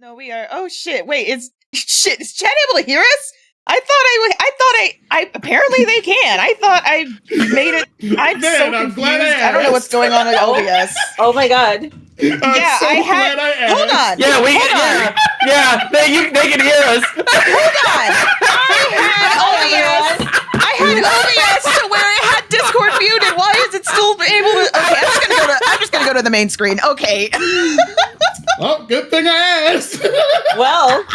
No, we are. Oh shit! Wait, is Chad able to hear us? Apparently they can. I thought I made it. I'm Man, so I'm confused. glad I don't know what's going on with OBS. Oh my god. Yeah, hold on. Yeah, they can hear us. Hold on. I had OBS to where it had Discord muted. Why is it still able to? Okay, I'm just gonna go to the main screen. Okay. Oh, good thing I asked. Well,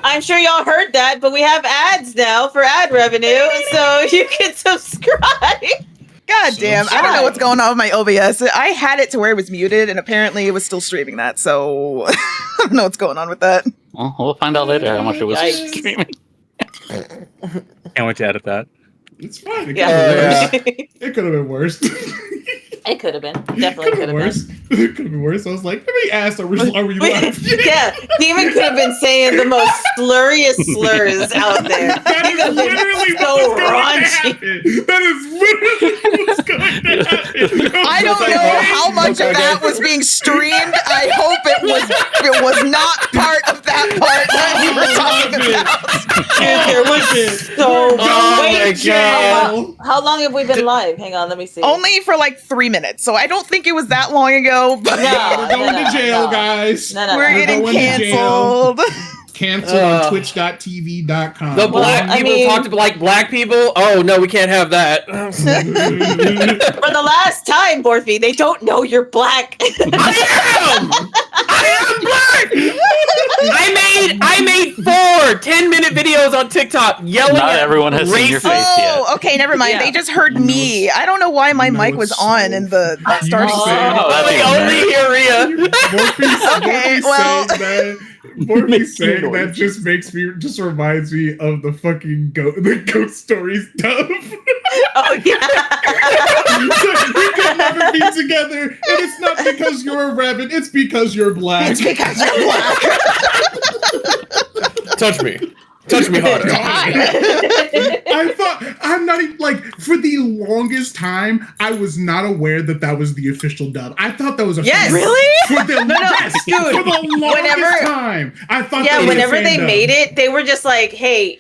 I'm sure y'all heard that, but we have ads now for ad revenue, so you can subscribe. God damn, I don't know what's going on with my OBS. I had it to where it was muted, and apparently it was still streaming that, so I don't know what's going on with that. Well, we'll find out later how much it was streaming. Can't wait to edit that. It's fine. It could have been worse. It could have been. Definitely could have been. It could have been worse. I was like, let me ask, are we live? Yeah, Demon could have been saying the most slurriest slurs out there. That is literally what's going to happen. That is literally what's going to happen. I don't know how much of that was being streamed. I hope it was not part of that part that you were talking about. There was so much. How long have we been live? Hang on, let me see. Only for like 3 minutes, so I don't think it was that long ago. But we're going to jail, guys. We're getting canceled. Cancel on twitch.tv.com. The black people talk to like black people. Oh no, we can't have that. For the last time, Borthy, they don't know you're black. I am black. I made 4 10-minute videos on TikTok yelling. Not everyone has seen your face yet. Oh, okay, never mind. Yeah. They just heard me. I don't know why my mic was on in the starting. Only hear Rhea. Okay, well. Morphe saying that just reminds me of the fucking ghost stories dub. Oh yeah. We could never be together, and it's not because you're a rabbit, it's because you're black. It's because you're black. Touch me harder. I thought, I'm not even, like, for the longest time, I was not aware that was the official dub. I thought that was a really? For the, dude, for the longest time. I thought that was whenever they dub. made it, they were just like, hey,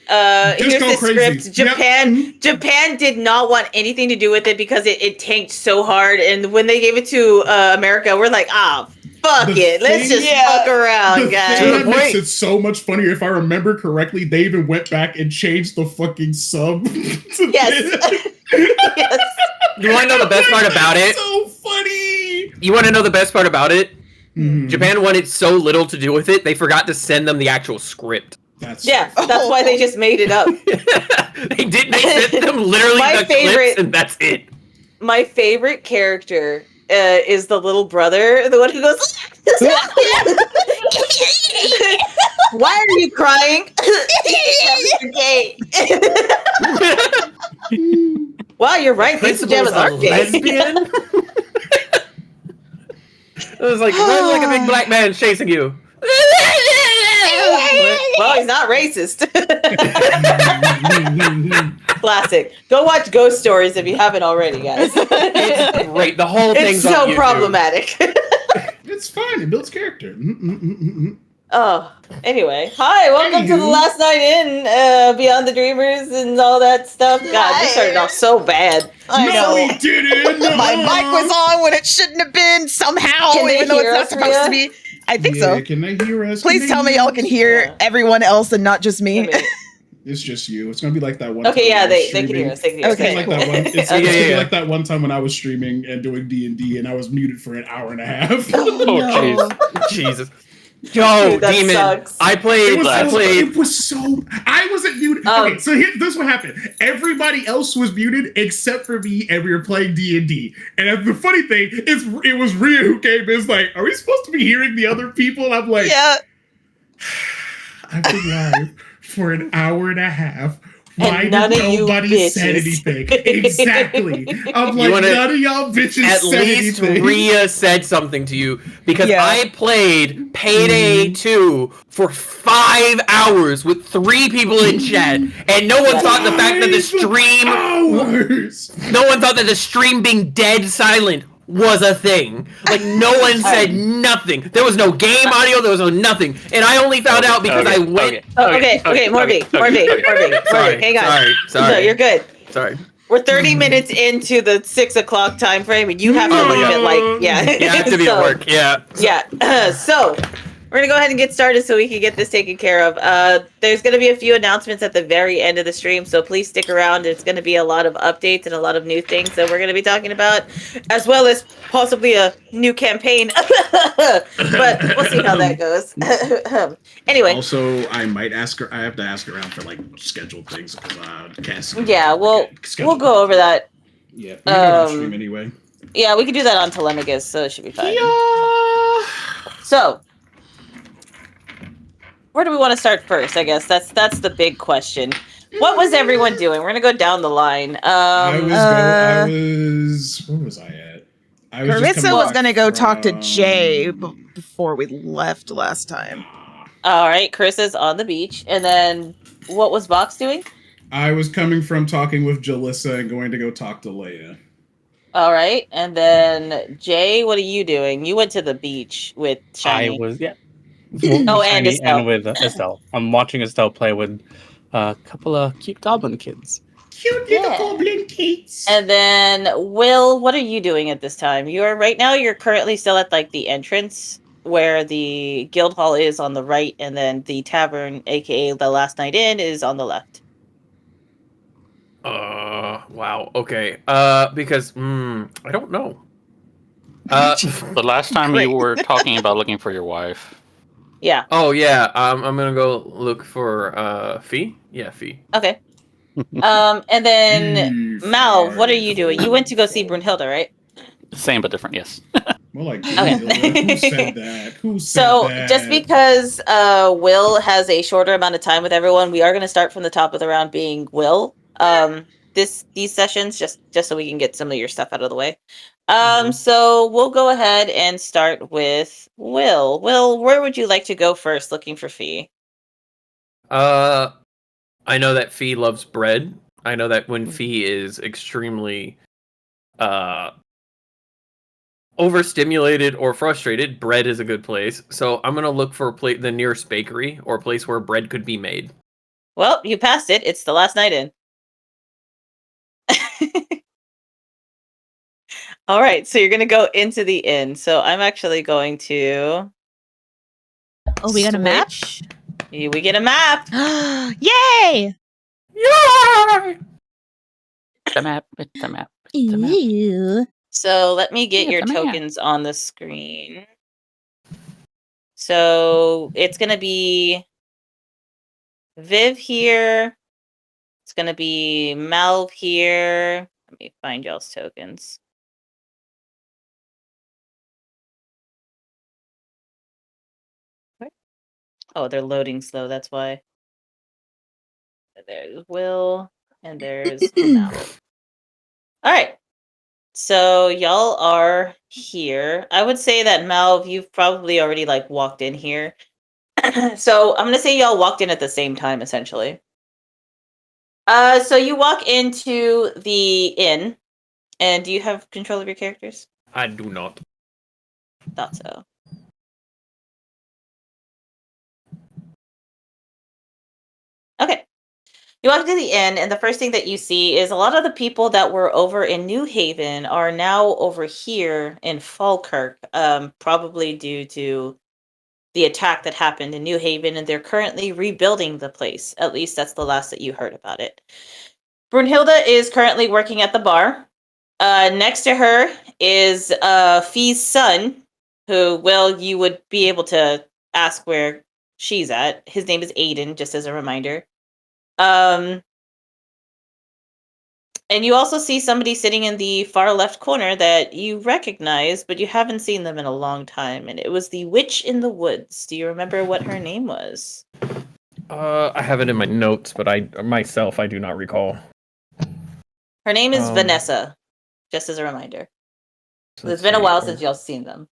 here's the script. Japan did not want anything to do with it because it tanked so hard. And when they gave it to America, we're like, fuck it. Let's just fuck around, guys. That makes it so much funnier. If I remember correctly, they even went back and changed the fucking sub. Yes. You want to know the best part about it? So funny. You want to know the best part about it? Mm-hmm. Japan wanted so little to do with it, they forgot to send them the actual script. That's why they just made it up. They sent them literally the clips, and that's it. My favorite character is the little brother, the one who goes, why are you crying? You're gay. Wow, you're right. These pajamas are gay. Lesbian? It was like, run like a big black man chasing you. Well, he's not racist. Classic. Go watch Ghost Stories if you haven't already, guys. It's great. The whole thing's so on YouTube. problematic. It's fine. It builds character. Oh, anyway. Hi, welcome to the last night in Beyond the Dreamers and all that stuff. God, we started off so bad. I know. We didn't. My mic was on when it shouldn't have been somehow, even though it's not supposed to be. I think so. Can they hear us? Please tell me y'all can hear everyone else and not just me. It's just you. It's gonna be like that one. Okay, yeah, they can hear us. They can hear us. Okay, like that one. It's gonna be like that one time when I was streaming and doing D&D and I was muted for an hour and a half. Oh, Jesus. Yo, dude, that Demon. sucks. I played. It was so. I wasn't muted. Okay, so this is what happened. Everybody else was muted except for me, and we were playing D&D. And the funny thing is, it was Rhea who came in. Is like, are we supposed to be hearing the other people? And I'm like, yeah. I've been live for an hour and a half. Why did nobody said anything? Exactly. I'm like, none of y'all bitches said anything. At least Rhea said something to you, because I played Payday 2 for 5 hours with 3 people in chat, and no one thought the fact that the stream... No one thought that the stream being dead silent was a thing. Like, no one said nothing. There was no game audio. There was no nothing. And I only found out because I went. Okay, Morby. Hang on. Sorry. No, you're good. Sorry. We're 30 minutes into the 6 o'clock time frame, and you have to leave it like, yeah. You have to be at work, yeah. Yeah. So we're going to go ahead and get started so we can get this taken care of. There's going to be a few announcements at the very end of the stream, so please stick around. It's going to be a lot of updates and a lot of new things that we're going to be talking about, as well as possibly a new campaign. But we'll see how that goes. Anyway. Also, I have to ask around for like scheduled things because yeah, we'll go over that. Yeah, we can stream anyway. Yeah, we can do that on Telemachus, so it should be fine. Yeah. So, where do we want to start first? I guess that's the big question. What was everyone doing? We're gonna go down the line. Where was I at? Charisa was gonna go talk to Jay before we left last time. All right, Chris on the beach, and then what was Box doing? I was coming from talking with Jalissa and going to go talk to Leia. All right, and then Jay, what are you doing? You went to the beach with Shiny. I was, yeah. Oh, and Estelle. And with Estelle. I'm watching Estelle play with a couple of cute goblin kids. Cute little goblin kids. And then Will, what are you doing at this time? You're currently still at like the entrance where the guild hall is on the right, and then the tavern, aka the Last Night Inn, is on the left. Wow. Okay. Because I don't know. The last time you were talking about looking for your wife. Yeah. Oh yeah. I'm gonna go look for Fee. Yeah, Fee. Okay. And then Mal, what are you doing? You went to go see Brunhilde, right? Same but different, yes. Well, like, okay. Who said that? So just because Will has a shorter amount of time with everyone, we are going to start from the top of the round being Will. These sessions just so we can get some of your stuff out of the way. So we'll go ahead and start with Will. Will, where would you like to go first looking for Fee? I know that Fee loves bread. I know that when Fee is extremely overstimulated or frustrated, bread is a good place. So I'm gonna look for the nearest bakery or a place where bread could be made. Well, you passed it. It's the Last Night Inn. All right, so you're gonna go into the inn. So I'm actually going to. Oh, we got a map. We get a map. Yay! Yay! The map. It's the map. Ew. So let me get your tokens on the screen. So it's going to be Viv here. It's going to be Malv here. Let me find y'all's tokens. Oh, they're loading slow. That's why. There's Will and there's Malv. All right. So y'all are here. I would say that Malv, you've probably already like walked in here. So I'm gonna say y'all walked in at the same time, essentially. So you walk into the inn, and do you have control of your characters? I do not. Thought so. Okay. You walk into the inn, and the first thing that you see is a lot of the people that were over in New Haven are now over here in Fallkirk, probably due to the attack that happened in New Haven, and they're currently rebuilding the place. At least that's the last that you heard about it. Brunhilde is currently working at the bar. Next to her is Fee's son, who, well, you would be able to ask where she's at. His name is Aiden, just as a reminder. And you also see somebody sitting in the far left corner that you recognize, but you haven't seen them in a long time. And it was the witch in the woods. Do you remember what her name was? I have it in my notes, but I do not recall. Her name is Vanessa, just as a reminder. It's been a while since y'all seen them.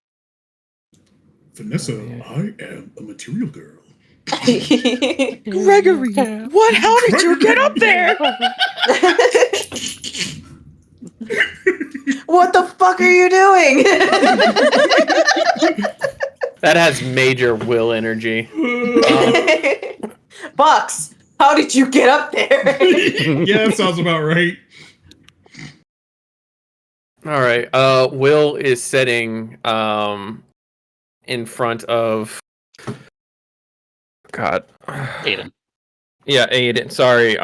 Vanessa, I am a material girl. Gregory, how did you get up there? What the fuck are you doing? That has major Will energy. Box, how did you get up there? Yeah, that sounds about right. All right. Will is sitting in front of God. Aiden. Yeah, Aiden. Sorry,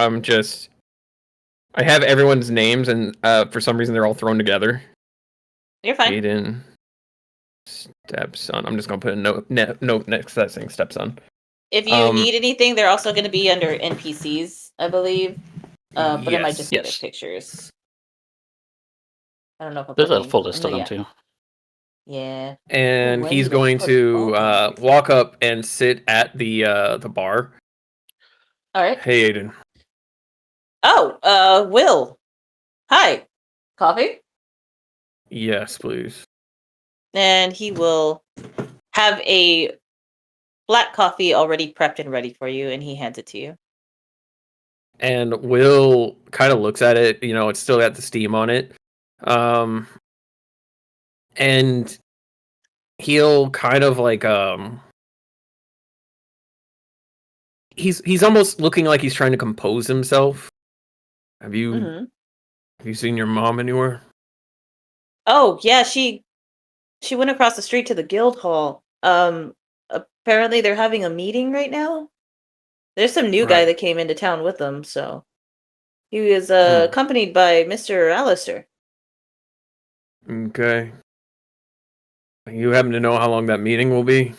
I have everyone's names, and for some reason they're all thrown together. You're fine. Aiden, stepson. I'm just gonna put a note next to that saying stepson. If you need anything, they're also going to be under NPCs, I believe. But yes. I might just get Yes. pictures. I don't know if I'll There's put a full list of them too. Yeah. And When he's did I going put to all these? walk up and sit at the bar. All right. Hey, Aiden. Oh, Will. Hi. Coffee? Yes, please. And he will have a black coffee already prepped and ready for you, and he hands it to you. And Will kind of looks at it. It's still got the steam on it. And he'll kind of like he's almost looking like he's trying to compose himself. Have you seen your mom anywhere? Oh, yeah, she went across the street to the guild hall. Apparently they're having a meeting right now. There's some new guy Right. that came into town with them, so he was accompanied by Mr. Alistair. Okay. You happen to know how long that meeting will be?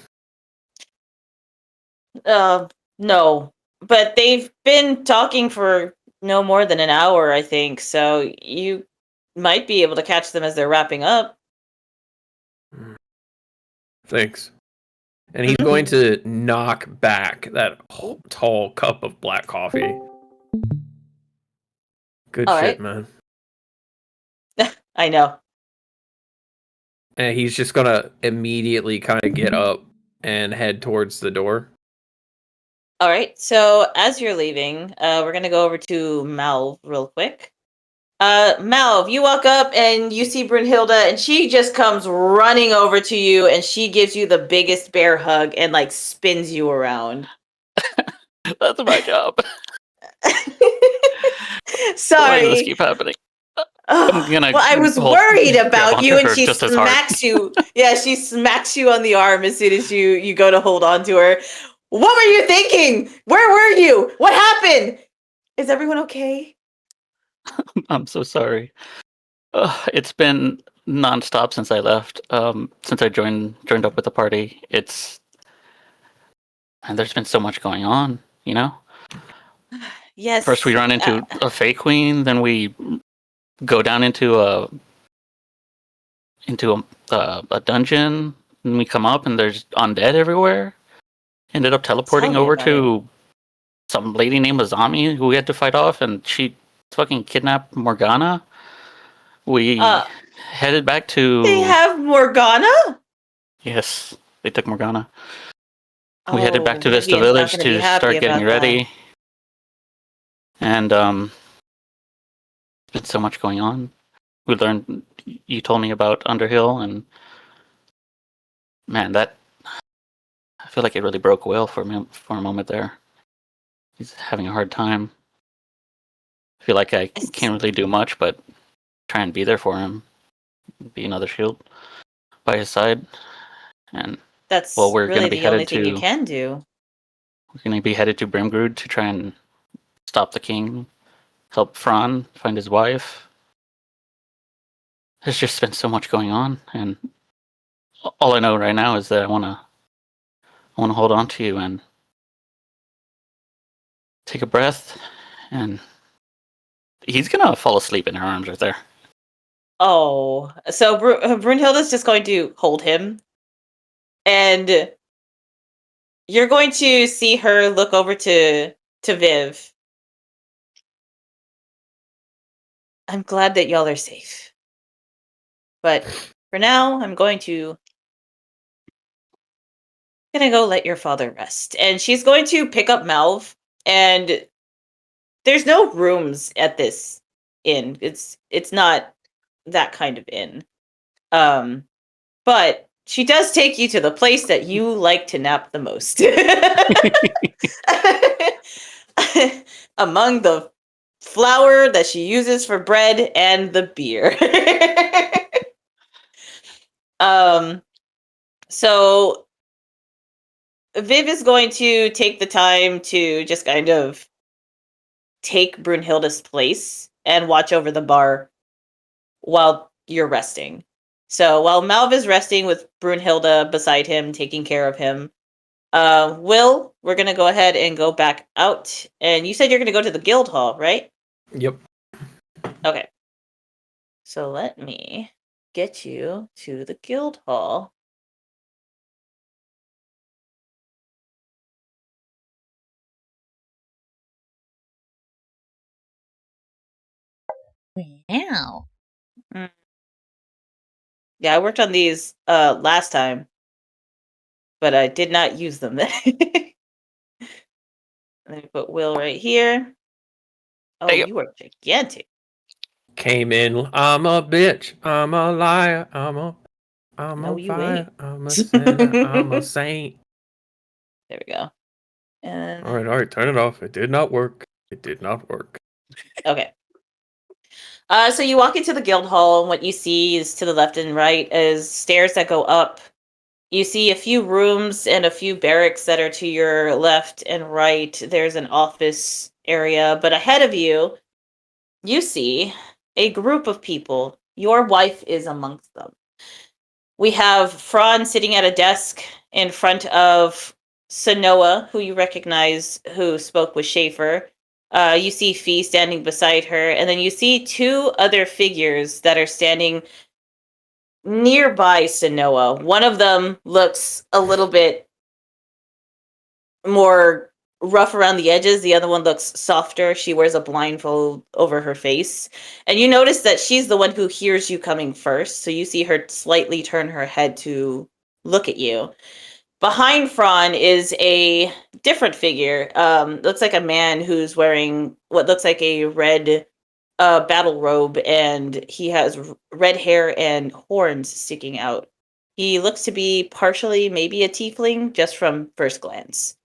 No, but they've been talking for no more than an hour, I think, so you might be able to catch them as they're wrapping up. Thanks. And he's going to knock back that tall cup of black coffee. Good All shit, right. man. I know. And he's just gonna immediately kind of get up and head towards the door. All right, so as you're leaving, we're going to go over to Malv real quick. Malv, you walk up and you see Brunhilde, and she just comes running over to you, and she gives you the biggest bear hug and like spins you around. That's my job. Sorry. Why does this keep happening? Well, I was worried about you, and she just as smacks you. Yeah, she smacks you on the arm as soon as you go to hold on to her. What were you thinking? Where were you? What happened? Is everyone okay? I'm so sorry. It's been nonstop since I left. Since I joined up with the party, and there's been so much going on. Yes. First we run into a fake queen, then we go down into a dungeon, and we come up and there's undead everywhere. Ended up teleporting over to some lady named Azami who we had to fight off, and she fucking kidnapped Morgana. We headed back to... They have Morgana? Yes, they took Morgana. We headed back to Vista Village to start getting ready. And there's been so much going on. We learned... You told me about Underhill, and man, I feel like it really broke Will for a moment there. He's having a hard time. I feel like I can't really do much but try and be there for him. Be another shield by his side. And that's we're really going to be the headed only thing you can do. We're going to be headed to Brimgrud to try and stop the king, help Phraan find his wife. There's just been so much going on, and all I know right now is that I want to hold on to you and take a breath, and he's gonna fall asleep in her arms right there. Oh, so Brunhilde's just going to hold him, and you're going to see her look over to Viv. I'm glad that y'all are safe, but for now, I'm gonna go let your father rest. And she's going to pick up Malv, and there's no rooms at this inn. It's not that kind of inn. But she does take you to the place that you like to nap the most. Among the flour that she uses for bread and the beer. So Viv is going to take the time to just kind of take Brunhilde's place and watch over the bar while you're resting. So while Malv is resting with Brunhilde beside him, taking care of him, Will, we're going to go ahead and go back out. And you said you're going to go to the guild hall, right? Yep. Okay. So let me get you to the guild hall. Wow. Yeah, I worked on these last time, but I did not use them. Let me put Will right here. Oh, Hey, you are gigantic. Came in. I'm a bitch. I'm a liar. I'm No, a you fire. ain't. I'm a sinner. I'm a saint. There we go. And All right. Turn it off. It did not work. It did not work. okay. So you walk into the guild hall, and what you see is to the left and right is stairs that go up. You see a few rooms and a few barracks that are to your left and right. There's an office area, but ahead of you, you see a group of people. Your wife is amongst them. We have Phraan sitting at a desk in front of Sanoa, who you recognize, who spoke with Schaefer. You see Fee standing beside her, and then you see two other figures that are standing nearby Sanoa. One of them looks a little bit more rough around the edges. The other one looks softer. She wears a blindfold over her face. And you notice that she's the one who hears you coming first. So you see her slightly turn her head to look at you. Behind Phraan is a different figure. Looks like a man who's wearing what looks like a red battle robe, and he has red hair and horns sticking out. He looks to be partially maybe a tiefling just from first glance.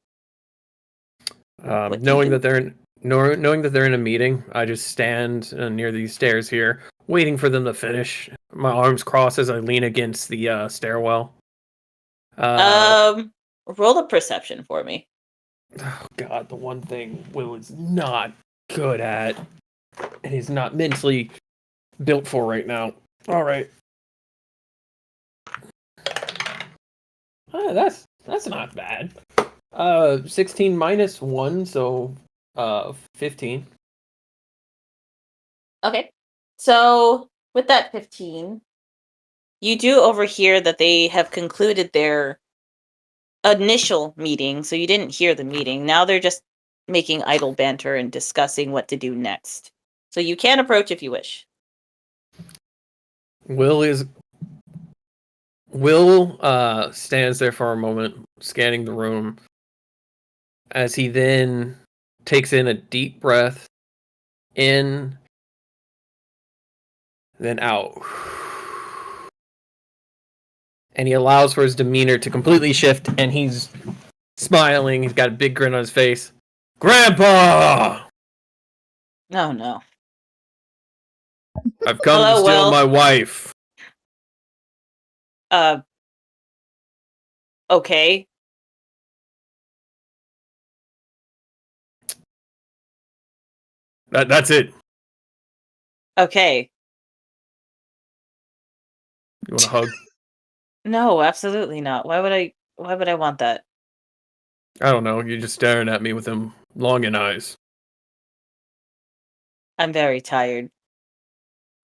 Knowing that they're in a meeting, I just stand near these stairs here, waiting for them to finish. My arms crossed as I lean against the stairwell. Roll a perception for me. Oh God, the one thing Will is not good at, and he's not mentally built for right now. All right. That's not bad. 16 minus 1, so 15. Okay. So with that 15, you do overhear that they have concluded their initial meeting, so you didn't hear the meeting. Now they're just making idle banter and discussing what to do next. So you can approach if you wish. Will stands there for a moment, scanning the room, as he then takes in a deep breath, in, then out. And he allows for his demeanor to completely shift, and he's smiling. He's got a big grin on his face. Grandpa! No, no. I've come Hello, to steal Will. my wife. Okay. That's it. Okay. You want a hug? No, absolutely not. Why would I want that? I don't know. You're just staring at me with them longing eyes. I'm very tired.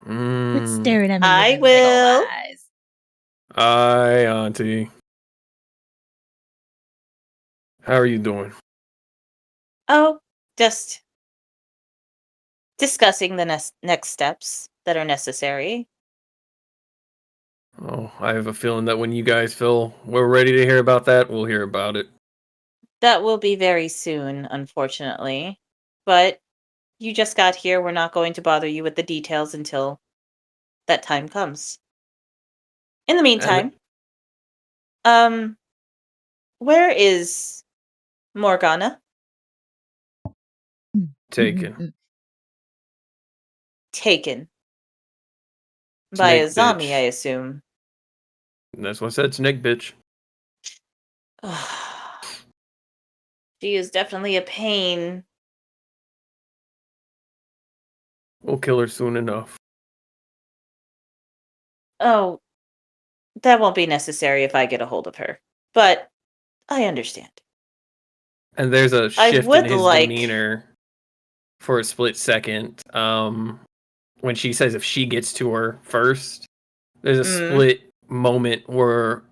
Quit staring at me I with them big will. old eyes. Hi, Auntie. How are you doing? Oh, just discussing the next steps that are necessary. Oh, I have a feeling that when you guys feel we're ready to hear about that, we'll hear about it. That will be very soon, unfortunately. But you just got here. We're not going to bother you with the details until that time comes. In the meantime, where is Morgana? Taken. Taken. By a zombie, I assume. That's what I said, snake bitch. She is definitely a pain. We'll kill her soon enough. Oh, that won't be necessary if I get a hold of her. But I understand. And there's a shift in his demeanor for a split second. When she says if she gets to her first, there's a split moment where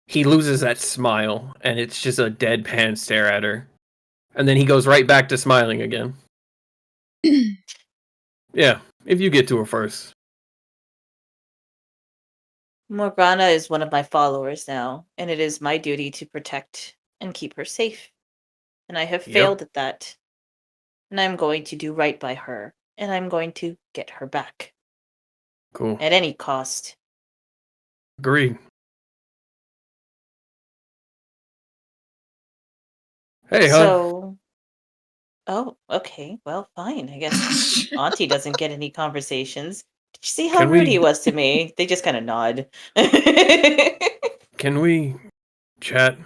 he loses that smile and it's just a deadpan stare at her. And then he goes right back to smiling again. Yeah, if you get to her first. Morgana is one of my followers now, and it is my duty to protect and keep her safe. And I have failed at that. And I'm going to do right by her, and I'm going to get her back. Cool. At any cost. Agreed. Hey, hon. Oh, okay. Well, fine. I guess Auntie doesn't get any conversations. Did you see how rude he was to me? They just kind of nod. Can we chat?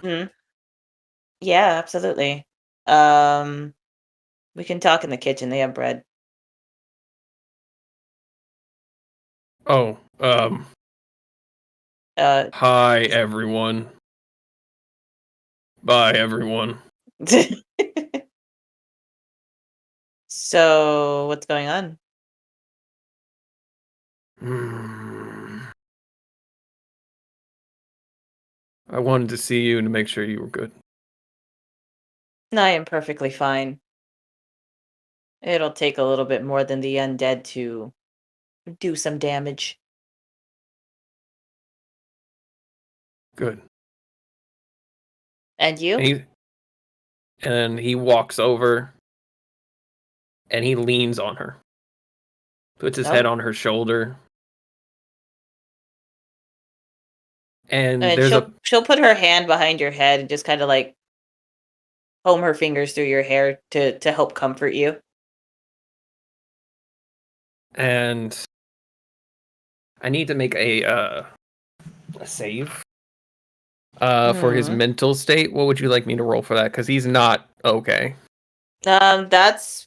Yeah, absolutely. We can talk in the kitchen. They have bread. Oh, hi, everyone. Bye, everyone. So, what's going on? I wanted to see you and to make sure you were good. I am perfectly fine. It'll take a little bit more than the undead to do some damage. Good. And you? And he walks over and he leans on her. Puts his head on her shoulder. And she'll put her hand behind your head and just kind of like comb her fingers through your hair to help comfort you. And I need to make a save for his mental state. What would you like me to roll for that? Because he's not okay. That's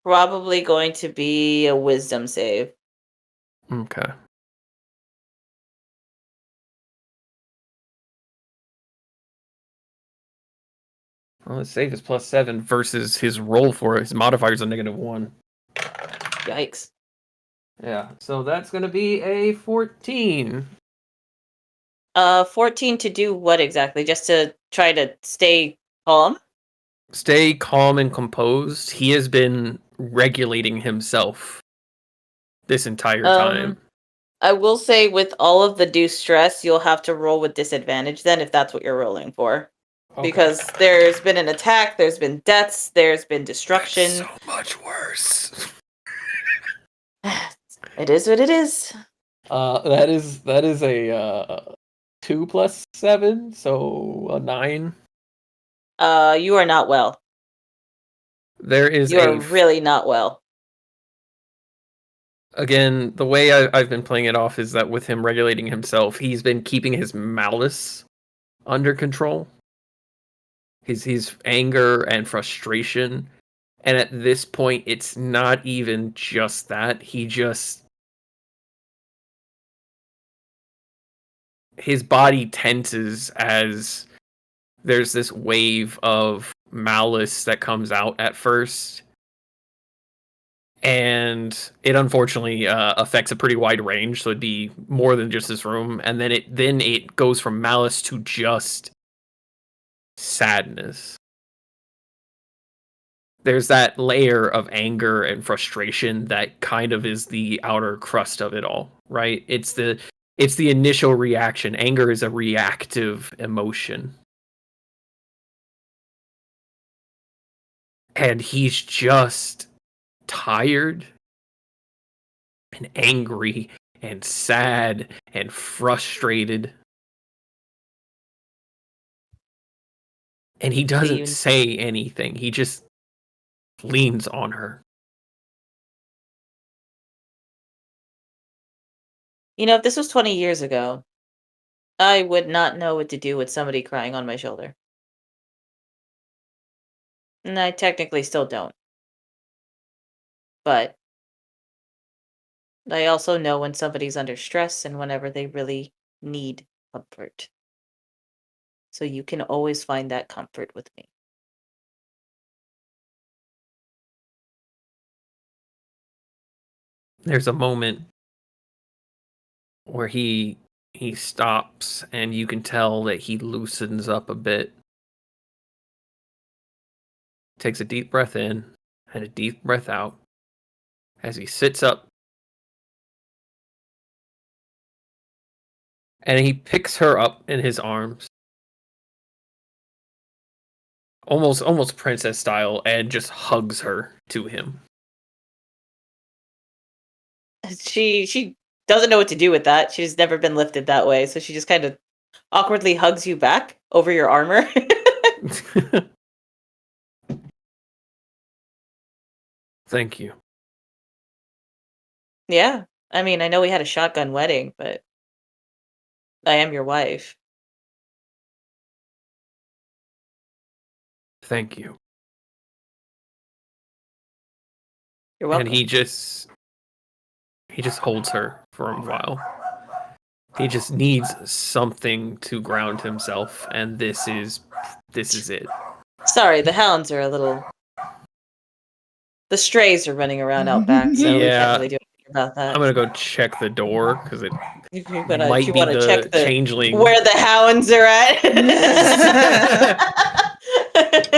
probably going to be a wisdom save. Okay. Well, his save is +7 versus his roll for it. His modifier is a -1. Yikes. Yeah, so that's going to be a 14. 14 to do what exactly? Just to try to stay calm? Stay calm and composed. He has been regulating himself this entire time. I will say with all of the due stress, you'll have to roll with disadvantage then if that's what you're rolling for. Okay. Because there's been an attack, there's been deaths, there's been destruction. That's so much worse. It is what it is. That is a 2 + 7, so a 9. You are not well. You are really not well. Again, the way I've been playing it off is that with him regulating himself, he's been keeping his malice under control. His anger and frustration. And at this point, it's not even just that. His body tenses as there's this wave of malice that comes out at first. And it unfortunately affects a pretty wide range, so it'd be more than just this room. And then it goes from malice to just sadness. There's that layer of anger and frustration that kind of is the outer crust of it all, right? It's the initial reaction. Anger is a reactive emotion. And he's just tired and angry and sad and frustrated. And he doesn't say anything. He just leans on her. You know, if this was 20 years ago, I would not know what to do with somebody crying on my shoulder. And I technically still don't. But I also know when somebody's under stress and whenever they really need comfort. So you can always find that comfort with me. There's a moment where he stops and you can tell that he loosens up a bit. Takes a deep breath in and a deep breath out as he sits up. And he picks her up in his arms. Almost princess style, and just hugs her to him. She doesn't know what to do with that. She's never been lifted that way, so she just kind of awkwardly hugs you back over your armor. Thank you. Yeah. I mean, I know we had a shotgun wedding, but I am your wife. Thank you. You're welcome. And he just holds her for a while. He just needs something to ground himself, and this is it. Sorry, the hounds are a little... The strays are running around out back, so we can't really do anything about that. I'm gonna go check the door, because it might be the changeling. Where the hounds are at.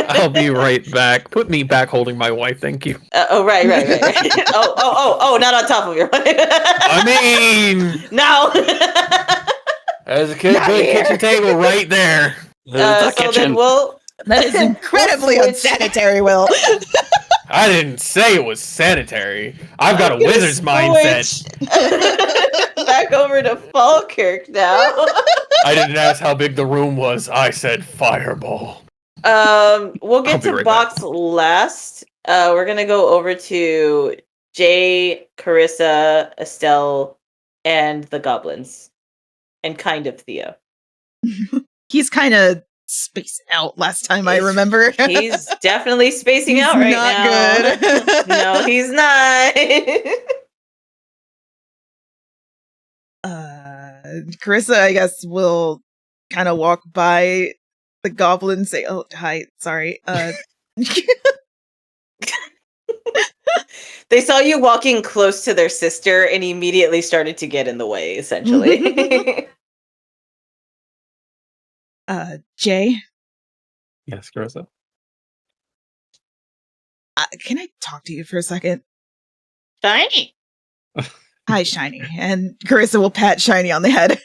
I'll be right back. Put me back holding my wife, thank you. Right. oh, not on top of your wife. I mean... No! There's a good kitchen table right there. So then that is incredibly unsanitary, Will. I didn't say it was sanitary. I've got a wizard's mindset. Back over to Fallkirk now. I didn't ask how big the room was. I said fireball. We'll get to Box last. We're gonna go over to Jay, Charisa, Estelle, and the goblins, and kind of Theo. He's kind of spacing out last time I remember. He's definitely spacing out right now. Not good. No, he's not. Charissa, I guess, will kind of walk by the goblin and say, "Oh, hi, sorry." They saw you walking close to their sister and immediately started to get in the way, essentially. Jay? Yes, Carissa? Can I talk to you for a second? Shiny! Hi, Shiny. And Carissa will pat Shiny on the head.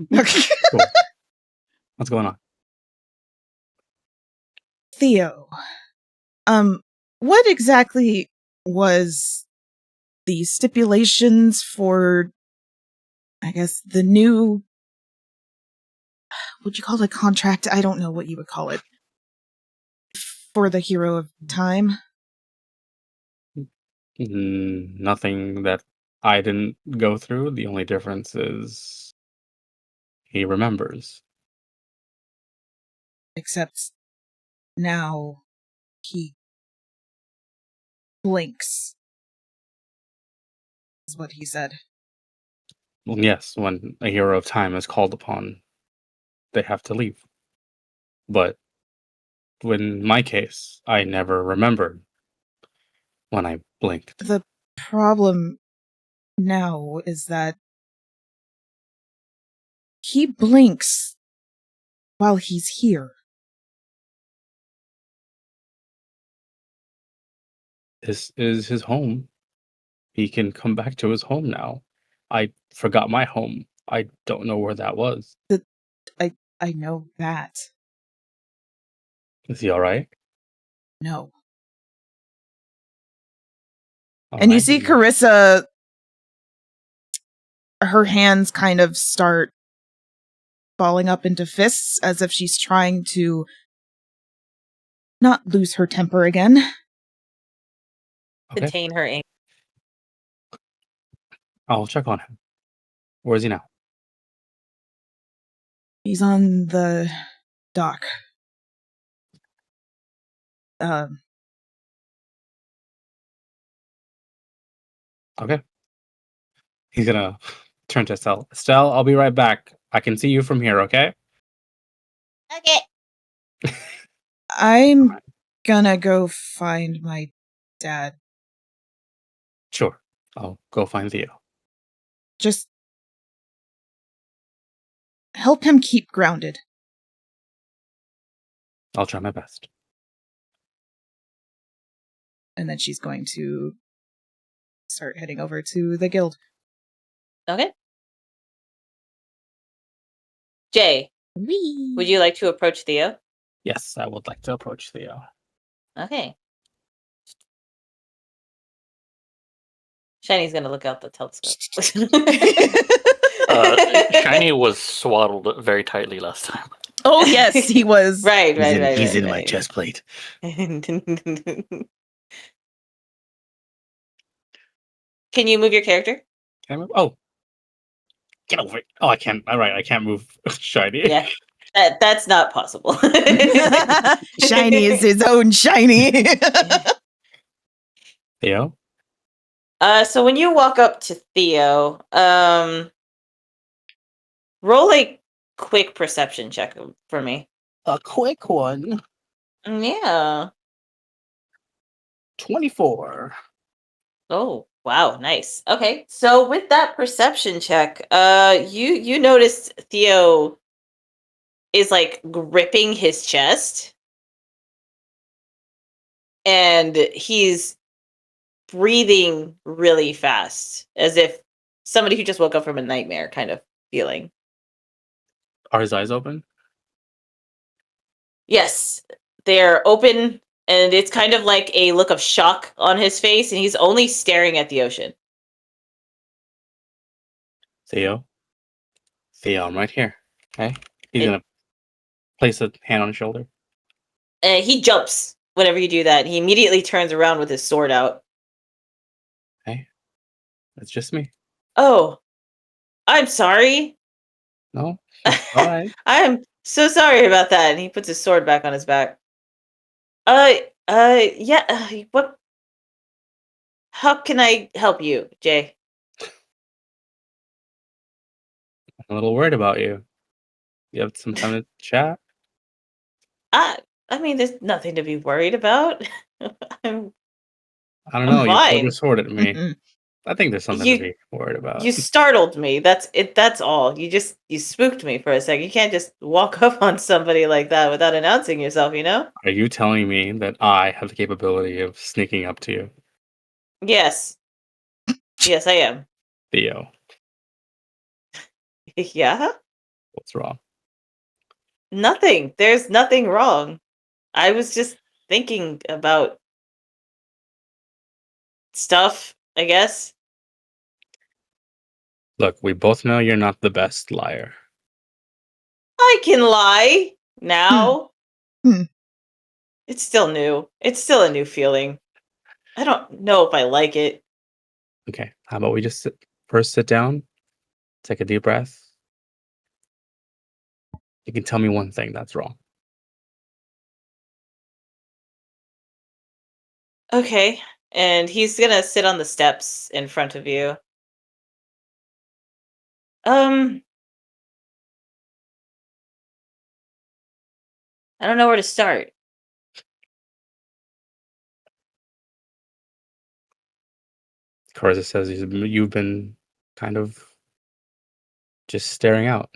Okay. Cool. What's going on? Theo, what exactly was the stipulations for, I guess, the new, would you call it a contract? I don't know what you would call it. For the Hero of Time? Nothing that I didn't go through. The only difference is he remembers. Except now he blinks, is what he said. Well, yes, when a hero of time is called upon, they have to leave. But in my case, I never remembered when I blinked. The problem now is that he blinks while he's here. This is his home. He can come back to his home now. I forgot my home. I don't know where that was. I know that. Is he alright? No. And you see Charisa, her hands kind of start balling up into fists as if she's trying to not lose her temper again. Okay. Contain her anger. I'll check on him. Where is he now? He's on the dock. Okay. He's gonna turn to Estelle. Estelle, I'll be right back. I can see you from here, okay? Okay. I'm gonna go find my dad. Sure. I'll go find Theo. Just help him keep grounded. I'll try my best. And then she's going to start heading over to the guild. Okay. Jay, Wee. would you like to approach Theo? Yes, I would like to approach Theo. Okay. Shiny's gonna look out the telescope. Shiny was swaddled very tightly last time. Oh, yes, he was. right. He's in my chest plate. Can you move your character? Can I move? Oh. Get over it. Oh, I can't. All right, I can't move Shiny. Yeah. That's not possible. Shiny is his own Shiny. Theo? So when you walk up to Theo, roll a quick perception check for me. A quick one. Yeah. 24. Oh, wow, nice. Okay. So with that perception check, you notice Theo is like gripping his chest. And he's breathing really fast, as if somebody who just woke up from a nightmare kind of feeling. Are his eyes open? Yes, they're open, and it's kind of like a look of shock on his face, and he's only staring at the ocean. Theo? Theo, I'm right here. Okay? He's gonna place a hand on his shoulder. He jumps whenever you do that. He immediately turns around with his sword out. Okay? It's just me. Oh, I'm sorry. No? Alright. I'm so sorry about that. And he puts his sword back on his back. Yeah. What? How can I help you, Jay? I'm a little worried about you. You have some time to chat? I mean, there's nothing to be worried about. I'm I don't know. You pulled your fine. sword at me. I think there's something to be worried about. You startled me. That's it. That's all. You spooked me for a second. You can't just walk up on somebody like that without announcing yourself, you know? Are you telling me that I have the capability of sneaking up to you? Yes. Yes, I am. Theo, Yeah? what's wrong? Nothing. There's nothing wrong. I was just thinking about stuff, I guess. Look, we both know you're not the best liar. I can lie now. Hmm. It's still new. It's still a new feeling. I don't know if I like it. Okay, how about we just sit down, take a deep breath. You can tell me one thing that's wrong. Okay. And he's gonna sit on the steps in front of you. I don't know where to start. Carza says you've been kind of just staring out.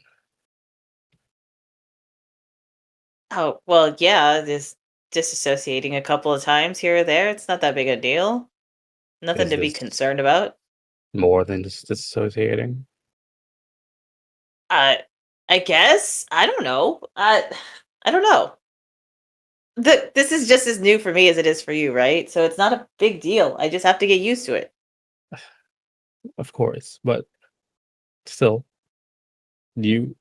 Oh, well, yeah, this disassociating a couple of times here or there. It's not that big a deal. Nothing Is to be this concerned about. more than just dissociating? I guess. I don't know. I don't know. This is just as new for me as it is for you, right? So it's not a big deal. I just have to get used to it. Of course, but still, you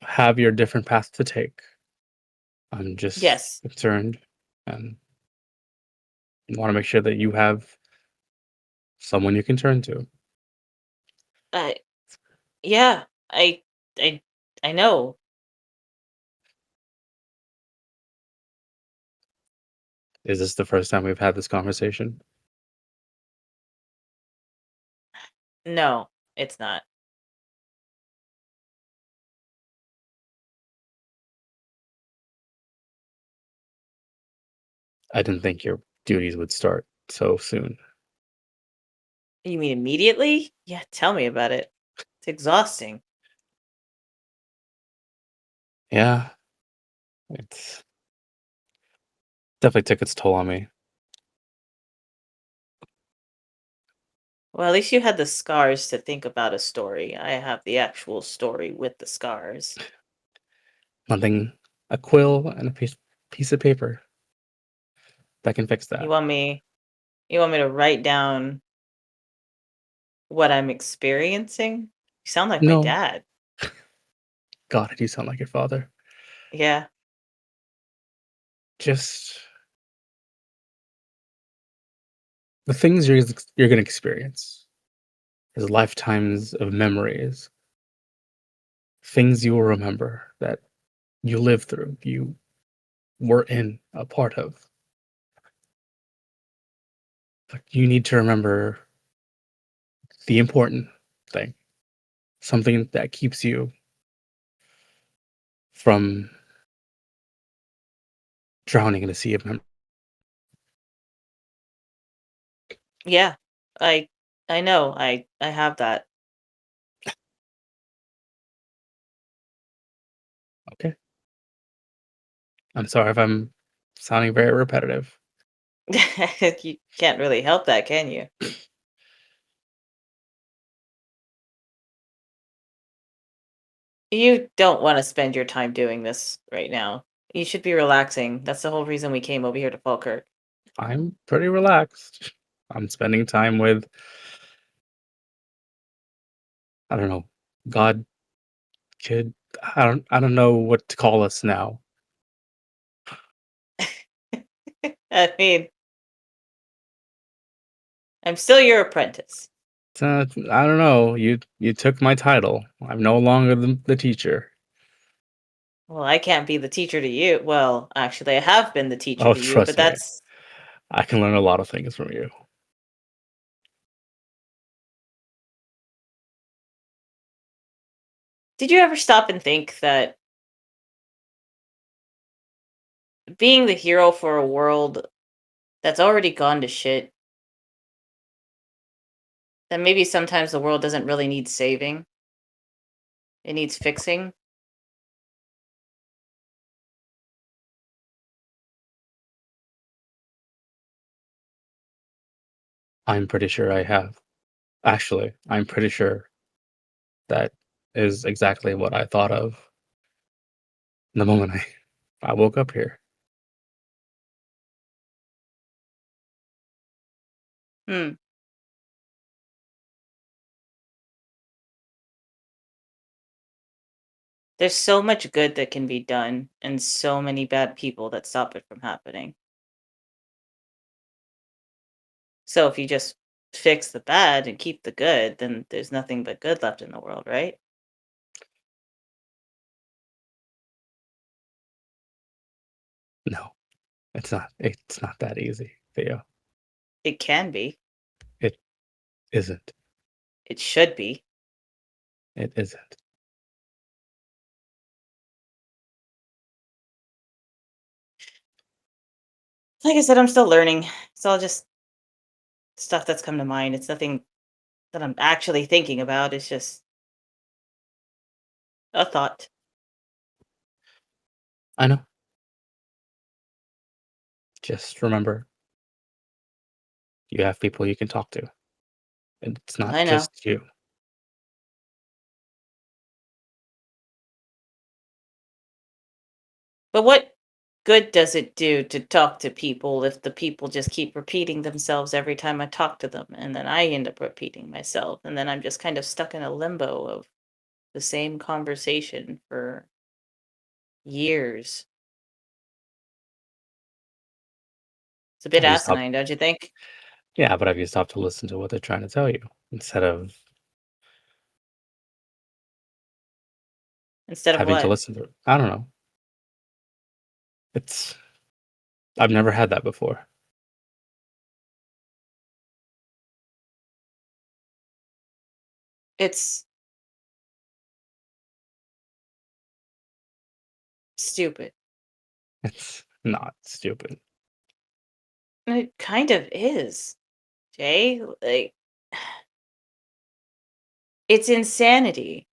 have your different paths to take. I'm just Yes. concerned and want to make sure that you have someone you can turn to. Yeah, I I I know. Is this the first time we've had this conversation? No, it's not. I didn't think your duties would start so soon. You mean immediately? Yeah, tell me about it. It's exhausting. Yeah, it's definitely took its toll on me. Well, at least you had the scars to think about a story. I have the actual story with the scars. Nothing, a quill and a piece of paper that can fix You that. want me you want me to write down what I'm experiencing? You sound like my No, dad. God, you sound like your father. Yeah. Just the things you're gonna experience is lifetimes of memories, things you will remember that you lived through, you were in a part of. But you need to remember the important thing, something that keeps you from drowning in a sea of memories. Yeah. I I know. I have that. Okay. I'm sorry if I'm sounding very repetitive. You can't really help that, can you? You don't want to spend your time doing this right now. You should be relaxing. That's the whole reason we came over here to Falkirk. I'm pretty relaxed. I'm spending time with, I don't know, God, kid. I don't know what to call us now. I mean, I'm still your apprentice. I don't know. You took my title. I'm no longer the teacher. Well, I can't be the teacher to you. Well, actually, I have been the teacher Oh, to you, but trust me. that's. I can learn a lot of things from you. Did you ever stop and think that being the hero for a world that's already gone to shit, that maybe sometimes the world doesn't really need saving? It needs fixing? I'm pretty sure I have. Actually, I'm pretty sure that is exactly what I thought of the moment I woke up here. Hmm. There's so much good that can be done, and so many bad people that stop it from happening. So if you just fix the bad and keep the good, then there's nothing but good left in the world, right? No, it's not. It's not that easy, Theo. It can be. It isn't. It should be. It isn't. Like I said, I'm still learning. It's all just stuff that's come to mind. It's nothing that I'm actually thinking about. It's just a thought. I know. Just remember, you have people you can talk to. And it's not I know. just you. But what good does it do to talk to people if the people just keep repeating themselves every time I talk to them? And then I end up repeating myself. And then I'm just kind of stuck in a limbo of the same conversation for years. It's a bit asinine, don't you think? Yeah, but have you stopped to listen to what they're trying to tell you instead of having to what? listen to it? I don't know. I've never had that before. It's stupid. It's not stupid. It kind of is, Jay. Like, it's insanity.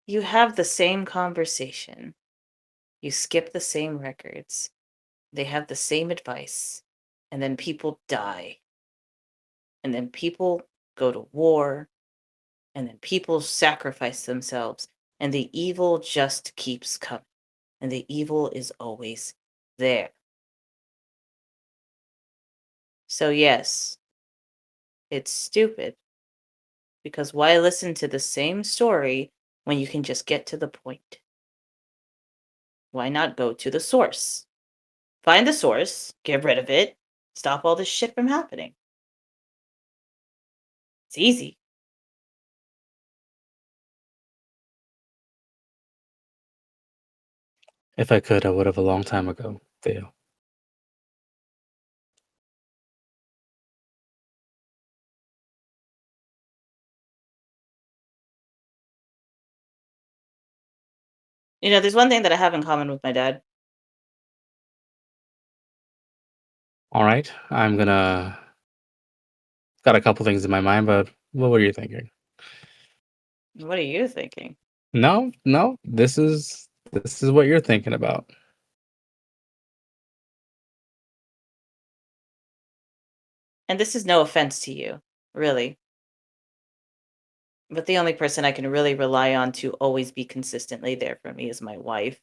You have the same conversation. You skip the same records. They have the same advice. And then people die. And then people go to war. And then people sacrifice themselves. And the evil just keeps coming. And the evil is always there. So, yes, it's stupid. Because why listen to the same story when you can just get to the point? Why not go to the source? Find the source, get rid of it, stop all this shit from happening. It's easy. If I could, I would have a long time ago, Theo. You know, there's one thing that I have in common with my dad. All right, got a couple things in my mind, but what were you thinking? What are you thinking? No, this is what you're thinking about. And this is no offense to you, really. But the only person I can really rely on to always be consistently there for me is my wife.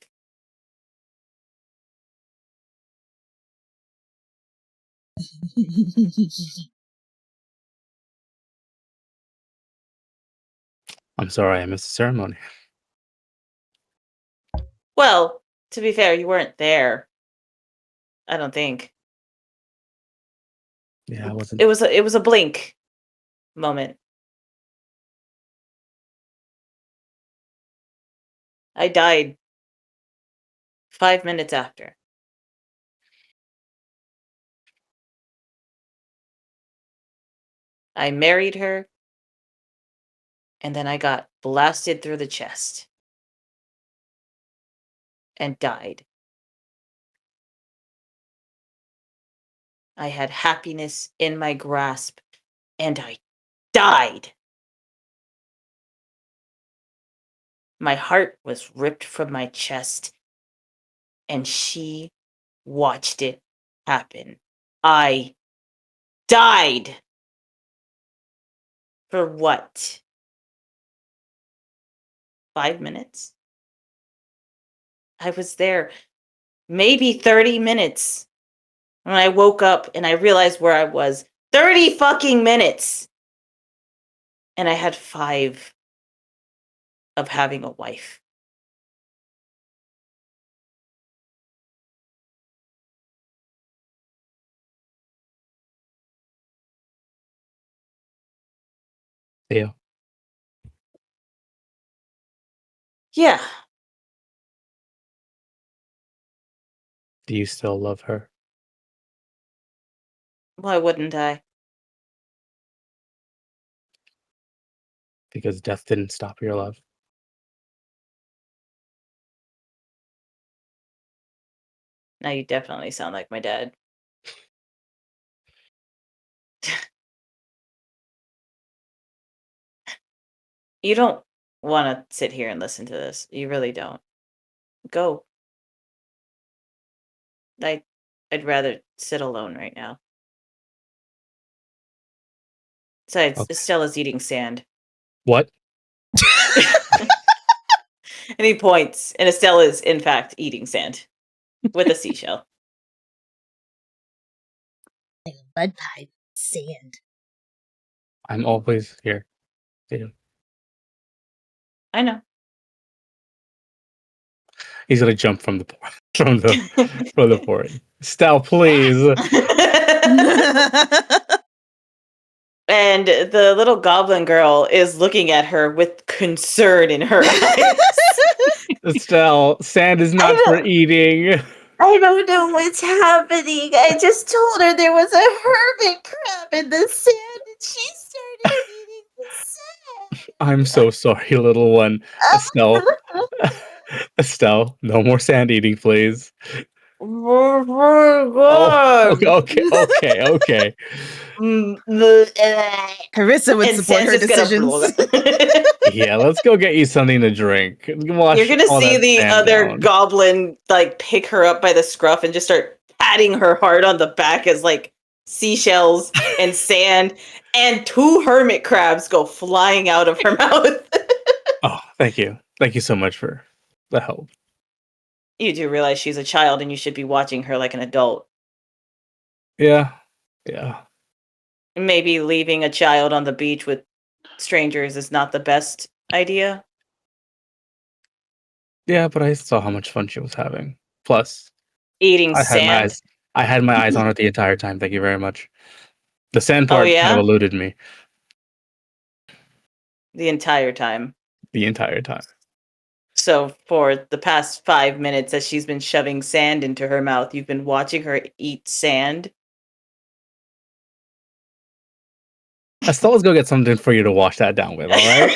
I'm sorry I missed the ceremony. Well, to be fair, you weren't there. I don't think. Yeah, I wasn't. It was a blink moment. I died 5 minutes after. I married her, and then I got blasted through the chest and died. I had happiness in my grasp, and I died. My heart was ripped from my chest, and she watched it happen. I died. For what? 5 minutes? I was there maybe 30 minutes when I woke up and I realized where I was. 30 fucking minutes! And I had 5 of having a wife. Theo, Yeah. do you still love her? Why wouldn't I? Because death didn't stop your love. Now you definitely sound like my dad. You don't want to sit here and listen to this. You really don't. Go. I'd rather sit alone right now. Besides, Okay. Estella's eating sand. What? And he points, and Estelle is, in fact, eating sand with a seashell. Like a mud pie, sand. I'm always here. Yeah. I know. He's gonna jump from the fort. Estelle, please. And the little goblin girl is looking at her with concern in her eyes. Estelle, sand is not for eating. I don't know what's happening. I just told her there was a hermit crab in the sand and she started eating the sand. I'm so sorry, little one. Estelle. Estelle, no more sand eating, please. Oh, okay. Charissa would And support Sam's her just gonna decisions. Yeah, let's go get you something to drink. Wash You're gonna all see that the sand other down. goblin like pick her up by the scruff and just start patting her hard on the back as like seashells and sand and 2 hermit crabs go flying out of her mouth. Oh, thank you. Thank you so much for the help. You do realize she's a child and you should be watching her like an adult. Yeah. Maybe leaving a child on the beach with strangers is not the best idea. Yeah, but I saw how much fun she was having. Plus, Eating I sand. had my eyes on her the entire time. Thank you very much. The sand part yeah? kind of eluded me The entire time. the entire time. So for the past 5 minutes as she's been shoving sand into her mouth, you've been watching her eat sand. Estelle, let's go get something for you to wash that down with, all right?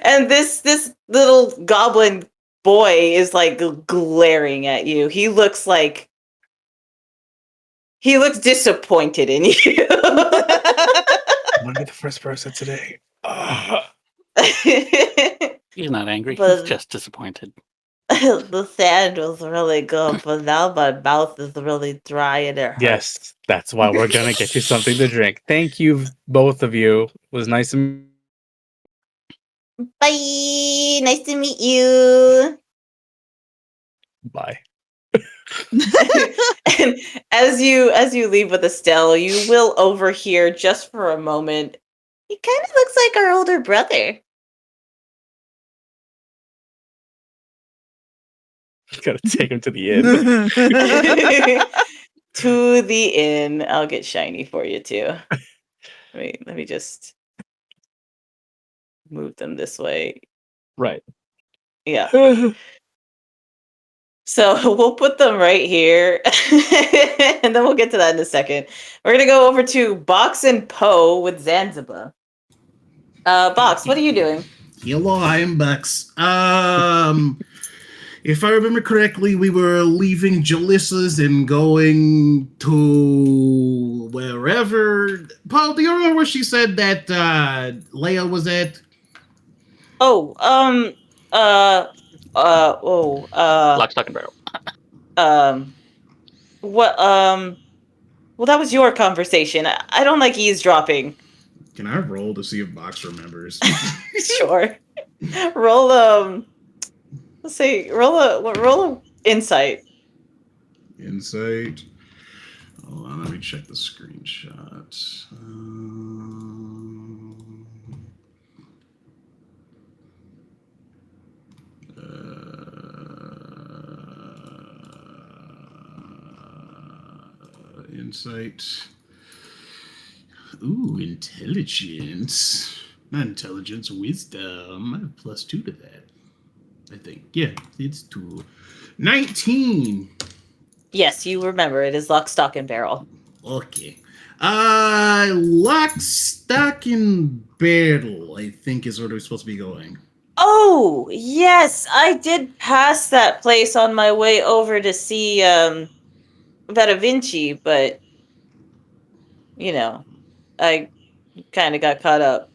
And this little goblin boy is like glaring at you. He looks disappointed in you. I'm gonna be the first person today. He's not angry. But- He's just disappointed. The sand was really good, but now my mouth is really dry and it hurts. Yes, that's why we're gonna get you something to drink. Thank you, both of you. It was nice to Bye. Nice to meet you. Bye. And as you leave with Estelle, you will overhear just for a moment. He kind of looks like our older brother. Gotta take him to the inn. To the inn. I'll get shiny for you too. Let me just move them this way. Right. Yeah. So we'll put them right here, and then we'll get to that in a second. We're gonna go over to Box and Poe with Zanzibar. Box, what are you doing? Hello, I'm Bucks. If I remember correctly, we were leaving Jalissa's and going to wherever. Paul, do you remember where she said that Leia was at? Lock, stock, and barrel. Well, that was your conversation. I don't like eavesdropping. Can I roll to see if Box remembers? Sure. Roll let's see. Roll a insight. Insight. Hold on, let me check the screenshot. Insight. Ooh, intelligence. Not intelligence, wisdom. I have +2 to that. I think. Yeah, it's 2. 19. Yes, you remember. It is lock, stock, and barrel. Okay. Lock, stock, and barrel, I think is where we're supposed to be going. Oh, yes. I did pass that place on my way over to see Vada Vinci, but you know, I kind of got caught up.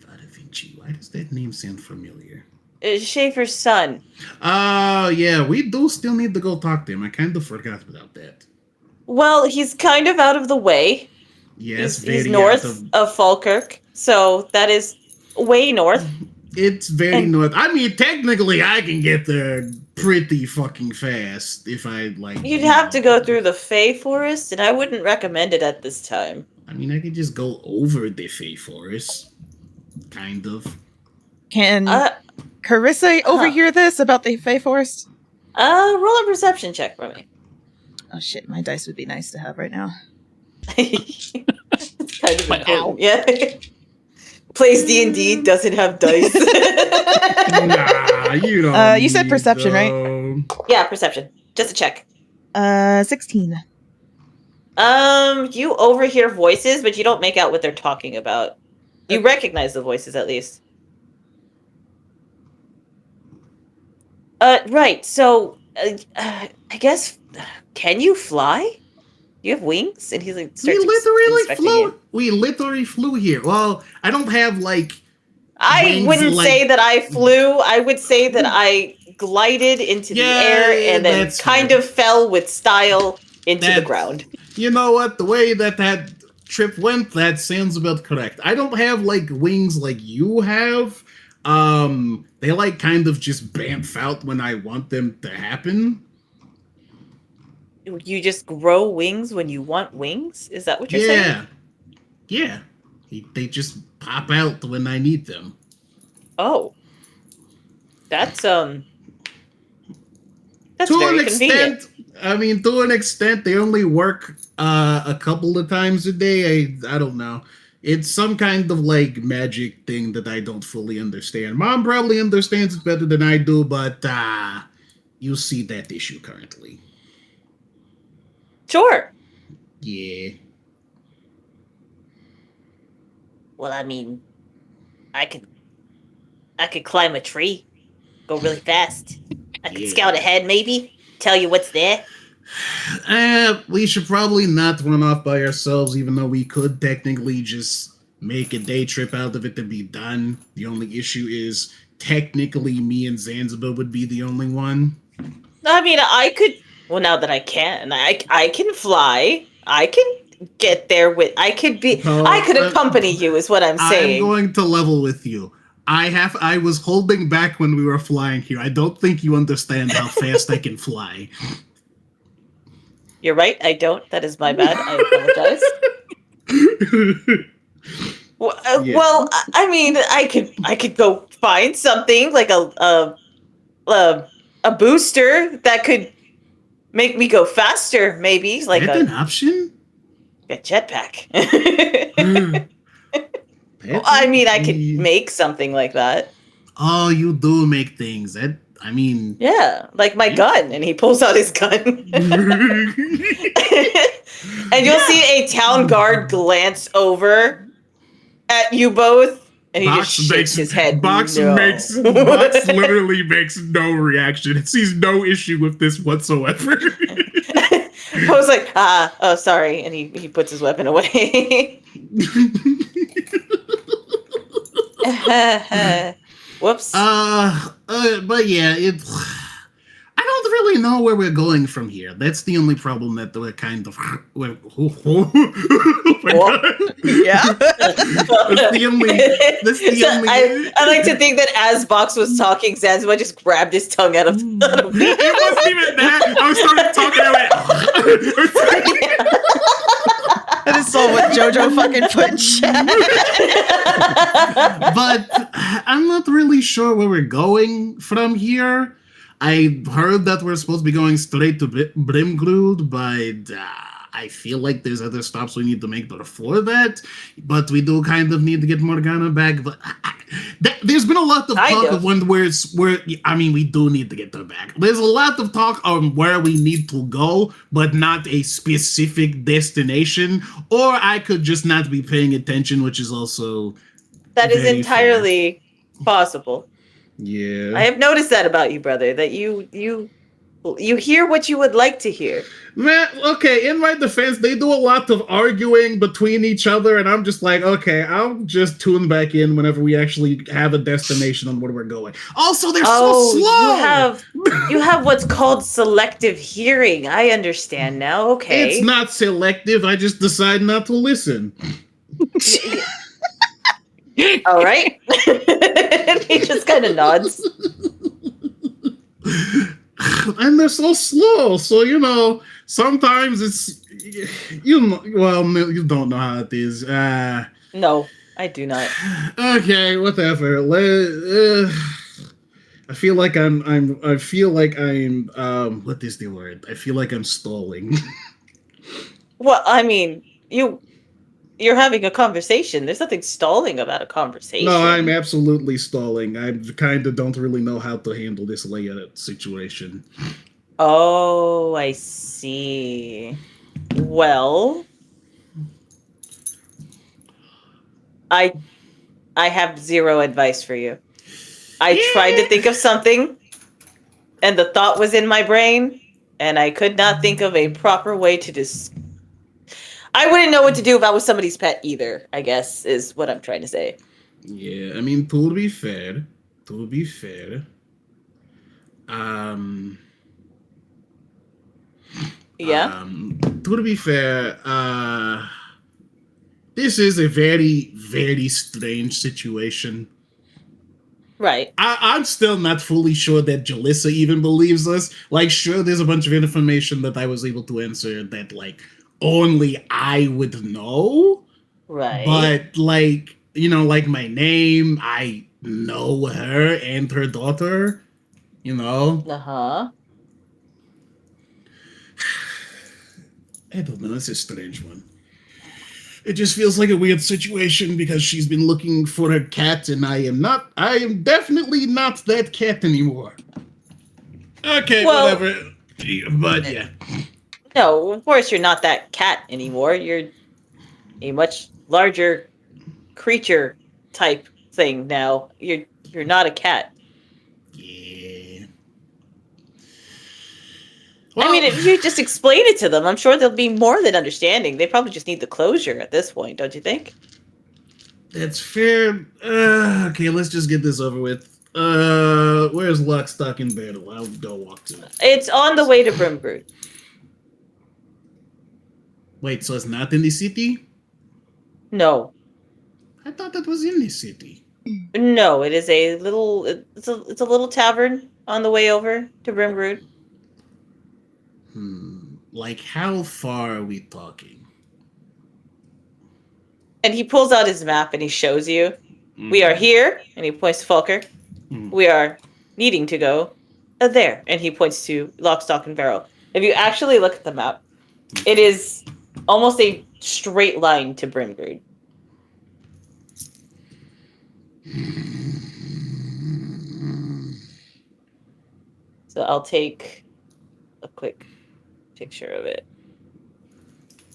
Vada Vinci, why does that name sound familiar? It's Schaefer's son. Oh, yeah, we do still need to go talk to him. I kind of forgot about that. Well, he's kind of out of the way. Yes, He's very north out of Falkirk, so that is way north. It's very north. I mean, technically, I can get there pretty fucking fast if I like. You'd have to go through the Fey Forest, and I wouldn't recommend it at this time. I mean, I could just go over the Fey Forest, kind of. Can Charisa overhear this about the Fey Forest? Roll a perception check for me. Oh shit, my dice would be nice to have right now. It's kind of important. Yeah. Plays D&D, doesn't have dice. Nah, you don't. You said perception, right? Yeah, perception. Just a check. 16. You overhear voices, but you don't make out what they're talking about. You recognize the voices at least. Right. So, I guess, can you fly? You have wings? And he's like, We literally flew here. Well, I don't have like. I wouldn't say that I flew. I would say that I glided into the air and then kind of fell with style into the ground. You know what? The way that trip went, that sounds about correct. I don't have like wings like you have. They like kind of just bamf out when I want them to happen. You just grow wings when you want wings? Is that what you're saying? Yeah. They just pop out when I need them. Oh. That's to very an convenient. extent, I mean, to an extent, they only work a couple of times a day. I don't know. It's some kind of like magic thing that I don't fully understand. Mom probably understands it better than I do, but you see that issue currently. Sure. Yeah. Well, I mean, I could climb a tree, go really fast. I could scout ahead, maybe tell you what's there. We should probably not run off by ourselves, even though we could technically just make a day trip out of it to be done. The only issue is technically me and Zanzibar would be the only one. I mean, I could. Well, now that I can, I can fly. I can get there with. I could accompany you, is what I'm saying. I'm going to level with you. I was holding back when we were flying here. I don't think you understand how fast I can fly. You're right. I don't. That is my bad. I apologize. Well, I mean, I could go find something like a booster that could make me go faster. Maybe is like that an option? A jetpack. I mean, I could make something like that. Oh, you do make things. Yeah, like my gun, and he pulls out his gun. And you'll see a town guard glance over at you both, and he just shakes his head. Box literally makes no reaction. It sees no issue with this whatsoever. Poe's like, oh, sorry, and he puts his weapon away. Whoops. But yeah, I don't really know where we're going from here. That's the only problem that we're kind of. Yeah. That's the only. I like to think that as Box was talking, Zanzibar just grabbed his tongue out of me. It wasn't even that. I was starting talking. I just saw what JoJo fucking put in chat. But I'm not really sure where we're going from here. I heard that we're supposed to be going straight to Brimgrud, but I feel like there's other stops we need to make before that. But we do kind of need to get Morgana back. But there's been a lot of talk of we do need to get her back. There's a lot of talk on where we need to go, but not a specific destination. Or I could just not be paying attention, which is also that is entirely possible. Yeah, I have noticed that about you, brother. That you hear what you would like to hear. Man, okay, in my defense, they do a lot of arguing between each other, and I'm just like, okay, I'll just tune back in whenever we actually have a destination on where we're going. Also, they're so slow! You have what's called selective hearing. I understand now, okay. It's not selective, I just decide not to listen. All right. He just kind of nods. And they're so slow, so sometimes it's you don't know how it is. No, I do not. Okay, whatever. I feel like I'm what is the word? I feel like I'm stalling. Well, I mean, you're having a conversation. There's nothing stalling about a conversation. No, I'm absolutely stalling. I kind of don't really know how to handle this layout situation. Oh, I see. Well, I have zero advice for you. I tried to think of something, and the thought was in my brain, and I could not think of a proper way to I wouldn't know what to do if I was somebody's pet either, I guess, is what I'm trying to say. Yeah, I mean, to be fair, Yeah? to be fair, this is a very, very strange situation. Right. I'm still not fully sure that Jalissa even believes us. Like, sure, there's a bunch of information that I was able to answer that, like, only I would know. Right. But, like, like my name, I know her and her daughter, Uh-huh. I don't know, it's a strange one. It just feels like a weird situation because she's been looking for her cat and I am definitely not that cat anymore. Okay, Well, whatever. But yeah. No, of course you're not that cat anymore. You're a much larger creature type thing now. You're not a cat. Yeah. Well, I mean, if you just explain it to them, I'm sure they'll be more than understanding. They probably just need the closure at this point, don't you think? That's fair. Okay, let's just get this over with. Where's Lock, Stock, and Barrel? I'll go walk to it. It's on the way to Brimgrude. Wait, so it's not in the city? No. I thought that was in the city. No, it is a little. It's a little tavern on the way over to Brimgrude. Like, how far are we talking? And he pulls out his map and he shows you. We are here, and he points to Falkirk. We are needing to go there, and he points to Lock, Stock, and Barrel. If you actually look at the map, it is almost a straight line to Brimgrude. So I'll take a quick picture of it.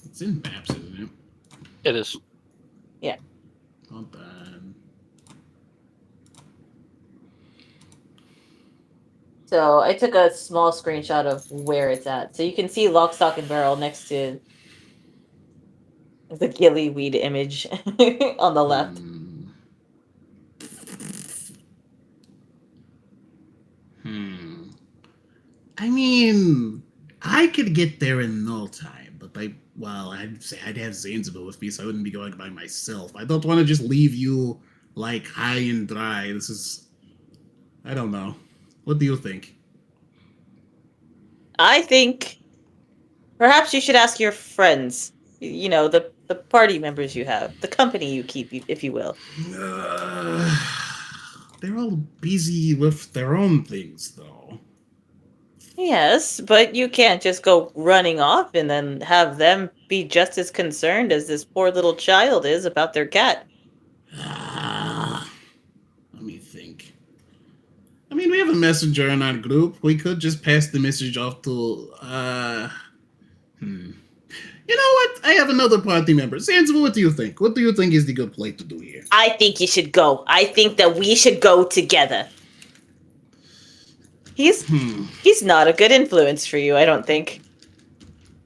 It's in maps, isn't it? It is. Yeah. Not bad. So I took a small screenshot of where it's at. So you can see Lock, Stock, and Barrel next to the gillyweed image on the left. I mean, I could get there in no time, but I'd say I'd have Zanzibar with me, so I wouldn't be going by myself. I don't want to just leave you, like, high and dry. I don't know. What do you think? I think perhaps you should ask your friends, the party members you have, the company you keep, if you will. They're all busy with their own things, though. Yes, but you can't just go running off and then have them be just as concerned as this poor little child is about their cat. Let me think. I mean, we have a messenger in our group. We could just pass the message off to, You know what? I have another party member. Zanzibar, what do you think? What do you think is the good play to do here? I think you should go. I think that we should go together. He's not a good influence for you, I don't think.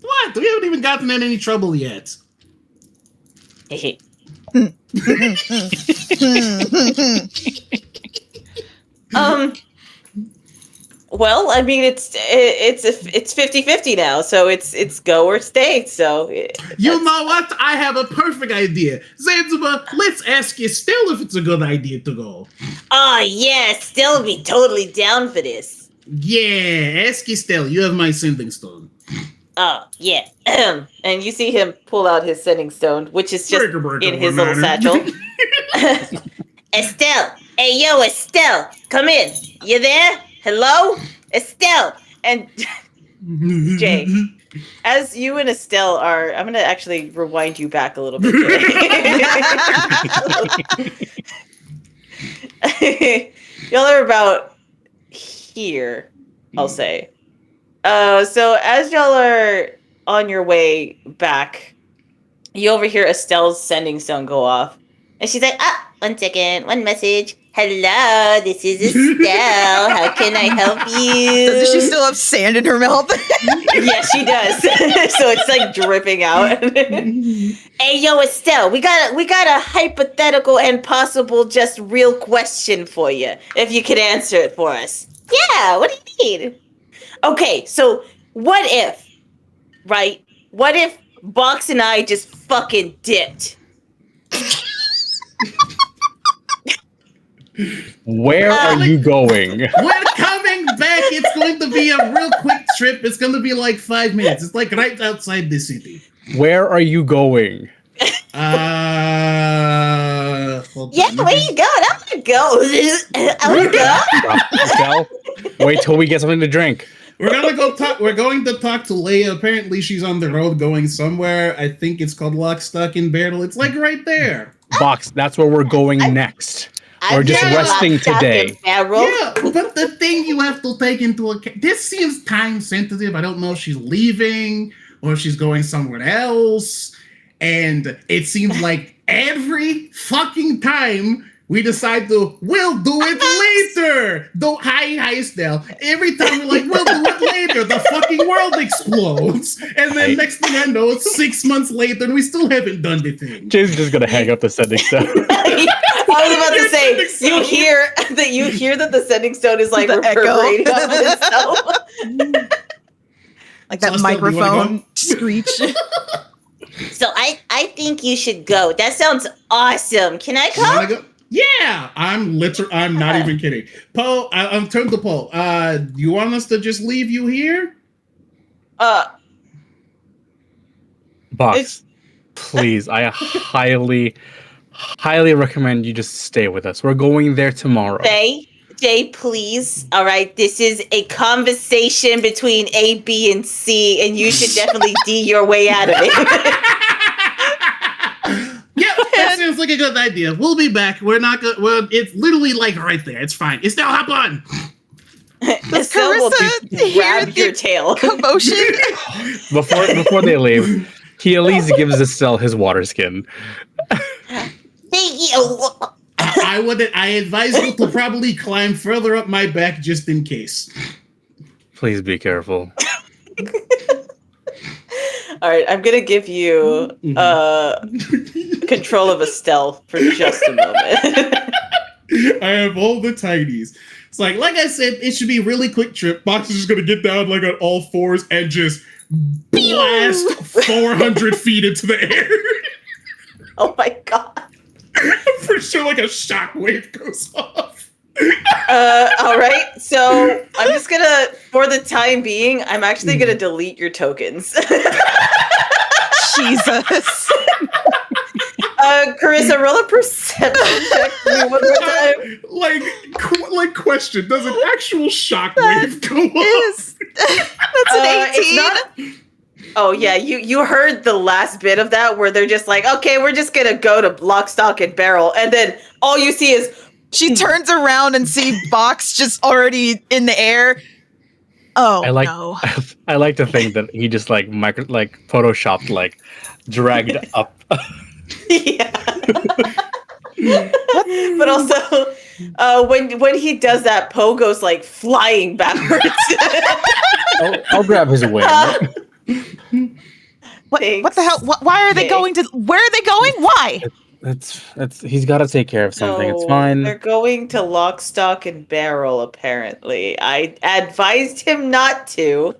What? We haven't even gotten in any trouble yet. Well, I mean, it's 50-50 now, so it's go or stay. So you know what? I have a perfect idea. Zanzibar, let's ask Estelle if it's a good idea to go. Oh yeah, Estelle will be totally down for this. Yeah, ask Estelle. You have my sending stone. Oh yeah. and you see him pull out his sending stone, which is just in his little satchel. Estelle, hey yo, Estelle, come in. You there? Hello, Estelle. And Jay, as you and Estelle are, I'm gonna actually rewind you back a little bit. Y'all are about here, I'll say. So as y'all are on your way back, you overhear Estelle's sending stone go off. And she's like, 1 second, one message. Hello, this is Estelle. How can I help you? Does she still have sand in her mouth? Yes, she does. So it's like dripping out. Hey, yo, Estelle, we got a hypothetical and possible just real question for you. If you could answer it for us. Yeah, what do you need? Okay, so what if, right? What if Box and I just fucking dipped? Where are you going? We're coming back. It's going to be a real quick trip. It's going to be like 5 minutes. It's like right outside the city. Where are you going? Hold Yeah, on. where you going? I want to go. I want to go. Estelle, wait till we get something to drink. We're gonna go talk. We're going to talk to Leia. Apparently, she's on the road going somewhere. I think it's called Lock, Stock, and Barrel. It's like right there. Box, that's where we're going next. We're just I'm resting locked up today. in barrel. Yeah, but the thing you have to take into account, this seems time sensitive. I don't know if she's leaving or if she's going somewhere else. And it seems like every fucking time we decide we'll do it later. Hi, Estelle. Every time we're like, we'll do it later, the fucking world explodes. And then next thing I know, it's 6 months later and we still haven't done the thing. Jay's just gonna hang up the sending stone. I was about to say, you hear that the sending stone is like The reverberating echo. off of itself. Like that Celeste, do you wanna microphone screech. So I think you should go. That sounds awesome. Can I You wanna come? go? Yeah, I'm not even kidding. Poe, I'm turned to Poe. You want us to just leave you here? Box, please, I highly recommend you just stay with us. We're going there tomorrow. Jay, please. All right, this is a conversation between A, B, and C, and you should definitely D your way out of it. Yep, that seems like a good idea. We'll be back. We're not good. Well, it's literally like right there. It's fine. It's still hop on. Does Estelle will Charisa just hear grab your the tail. commotion? Before they leave, he at least gives Estelle his water skin. Thank you. I advise you to probably climb further up my back just in case. Please be careful. All right, I'm gonna give you control of Estelle for just a moment. I have all the tinies. It's like I said, it should be a really quick trip. Box is just gonna get down like on all fours and just blast 400 feet into the air. Oh my god. I'm pretty sure like a shockwave goes off. All right, so I'm just gonna, for the time being, I'm actually gonna delete your tokens. Jesus. Charisa, roll a perception check for me one more time. Like question, does an actual shockwave go off? That's an 18. It's not. Oh yeah, you heard the last bit of that where they're just like, okay, we're just gonna go to Lock, Stock, and Barrel, and then all you see is She turns around and see Box just already in the air. Oh, no. I like to think that he just photoshopped, dragged up. yeah. But also, when he does that, Poe goes like flying backwards. I'll grab his wing. What the hell? Why are they going to? Where are they going? Why? He's got to take care of something. It's fine. They're going to lock, stock, and barrel, apparently. I advised him not to,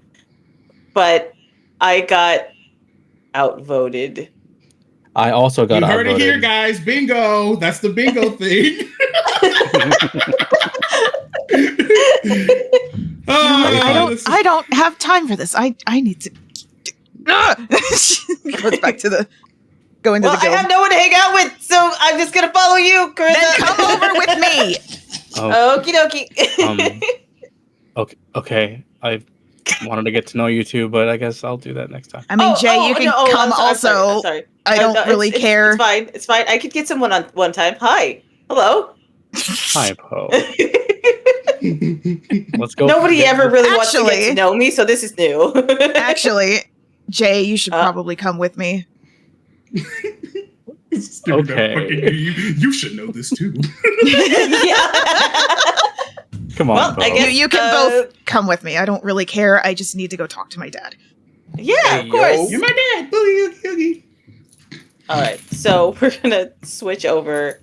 but I got outvoted. I also got outvoted. You heard it here, guys. Bingo. That's the bingo thing. I don't have time for this. I need to. Goes back to going to the guild. I have no one to hang out with, so I'm just gonna follow you, Charisa. Then come over with me. Okie dokie. Okay. I wanted to get to know you too, but I guess I'll do that next time. I mean, Jay, you can come also. I'm sorry. I don't really care. It's fine. It's fine. I could get someone on one time. Hi. Hello. Hi, Poe. Let's go. Nobody ever really wants to get to know me, so this is new. Actually, Jay, you should probably come with me. Okay. You should know this too. Come on, I guess you can both come with me. I don't really care. I just need to go talk to my dad. Yeah, of course. You're my dad. Boogie, oogie. All right, so we're gonna switch over.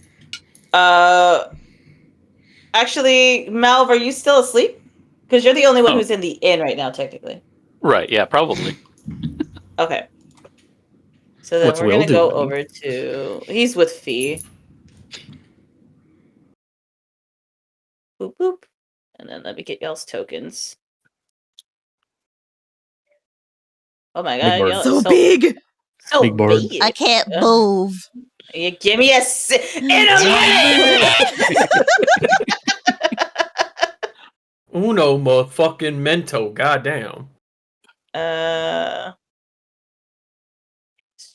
Actually, Malv, are you still asleep? Because you're the only one who's in the inn right now, technically. Right? Yeah, probably. Okay. So then What's we're Will gonna go doing? over to. He's with Fee. Boop boop, and then let me get y'all's tokens. Oh my god, y'all so big. So big board. big. I can't move. You give me a in a minute. Uno motherfucking mento. Goddamn.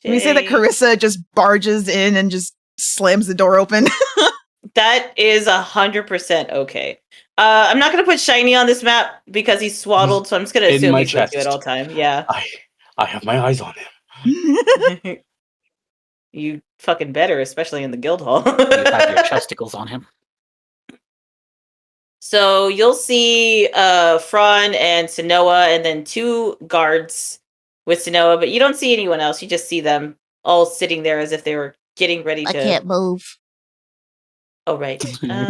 Can we say that Charisa just barges in and just slams the door open? That is 100% okay. I'm not gonna put Shiny on this map because he's swaddled, so I'm just gonna In assume my he's with you chest. at all time. Yeah. I have my eyes on him. You fucking better, especially in the guild hall. You have your chesticles on him. So you'll see Phraan and Sanoa, and then 2 guards with Sanoa, but you don't see anyone else. You just see them all sitting there as if they were getting ready to. I can't move. Oh right. There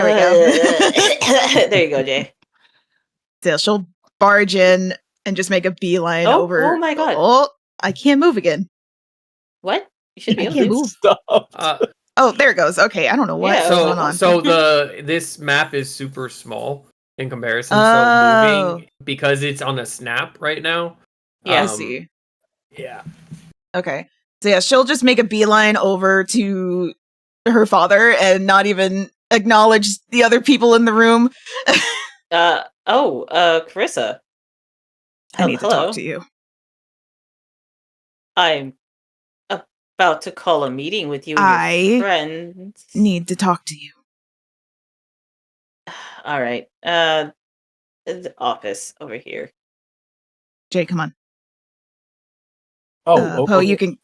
we go. There you go, Jay. So she'll barge in and just make a beeline over. Oh my god. Oh, I can't move again. What? You should be able can't to. move. Stop. Oh, there it goes. Okay, I don't know what's going on. So this map is super small in comparison. So moving because it's on a snap right now. Yeah. I see. Yeah. Okay. So yeah, she'll just make a beeline over to her father and not even acknowledge the other people in the room. Charisa. I need to talk to you. I'm about to call a meeting with you and your friends. Need to talk to you. All right. The office over here. Jay, come on. Oh, Poe, you can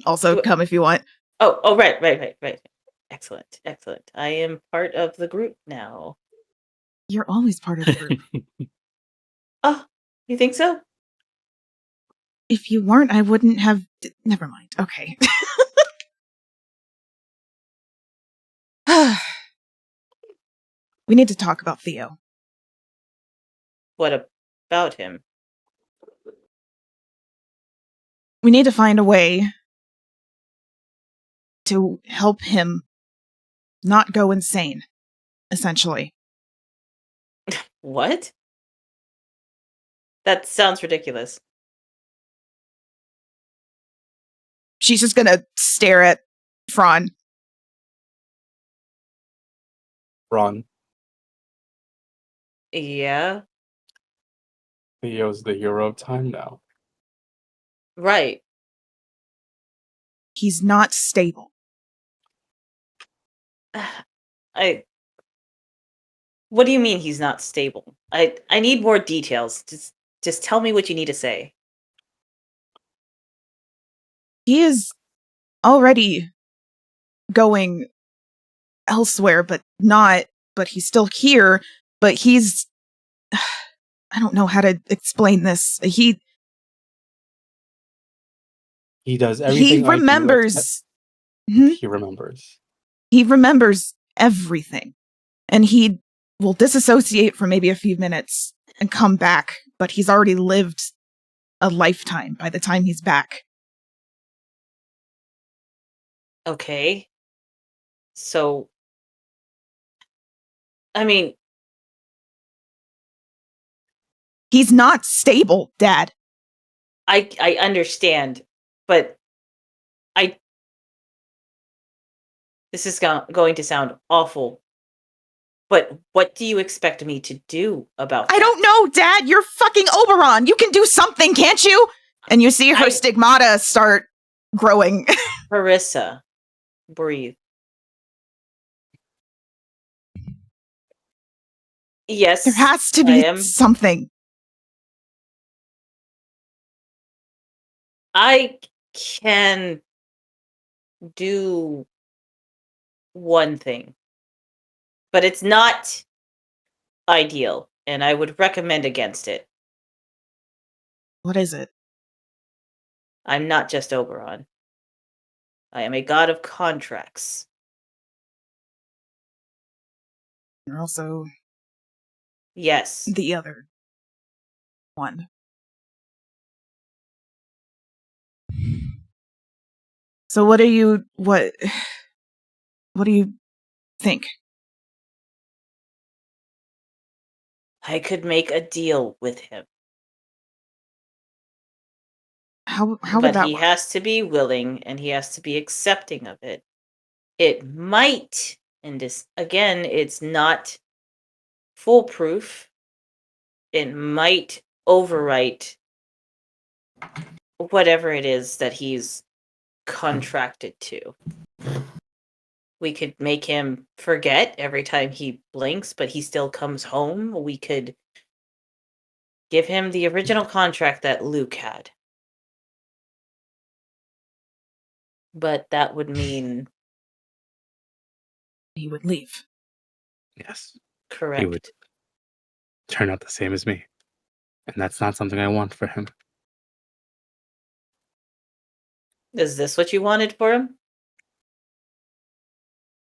also come if you want. Oh, right. Excellent. I am part of the group now. You're always part of the group. Oh, you think so? If you weren't, I wouldn't have. Never mind. Okay. We need to talk about Theo. What about him? We need to find a way to help him not go insane, essentially. What? That sounds ridiculous. She's just gonna stare at Phraan. Ron, Yeah. Theo's the hero of time now. Right. He's not stable. What do you mean he's not stable? I need more details. Just tell me what you need to say. He is already going elsewhere, but he's still here, but he's I don't know how to explain this. He does everything. He remembers. He remembers. He remembers everything. And he will disassociate for maybe a few minutes and come back, but he's already lived a lifetime by the time he's back. Okay. So, I mean, he's not stable, Dad. I understand, but this is going to sound awful, but what do you expect me to do about that? I don't know, Dad. You're fucking Oberon. You can do something, can't you? And you see her stigmata start growing. Charisa, breathe. Yes. There has to be something. I can do one thing, but it's not ideal, and I would recommend against it. What is it? I'm not just Oberon. I am a god of contracts. You're also... Yes. The other one. So what do you think? I could make a deal with him. How would that work? But he work? has to be willing and he has to be accepting of it. It might, and this again, it's not foolproof. It might overwrite whatever it is that he's contracted to. We could make him forget every time he blinks, but he still comes home. We could give him the original contract that Luke had. But that would mean he would leave. Yes. Correct. He would turn out the same as me. And that's not something I want for him. Is this what you wanted for him?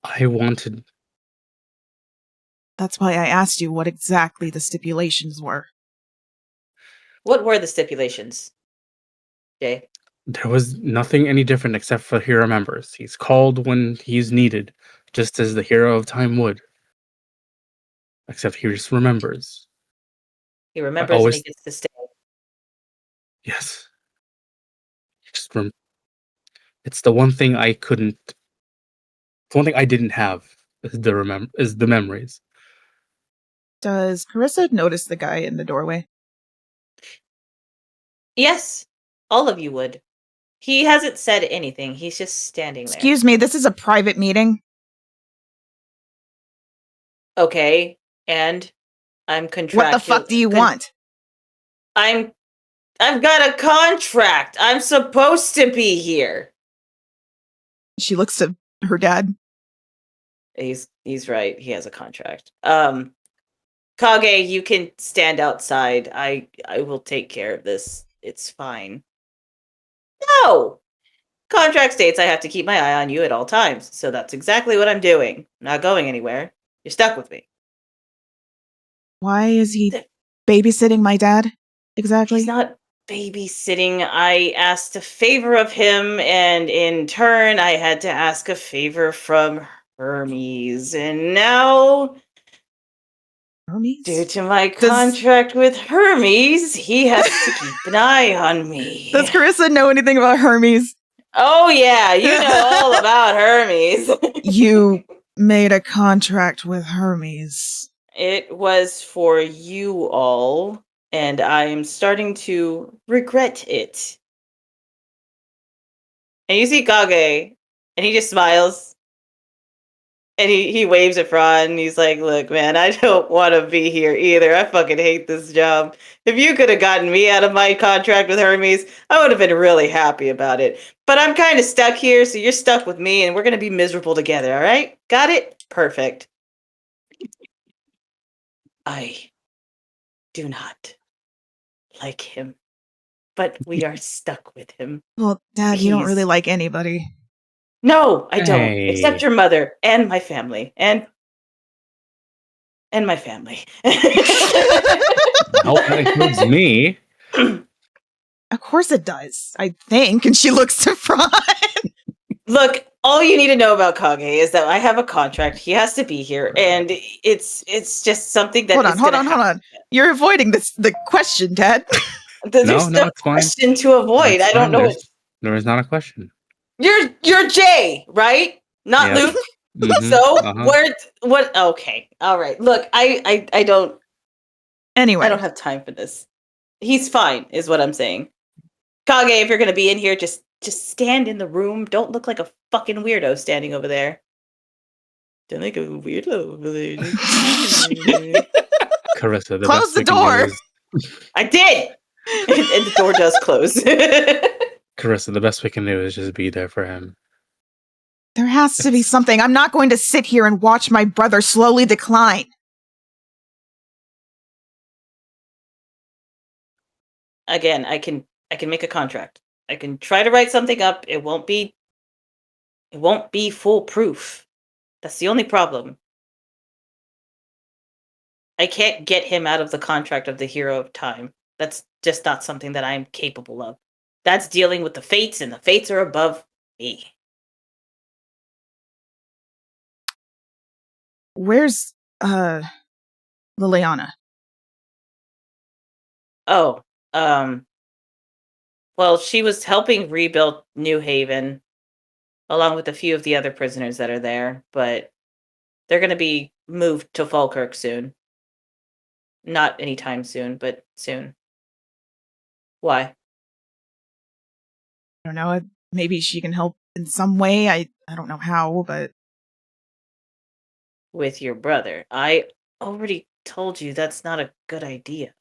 I wanted... That's why I asked you what exactly the stipulations were. What were the stipulations, Jay? There was nothing any different except for he remembers. He's called when he's needed, just as the hero of time would. Except he just remembers. He remembers and he gets to stay. Yes. It's the one thing I couldn't... The one thing I didn't have is the memories. Does Charisa notice the guy in the doorway? Yes, all of you would. He hasn't said anything. He's just standing there. Excuse me, this is a private meeting. Okay, and I'm contractual. What the fuck do you want? I've got a contract. I'm supposed to be here. She looks to her dad. He's right. He has a contract. Kage, you can stand outside. I will take care of this. It's fine. No! Contract states I have to keep my eye on you at all times, so that's exactly what I'm doing. I'm not going anywhere. You're stuck with me. Why is he babysitting my dad? Exactly? He's not babysitting. I asked a favor of him, and in turn, I had to ask a favor from Hermes. And now, Hermes? due to my contract with Hermes, he has to keep an eye on me. Does Charisa know anything about Hermes? Oh, yeah, you know all about Hermes. You made a contract with Hermes. It was for you all, and I am starting to regret it. And you see Kage, and he just smiles. And he waves at Phraan, and he's like, look, man, I don't want to be here either. I fucking hate this job. If you could have gotten me out of my contract with Hermes, I would have been really happy about it. But I'm kind of stuck here, so you're stuck with me, and we're going to be miserable together, all right? Got it? Perfect. I do not like him but we are stuck with him. Well, Dad, you don't really He's- like anybody. No, I don't. Hey. Except your mother and my family and my family. I hope that includes me. Of course it does, I think. And she looks to Phraan. Look, all you need to know about Kage is that I have a contract. He has to be here, and it's just something that Hold on. You're avoiding the question, Dad. There's no it's fine. question to avoid. It's I don't fine. know. There is not a question. You're Jay, right? Not Yep. Luke. Mhm, So uh-huh. what? Okay, all right. Look, I don't. Anyway, I don't have time for this. He's fine, is what I'm saying. Kage, if you're gonna be in here, just stand in the room. Don't look like a fucking weirdo standing over there. Don't like a weirdo over there. Charisa, the Close best the we can door. do is, I did, and the door does close. Charisa, the best we can do is just be there for him. there has to be something. I'm not going to sit here and watch my brother slowly decline. Again, I can make a contract. I can try to write something up. It won't be foolproof. That's the only problem. I can't get him out of the contract of the Hero of Time. That's just not something that I'm capable of. That's dealing with the fates, and the fates are above me. Where's Liliana? Oh, well, she was helping rebuild New Haven, along with a few of the other prisoners that are there, but they're going to be moved to Falkirk soon. Not anytime soon, but soon. Why? I don't know. Maybe she can help in some way. I don't know how, but With your brother. I already told you that's not a good idea.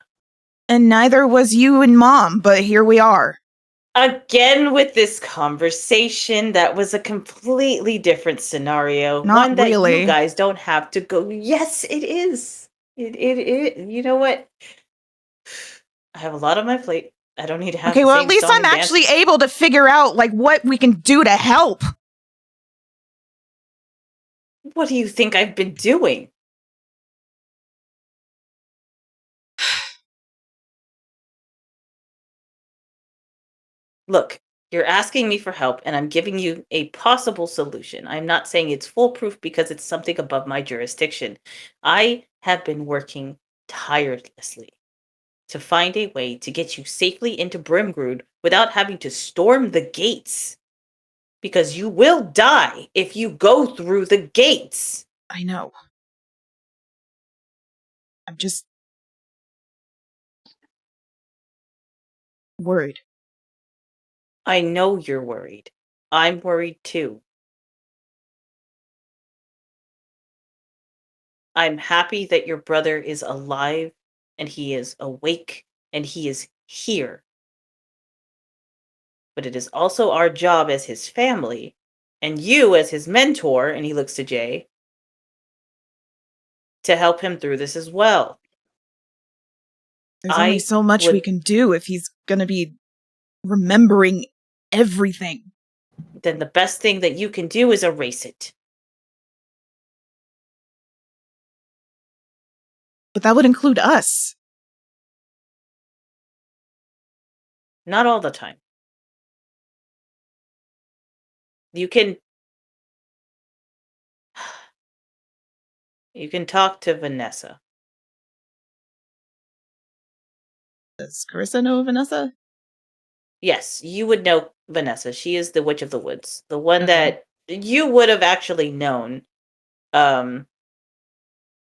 and neither was you and Mom, but here we are. Again with this conversation, that was a completely different scenario. Not one that really. you guys don't have to go. Yes, it is. It. You know what? I have a lot on my plate. I don't need to have. Okay, the well, same at least song I'm and dance. actually able to figure out like what we can do to help. What do you think I've been doing? Look, you're asking me for help, and I'm giving you a possible solution. I'm not saying it's foolproof because it's something above my jurisdiction. I have been working tirelessly to find a way to get you safely into Brimgrood without having to storm the gates. Because you will die if you go through the gates. I know. I'm just worried. I know you're worried. I'm worried too. I'm happy that your brother is alive and he is awake and he is here. But it is also our job as his family and you as his mentor, and he looks to Jay, to help him through this as well. There's only so much we can do if he's going to be remembering everything. Then the best thing that you can do is erase it. But that would include us. Not all the time. You can talk to Vanessa. Does Charisa know Vanessa? Yes, you would know Vanessa. She is the Witch of the Woods. The one that you would have actually known.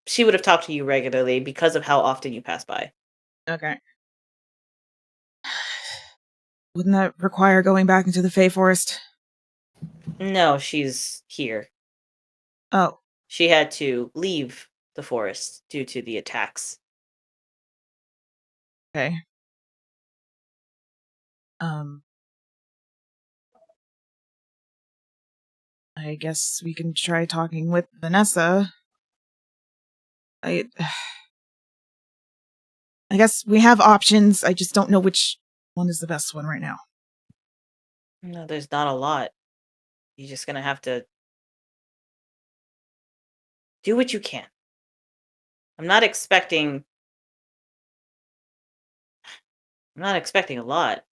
She would have talked to you regularly because of how often you pass by. Okay. Wouldn't that require going back into the Fey Forest? No, she's here. Oh. She had to leave the forest due to the attacks. Okay. I guess we can try talking with Vanessa. I guess we have options. I just don't know which one is the best one right now? No, there's not a lot. You're just gonna have to do what you can. I'm not expecting a lot.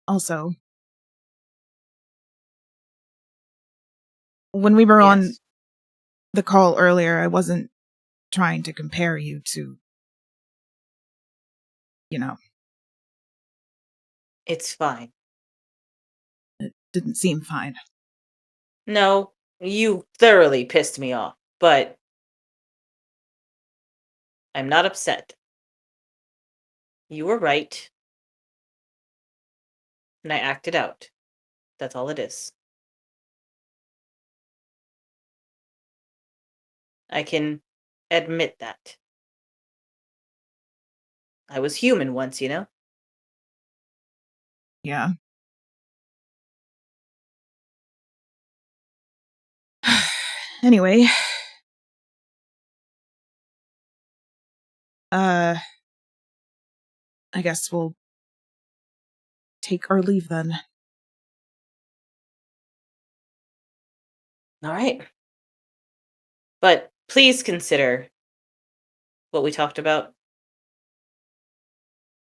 Also, when we were on Yes. the call earlier, I wasn't trying to compare you to, It's fine. it didn't seem fine. No, you thoroughly pissed me off, but I'm not upset. You were right. And I acted out. That's all it is. I can admit that. I was human once, you know? Yeah. Anyway. I guess we'll take our leave then. All right. But please consider what we talked about.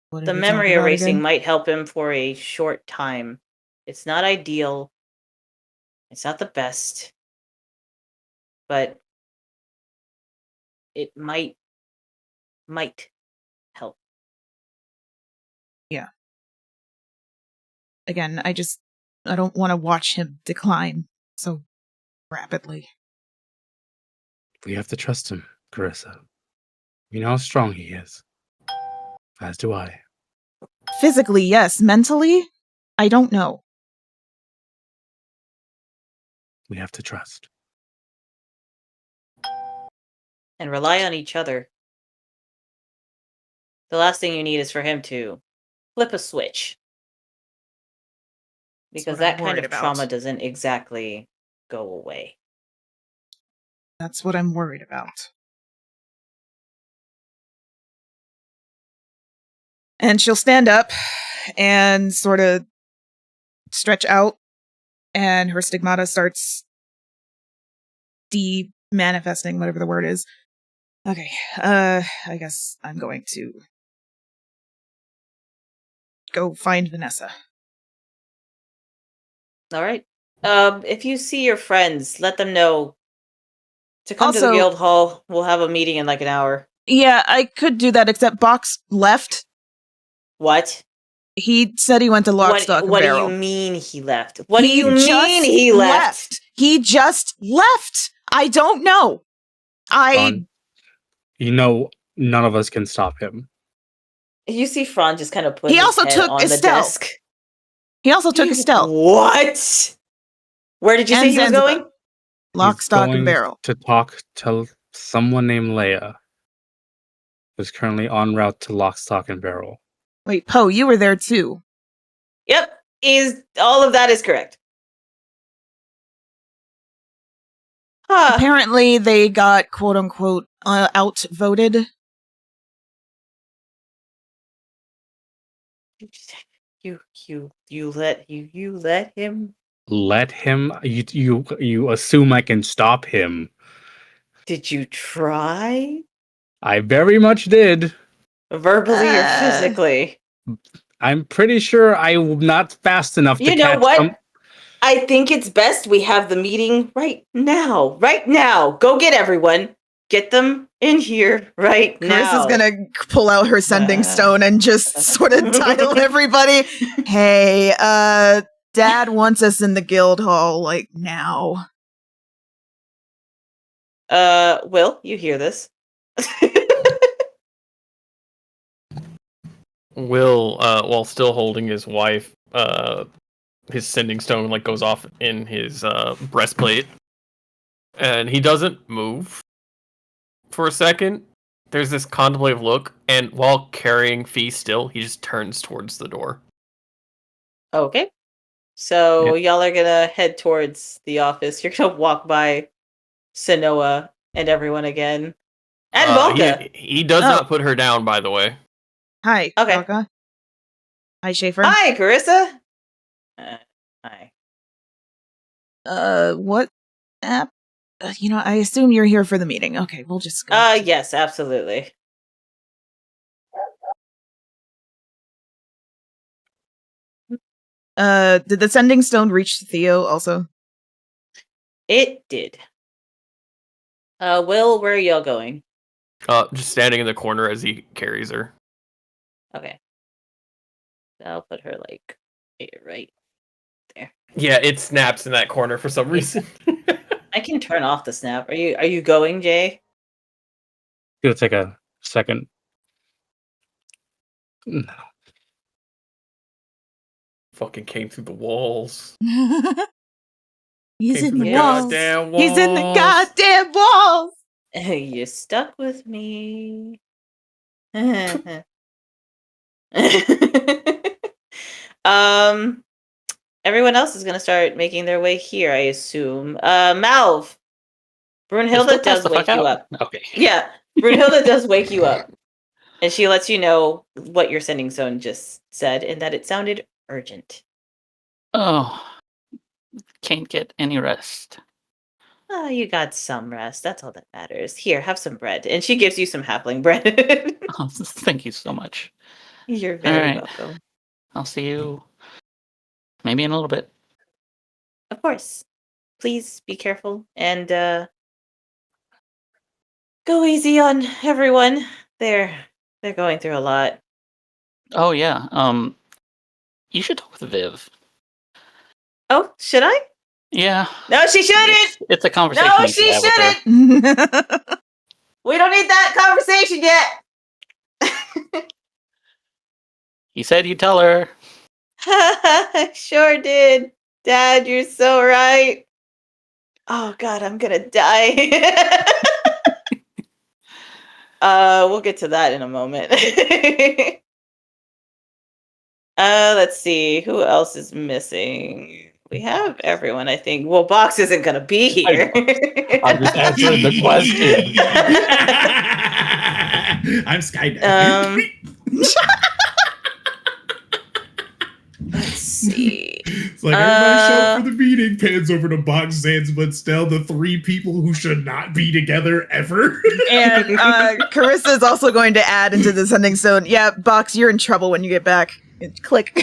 What did The we memory talk about erasing again? might help him for a short time. It's not ideal. It's not the best. But it might help. Yeah. Again, I don't want to watch him decline so rapidly. We have to trust him, Charisa. You know how strong he is. As do I. Physically, yes. Mentally, I don't know. We have to trust. And rely on each other. The last thing you need is for him to flip a switch. Because that kind of trauma doesn't exactly go away. That's what I'm worried about. And she'll stand up and sort of stretch out, and her stigmata starts de-manifesting, whatever the word is. Okay, I guess I'm going to go find Vanessa. All right. If you see your friends, let them know to come to the Also- guild hall. We'll have a meeting in like an hour. Yeah, I could do that, except Box left. What? He said he went to Lock, Stock, and What do Barrel. you mean he left? What do He you mean he left? He just left. I don't know. Ron, you know none of us can stop him. You see Phraan just kind of put He his also head took on the Estelle. desk. He also took Estelle. What? Where did you say And he was Zanzibar. going? Lock, He's Stock, and going Barrel. to talk to someone named Leia, who's currently en route to Lock, Stock, and Barrel. Wait, Poe, you were there too. Yep. All of that is correct. Apparently, they got quote unquote outvoted. You let him? Let him. You assume I can stop him. Did you try? I very much did. Verbally or physically? I'm pretty sure I'm not fast enough to catch. You know what? I think it's best we have the meeting right now. Right now. Go get everyone. Get them in here right now. Carissa's gonna pull out her sending stone and just sort of dial everybody. Hey, Dad wants us in the guild hall, like, now. Will, you hear this? Will, while still holding his wife, his sending stone like goes off in his breastplate, and he doesn't move for a second. There's this contemplative look, and while carrying Fee still, he just turns towards the door. Okay. So y'all are gonna head towards the office. You're gonna walk by Sanoa and everyone again. And Volka. He does not put her down, by the way. Hi, Okay. Kaka. Hi, Schaefer. Hi, Charisa. Hi. What app? I assume you're here for the meeting. Okay, we'll just go. Yes, absolutely. Did the sending stone reach Theo also? It did. Will, where are y'all going? Just standing in the corner as he carries her. Okay. I'll put her like right there. Yeah, it snaps in that corner for some reason. I can turn off the snap. Are you going, Jay? It'll take a second. No. Fucking came through the walls. He's Came in through the the walls. goddamn walls. He's in the goddamn walls. You stuck with me. Everyone else is gonna start making their way here, I assume. Malv, Brunhilde does wake you up. Okay. Yeah, Brunhilde does wake you up, and she lets you know what your sending zone just said, and that it sounded urgent. Oh, can't get any rest. Oh, you got some rest. That's all that matters. Here, have some bread, and she gives you some halfling bread. Oh, thank you so much. You're very right. welcome. I'll see you maybe in a little bit. Of course. Please be careful and go easy on everyone. They're going through a lot. Oh yeah. You should talk with Viv. Oh, should I? Yeah. No, she shouldn't. It's a conversation. No, you should she have with her. shouldn't. We don't need that conversation yet. You said you'd tell her. I sure did. Dad, you're so right. Oh God, I'm gonna die. We'll get to that in a moment. Let's see. Who else is missing? We have everyone, I think. Well, Box isn't gonna be here. I'm just answering the question. I'm skydiving. Let's see. It's like everybody show up for the meeting, pans over to Box, Zanzibar, but still the three people who should not be together ever. And Charissa is also going to add into the sending stone. Yeah, Box, you're in trouble when you get back. Click.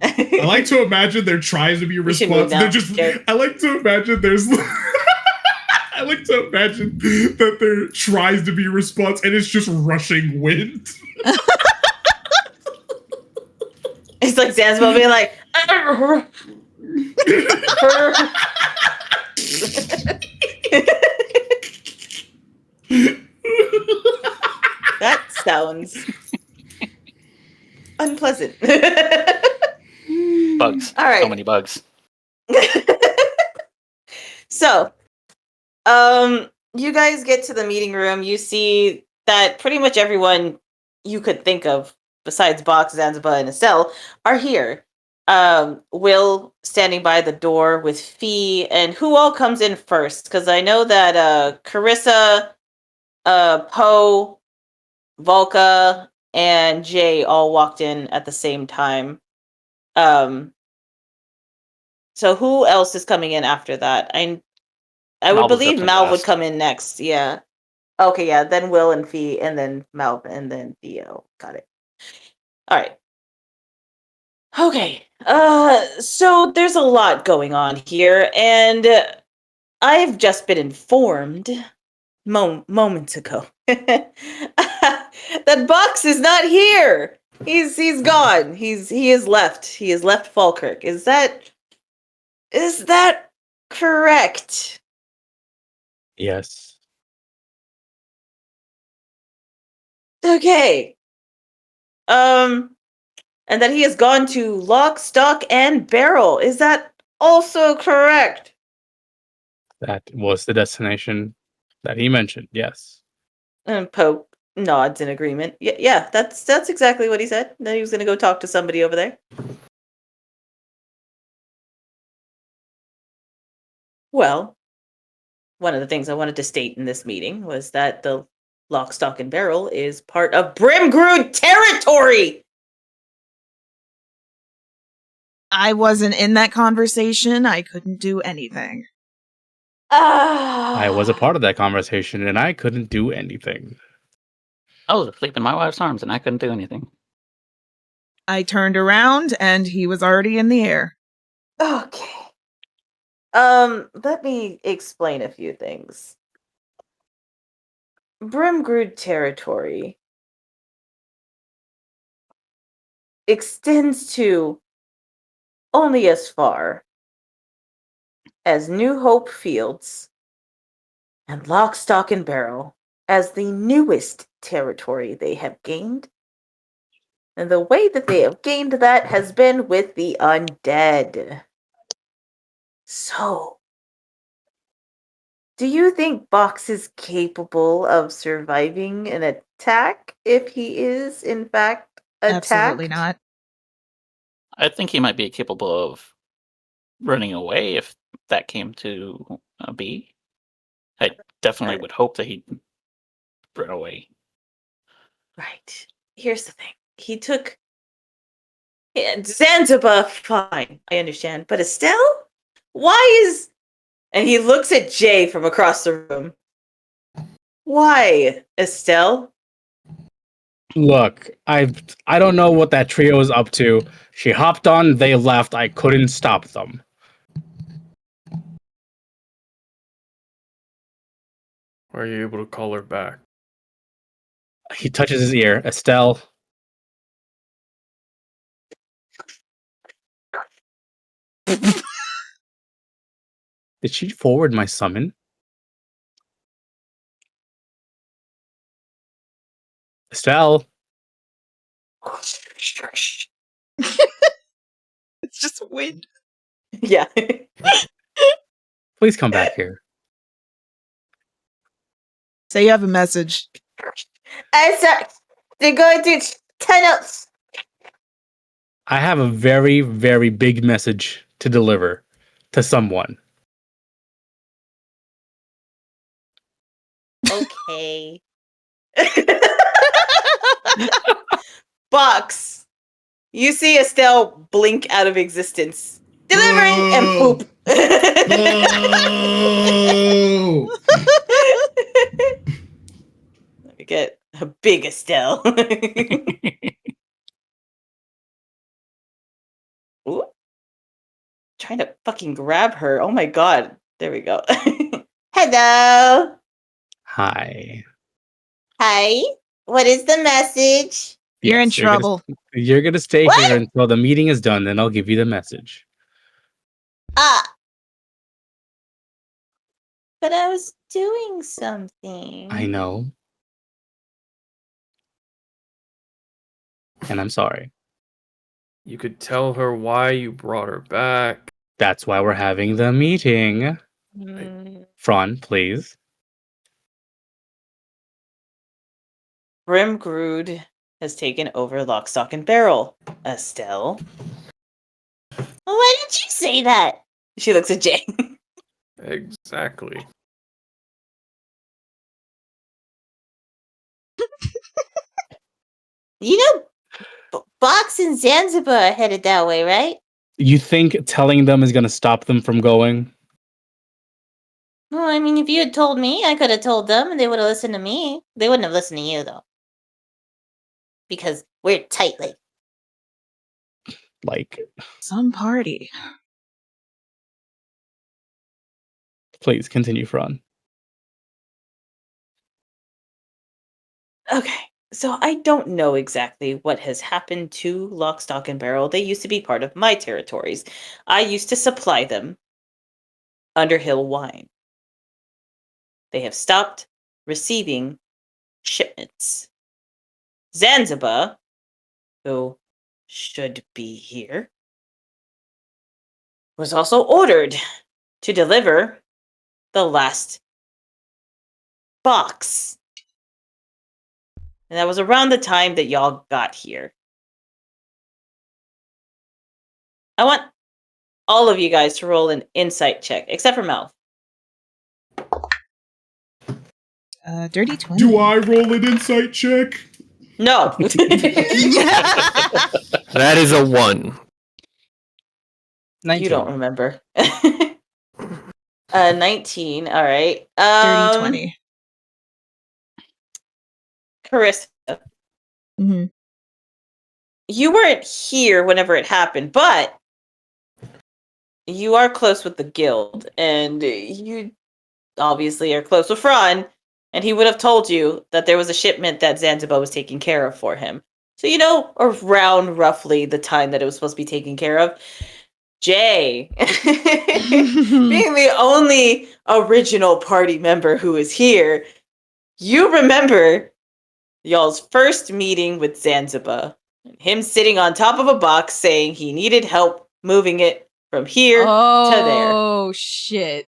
I like to imagine there tries to be a response. They're just. I like to imagine there's. I like to imagine that there tries to be a response and it's just rushing wind. It's like Zanzibar being like. That sounds unpleasant. Bugs. All right. So many bugs. So, you guys get to the meeting room. You see that pretty much everyone you could think of, besides Box, Zanzibar, and Estelle, are here. Will standing by the door with Fee, and who all comes in first? Because I know that Charissa, Poe, Volka, and Jay all walked in at the same time. So who else is coming in after that? I would Mal was believe definitely Mal would last. come in next. Yeah. Okay, yeah. Then Will and Fee, and then Mal, and then Theo. Got it. All right. Okay. So there's a lot going on here, and I've just been informed moments ago that Box is not here. He's gone. He is left. He has left Fallkirk. Is that correct? Yes. Okay. And that he has gone to Lock, Stock, and Barrel. Is that also correct? That was the destination that he mentioned. Yes. And Pope nods in agreement. Yeah, that's exactly what he said. That he was going to go talk to somebody over there. Well, one of the things I wanted to state in this meeting was that the Lock, Stock, and Barrel is part of Brimgrood territory. I wasn't in that conversation. I couldn't do anything. I was a part of that conversation, and I couldn't do anything. I was asleep in my wife's arms, and I couldn't do anything. I turned around, and he was already in the air. Okay. Let me explain a few things. Brimgrood territory extends to only as far as New Hope Fields and Lock, Stock, and Barrel as the newest territory they have gained. And the way that they have gained that has been with the undead. So, do you think Box is capable of surviving an attack if he is, in fact, attacked? Absolutely not. I think he might be capable of running away if that came to be. I definitely would hope that he'd run away. Right. Here's the thing. He took... Zanzibar, fine. I understand. But Estelle? Why is... And he looks at Jay from across the room. Why, Estelle? Look, I don't know what that trio is up to. She hopped on, they left. I couldn't stop them. Are you able to call her back? He touches his ear. Estelle. Did she forward my summon? Estelle. It's just wind. Yeah. Please come back here. Say you have a message. They're going to tunnels. I have a very, very big message to deliver to someone. Okay. Box. You see Estelle blink out of existence. Delivering and poop. Oh! Let me get a big Estelle. Ooh. Trying to fucking grab her. Oh my god. There we go. Hello. Hi. Hi. What is the message? You're in Yes, trouble. You're gonna stay What? here until the meeting is done, then I'll give you the message. But I was doing something. I know. And I'm sorry. You could tell her why you brought her back. That's why we're having the meeting. Phraan, please. Brimgrood has taken over Lock, Stock, and Barrel. Estelle. Why did you say that? She looks at Jay. Exactly. You know, Box and Zanzibar are headed that way, right? You think telling them is gonna stop them from going? Well, I mean, if you had told me, I could have told them and they would have listened to me. They wouldn't have listened to you, though. Because we're tightly. Like, Some party. please continue, Phraan. Okay, so I don't know exactly what has happened to Lock, Stock, and Barrel. They used to be part of my territories. I used to supply them Underhill wine. They have stopped receiving shipments. Zanzibar, who should be here, was also ordered to deliver the last box. And that was around the time that y'all got here. I want all of you guys to roll an insight check, except for Mel. Dirty 20. Do I roll an insight check? No. That is a 1. 19. You don't remember. 19. All right. Dirty 20. Charissa, Mm-hmm. you weren't here whenever it happened, but you are close with the guild, and you obviously are close with Phraan, and he would have told you that there was a shipment that Zanzibar was taking care of for him. So you know around roughly the time that it was supposed to be taken care of. Jay, being the only original party member who is here, you remember y'all's first meeting with Zanzibar. Him sitting on top of a box saying he needed help moving it from here to there. Oh, shit.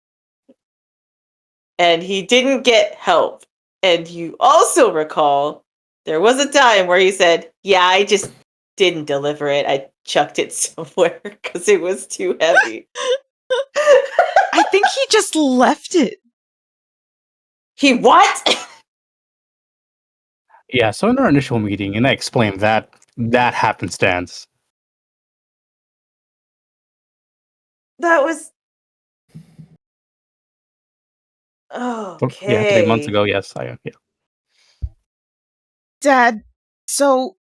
And he didn't get help. And you also recall there was a time where he said, yeah, I just didn't deliver it. I chucked it somewhere because it was too heavy. I think he just left it. He what? Yeah, so in our initial meeting, and I explained that happenstance. That was... Okay. Yeah, 3 months ago, yes, yeah. Dad, so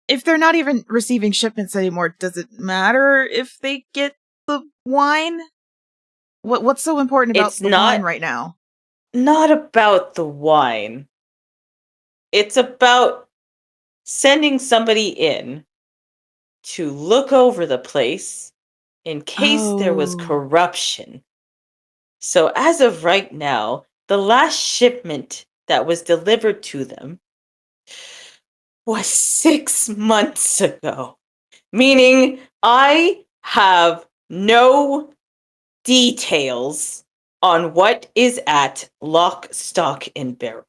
if they're not even receiving shipments anymore, does it matter if they get the wine? What's so important about It's the not- wine right now? Not about the wine. It's about sending somebody in to look over the place in case there was Oh. corruption. So as of right now, the last shipment that was delivered to them was 6 months ago. Meaning I have no details on what is at lock, stock, and barrel.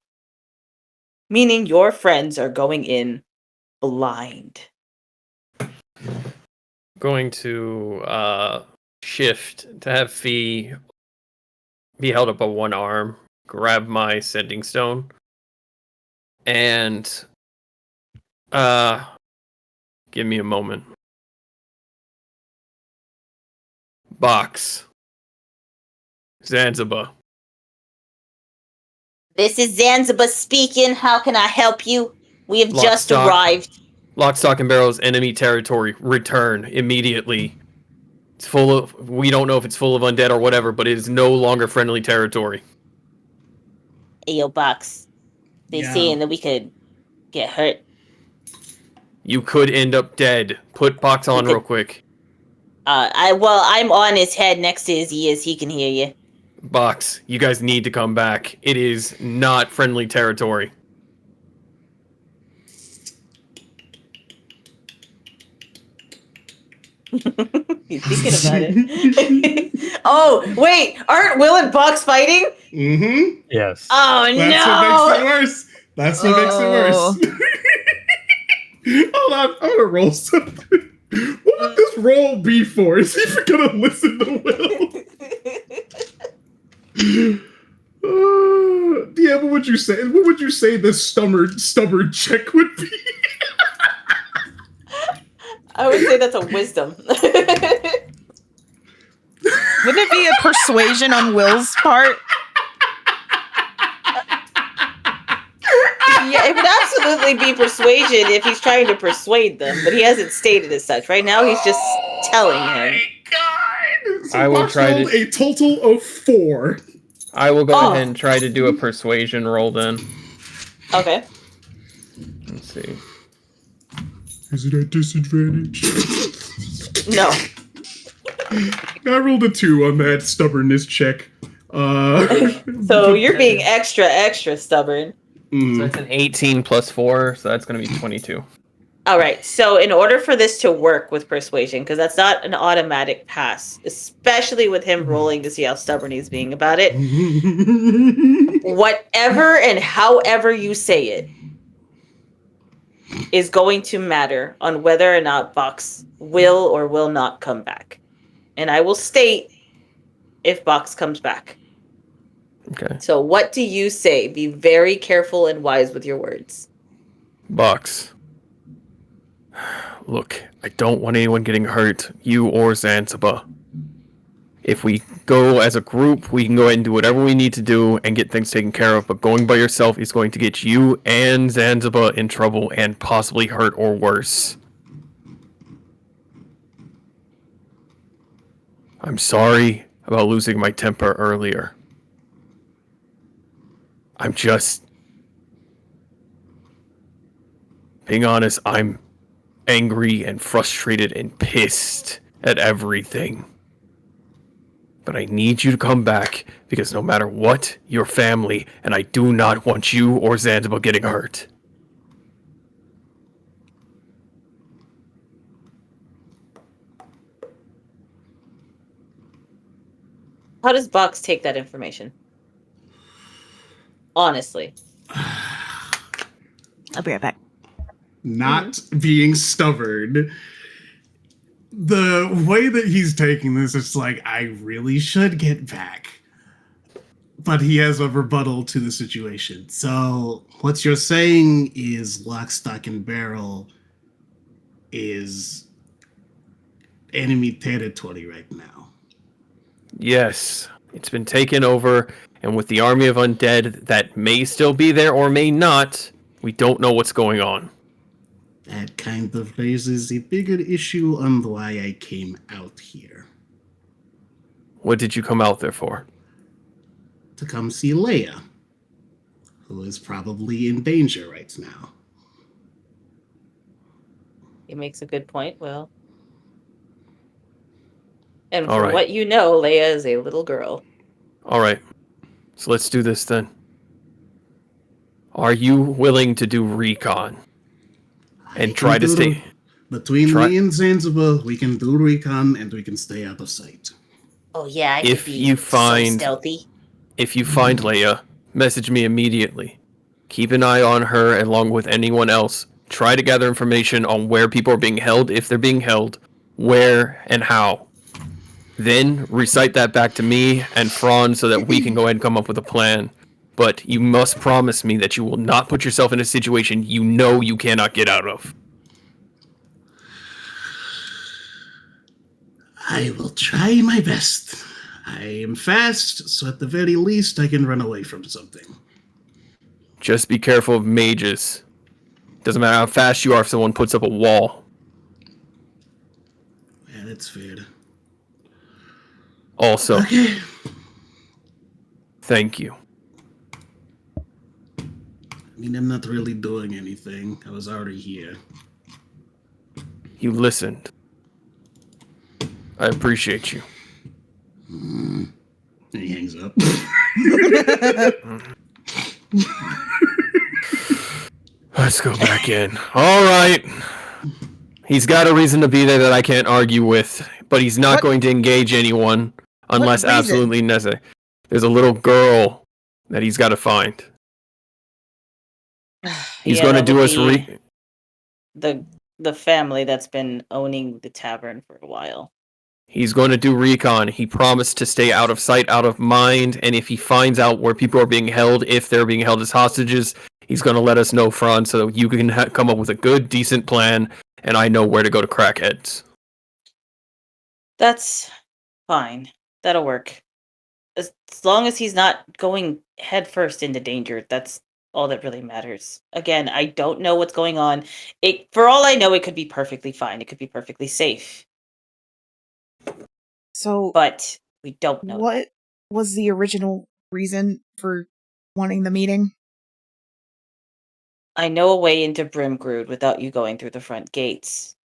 Meaning your friends are going in blind. Going to shift to have Fee be held up by one arm, grab my sending stone, and give me a moment. Box. Zanzibar. This is Zanzibar speaking. How can I help you? We have Lock, just stock. arrived. Lock, stock, and barrels, enemy territory. Return immediately. It's full of... We don't know if it's full of undead or whatever, but it is no longer friendly territory. Ayo, Box. They saying that we could get hurt. You could end up dead. Put Box on real quick. I'm on his head next to his ears. He can hear you. Box, you guys need to come back. It is not friendly territory. He's thinking about it. Oh, wait. Aren't Will and Box fighting? Mm-hmm. Yes. Oh, That's no. what makes it worse. That's what makes it worse. Hold on. I'm gonna roll something. What would this roll be for? Is he even gonna listen to Will? Yeah, what would you say? What would you say this stubborn check would be? I would say that's a wisdom. Wouldn't it be a persuasion on Will's part? Yeah, it would absolutely be persuasion if he's trying to persuade them, but he hasn't stated as such. Right now, he's just telling him. God! So I will Box try rolled to- a total of 4. I will go ahead and try to do a persuasion roll then. Okay. Let's see. Is it at disadvantage? No. I rolled a 2 on that stubbornness check. So you're being extra stubborn. So it's an 18 plus 4, so that's going to be 22. All right. So in order for this to work with persuasion, because that's not an automatic pass, especially with him rolling to see how stubborn he's being about it, whatever and however you say it is going to matter on whether or not Box will or will not come back. And I will state if Box comes back. Okay. So what do you say? Be very careful and wise with your words. Box. Look, I don't want anyone getting hurt, you or Zanzibar. If we go as a group, we can go ahead and do whatever we need to do and get things taken care of, but going by yourself is going to get you and Zanzibar in trouble and possibly hurt or worse. I'm sorry about losing my temper earlier. I'm just... being honest, I'm angry and frustrated and pissed at everything. But I need you to come back, because no matter what, you're family, and I do not want you or Zanzibar getting hurt. How does Box take that information? Honestly. I'll be right back. Not being stubborn. The way that he's taking this, it's like, I really should get back. But he has a rebuttal to the situation. So what you're saying is lock, stock, and barrel is enemy territory right now. Yes, it's been taken over, and with the army of undead that may still be there or may not, we don't know what's going on. That kind of raises a bigger issue on why I came out here. What did you come out there for? To come see Leia, who is probably in danger right now. He makes a good point, Will. And All from right. what you know, Leia is a little girl. Alright, so let's do this then. Are you willing to do recon? And try to stay... Between me and Zanzibar, we can do recon and we can stay out of sight. Oh yeah, I If could be you find... so stealthy. If you find Leia, message me immediately. Keep an eye on her along with anyone else. Try to gather information on where people are being held, if they're being held, where and how. Then recite that back to me and Phraan so that we can go ahead and come up with a plan. But you must promise me that you will not put yourself in a situation you know you cannot get out of. I will try my best. I am fast, so at the very least I can run away from something. Just be careful of mages. Doesn't matter how fast you are if someone puts up a wall. Yeah, that's fair. Also, Okay. thank you. I mean, I'm not really doing anything. I was already here. You listened. I appreciate you. And he hangs up. Let's go back in. All right. He's got a reason to be there that I can't argue with, but he's not going to engage anyone unless absolutely necessary. There's a little girl that he's got to find. He's going to do us the family that's been owning the tavern for a while. He's going to do recon. He promised to stay out of sight, out of mind, and if he finds out where people are being held, if they're being held as hostages, he's going to let us know, Phraan, so that you can come up with a good, decent plan, and I know where to go to crackheads. That's fine. That'll work. As long as he's not going headfirst into danger, that's all that really matters. Again, I don't know what's going on. For all I know, it could be perfectly fine. It could be perfectly safe. So, but we don't know. What was the original reason for wanting the meeting? I know a way into Brimgrood without you going through the front gates.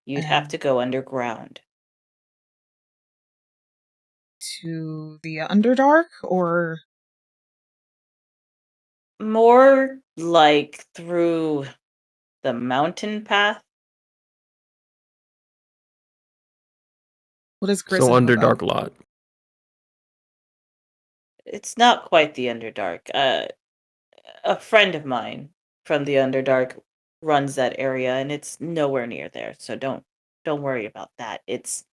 You'd have to go underground. To the Underdark, or? More like through the mountain path. What is Grissom? So Underdark lot. It's not quite the Underdark. A friend of mine from the Underdark runs that area, and it's nowhere near there. So don't worry about that. It's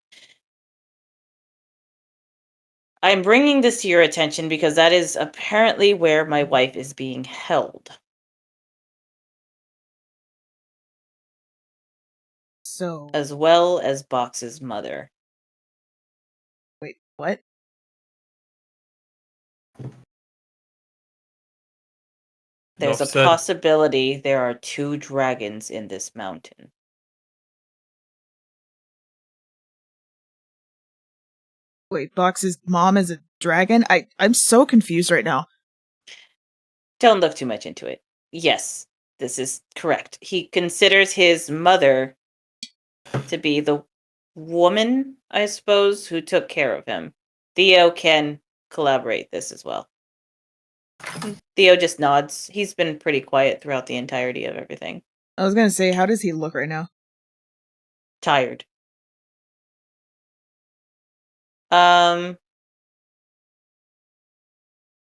I'm bringing this to your attention because that is apparently where my wife is being held. So, as well as Box's mother. wait, what? There's a Enough said. possibility there are 2 dragons in this mountain. Wait, Box's mom is a dragon? I'm so confused right now. Don't look too much into it. Yes, this is correct. He considers his mother to be the woman, I suppose, who took care of him. Theo can collaborate this as well. Theo just nods. He's been pretty quiet throughout the entirety of everything. I was gonna say, how does he look right now? Tired.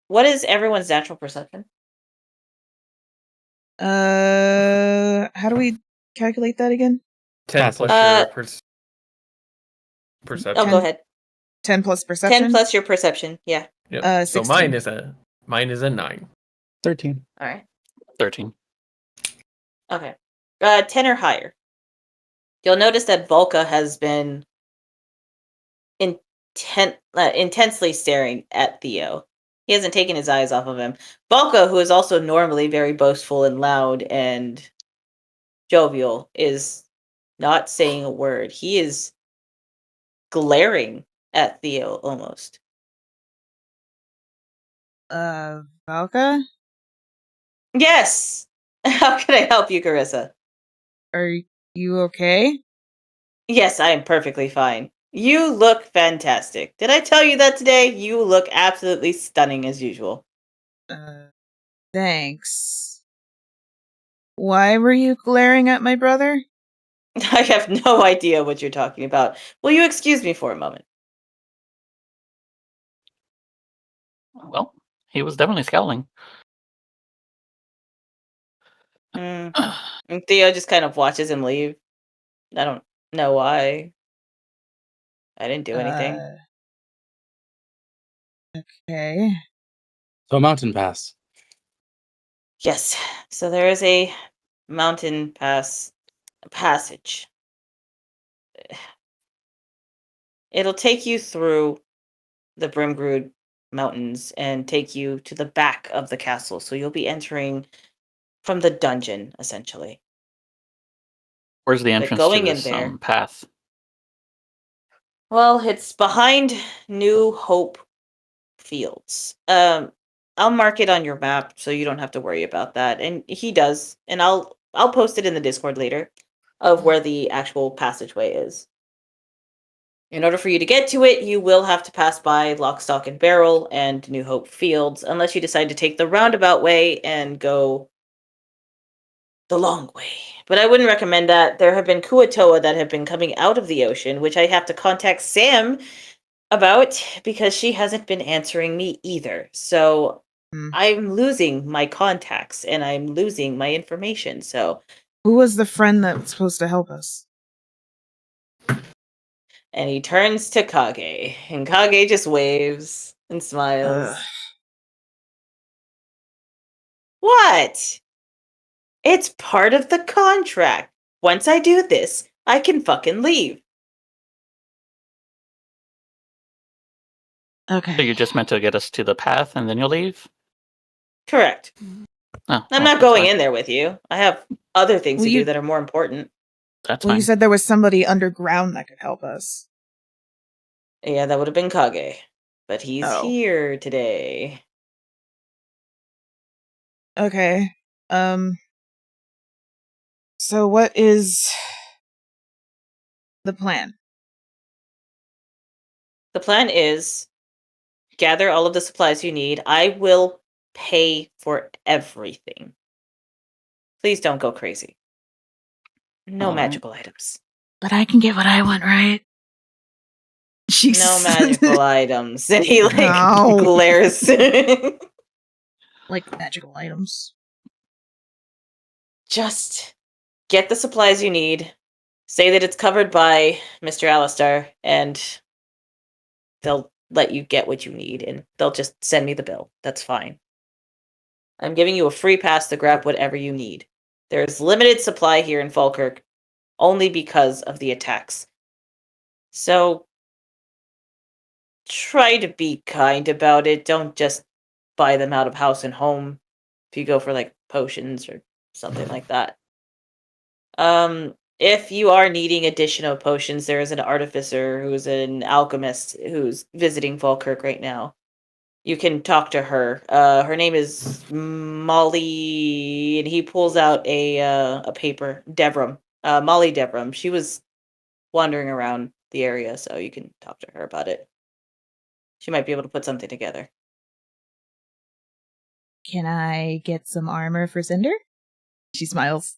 What is everyone's natural perception? How do we calculate that again? 10 plus Uh, your perception. Oh, go 10 ahead. 10 plus perception? 10 plus your perception. Yeah. Yep. So 16. mine is a 9. 13. All right. 13. Okay. 10 or higher. You'll notice that Volka has been intensely staring at Theo. He hasn't taken his eyes off of him. Volka, who is also normally very boastful and loud and jovial, is not saying a word. He is glaring at Theo almost. Valka? Yes! How can I help you, Charisa? Are you okay? Yes, I am perfectly fine. You look fantastic. Did I tell you that today? You look absolutely stunning as usual. Thanks. Why were you glaring at my brother? I have no idea what you're talking about. Will you excuse me for a moment? Well, he was definitely scowling. And Theo just kind of watches him leave. I don't know why. I didn't do anything. Okay. So mountain pass. Yes. So there is a mountain passage. It'll take you through the Brimgrood Mountains and take you to the back of the castle. So you'll be entering from the dungeon, essentially. Where's the But entrance going to in this there, path? well, it's behind New Hope Fields. I'll mark it on your map so you don't have to worry about that. And he does, and I'll post it in the Discord later of where the actual passageway is. In order for you to get to it, you will have to pass by Lock, Stock, and Barrel and New Hope Fields, unless you decide to take the roundabout way and go the long way. But I wouldn't recommend that. There have been Kuatoa that have been coming out of the ocean, which I have to contact Sam about because she hasn't been answering me either. So I'm losing my contacts and I'm losing my information. So who was the friend that was supposed to help us? And he turns to Kage, and Kage just waves and smiles. What? It's part of the contract. Once I do this, I can fucking leave. Okay. So you're just meant to get us to the path and then you'll leave? Correct. Oh, I'm well, not that's going fine. in there with you. I have other things to do that are more important. That's Well, fine. you said there was somebody underground that could help us. Yeah, that would have been Kage. But he's Oh. here today. Okay. So what is the plan? The plan is gather all of the supplies you need. I will pay for everything. Please don't go crazy. No magical items. But I can get what I want, right? No magical items. And he No. glares. Like magical items. Just get the supplies you need. Say that it's covered by Mr. Alistar, and they'll let you get what you need, and they'll just send me the bill. That's fine. I'm giving you a free pass to grab whatever you need. There's limited supply here in Falkirk, only because of the attacks. So try to be kind about it. Don't just buy them out of house and home if you go for like potions or something like that. If you are needing additional potions, there is an artificer who's an alchemist who's visiting Falkirk right now. You can talk to her. Her name is Molly, and he pulls out a paper. Devram. Molly Devram. She was wandering around the area, so you can talk to her about it. She might be able to put something together. Can I get some armor for Cinder? She smiles.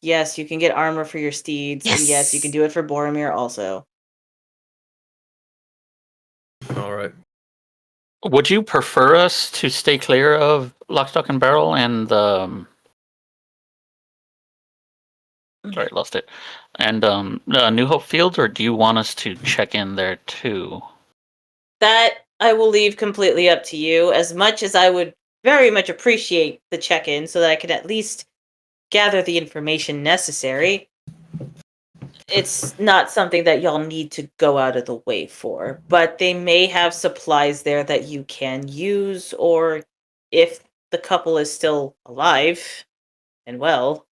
Yes, you can get armor for your steeds, and yes, you can do it for Boromir also. All right. Would you prefer us to stay clear of Lock, Stock, and Barrel and sorry, lost it. And New Hope Fields, or do you want us to check in there too? That I will leave completely up to you, as much as I would very much appreciate the check-in so that I could at least gather the information necessary. It's not something that y'all need to go out of the way for, but they may have supplies there that you can use, or if the couple is still alive and well,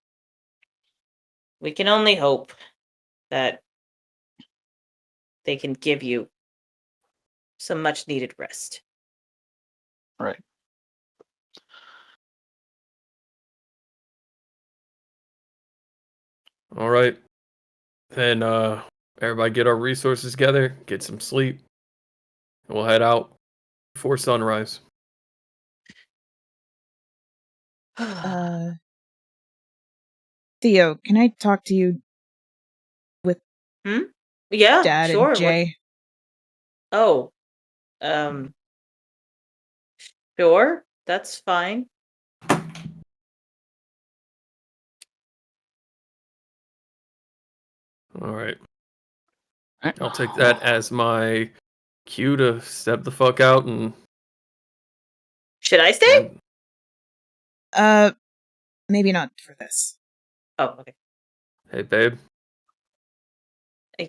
we can only hope that they can give you some much needed rest. Right. All right. Then everybody get our resources together, get some sleep. And we'll head out before sunrise. Theo, can I talk to you with Yeah, Dad sure. and Jay? Oh. Sure. That's fine. All right. Right. I'll take that as my cue to step the fuck out and. Should I stay? Maybe not for this. Oh, okay. Hey, babe.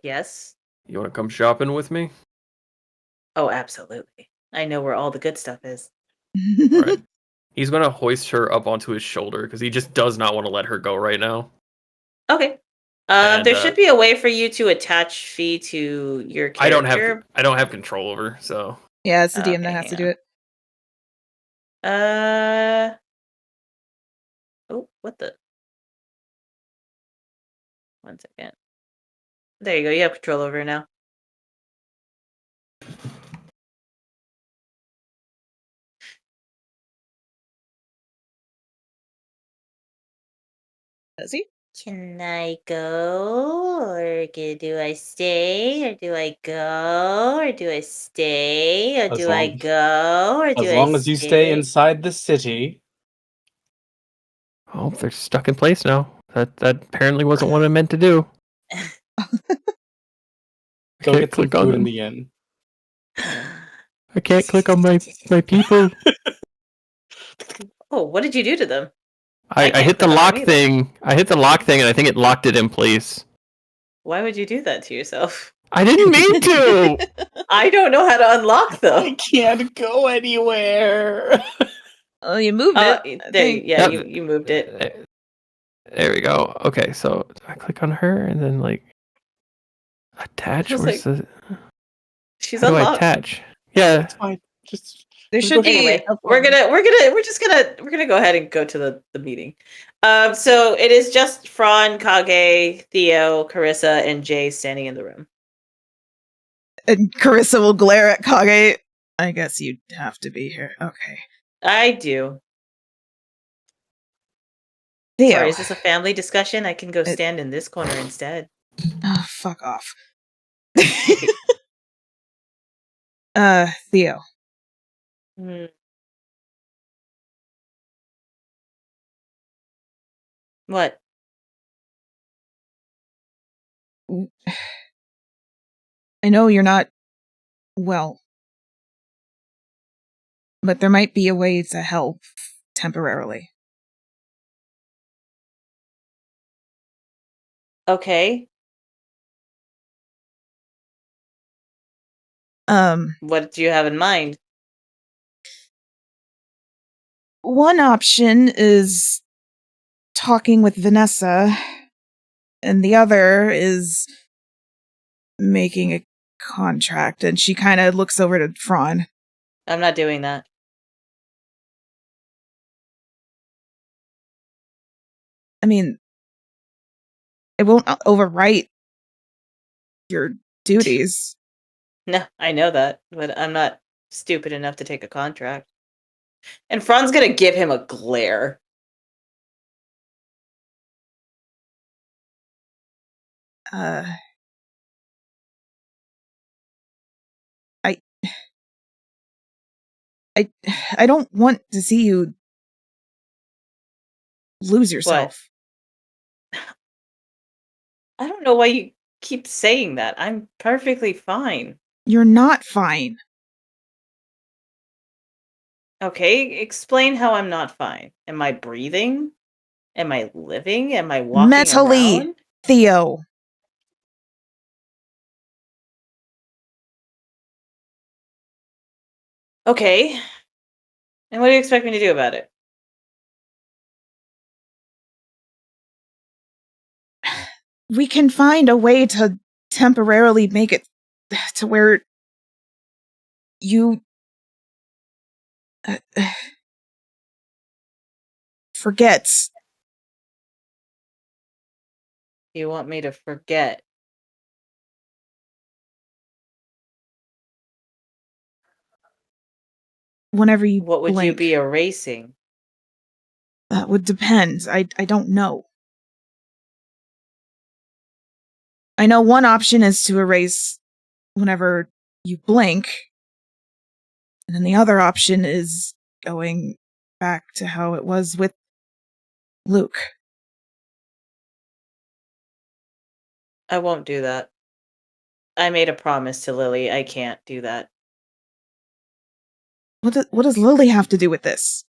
Yes. You want to come shopping with me? Oh, absolutely. I know where all the good stuff is. All right. He's gonna hoist her up onto his shoulder because he just does not want to let her go right now. Okay. There should be a way for you to attach Fee to your character. I don't have control over her, so. Yeah, it's the DM that Okay, has to hang do it. Oh, what the? 1 second. There you go. You have control over her now. Does he? Can I go, or do I stay, or do I go, or do I stay, or do I go, or do As I long as you stay stay? inside the city. Oh, they're stuck in place now. That apparently wasn't what I meant to do. Go get some food in the inn. I can't click on my people. Oh, what did you do to them? I hit the lock thing. I hit the lock thing, and I think it locked it in place. Why would you do that to yourself? I didn't mean to. I don't know how to unlock them. I can't go anywhere. Oh, you moved it. You moved it. There we go. Okay, so I click on her and then like attach. Where's the? She's how do I unlocked. attach? Yeah, It's fine. There should be. Anyway, we're just gonna go ahead and go to the meeting. So it is just Phraan, Kage, Theo, Charisa, and Jay standing in the room. And Charisa will glare at Kage. I guess you'd have to be here. Okay. I do. Theo. Sorry, is this a family discussion? I can go stand in this corner instead. Oh, fuck off. Theo. What? I know you're not Well, but there might be a way to help temporarily. Okay. What do you have in mind? One option is talking with Vanessa, and the other is making a contract. And she kind of looks over to Phraan. I'm not doing that. I mean, it won't overwrite your duties. No, I know that, but I'm not stupid enough to take a contract. And Phraan's gonna give him a glare. I don't want to see you lose yourself. What? I don't know why you keep saying that. I'm perfectly fine. You're not fine. Okay, explain how I'm not fine. Am I breathing? Am I living? Am I walking Mentally, around? Theo. Okay. And what do you expect me to do about it? We can find a way to temporarily make it to where you forget. You want me to forget? Whenever you What would you blink. be erasing? That would depend. I don't know. I know one option is to erase whenever you blink, and then the other option is going back to how it was with Luke. I won't do that. I made a promise to Lily. I can't do that. What does Lily have to do with this?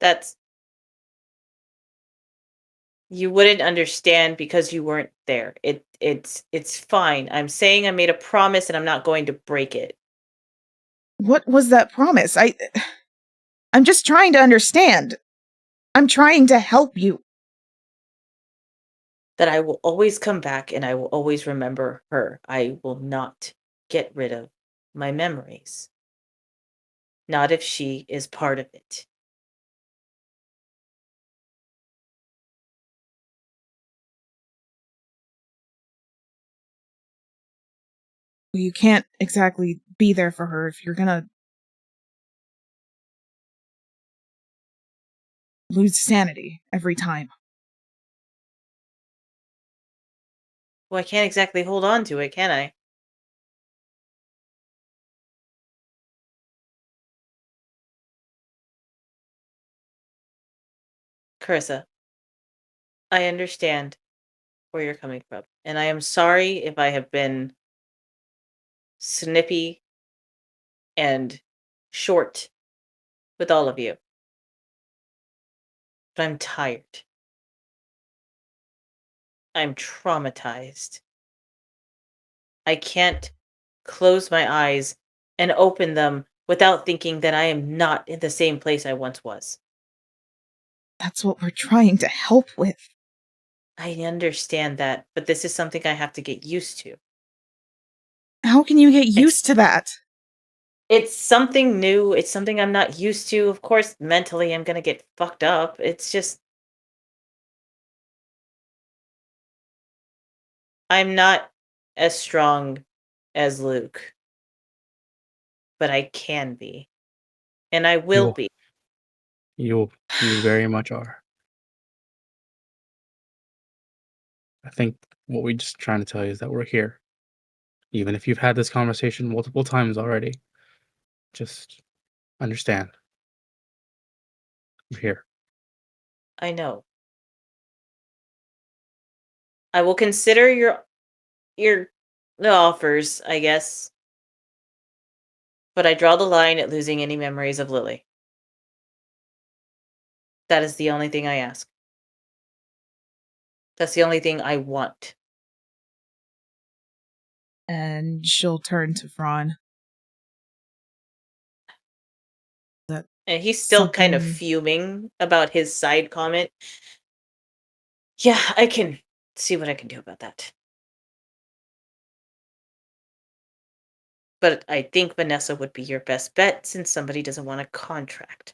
That's... You wouldn't understand because you weren't there. It's fine. I'm saying I made a promise and I'm not going to break it. What was that promise? I'm just trying to understand. I'm trying to help you. That I will always come back and I will always remember her. I will not get rid of my memories. Not if she is part of it. You can't exactly be there for her if you're gonna lose sanity every time. Well, I can't exactly hold on to it, can I? Charisa, I understand where you're coming from. And I am sorry if I have been snippy and short with all of you. But I'm tired. I'm traumatized. I can't close my eyes and open them without thinking that I am not in the same place I once was. That's what we're trying to help with. I understand that, but this is something I have to get used to. How can you get used to that? It's something new. It's something I'm not used to. Of course, mentally, I'm going to get fucked up. It's just... I'm not as strong as Luke, but I can be. And I will be. You very much are. I think what we're just trying to tell you is that we're here. Even if you've had this conversation multiple times already, just understand. We're here. I know. I will consider your the offers, I guess. But I draw the line at losing any memories of Lily. That is the only thing I ask. That's the only thing I want. And she'll turn to Phraan. And he's still kind of fuming about his side comment. Yeah, I can see what I can do about that. But I think Vanessa would be your best bet since somebody doesn't want a contract.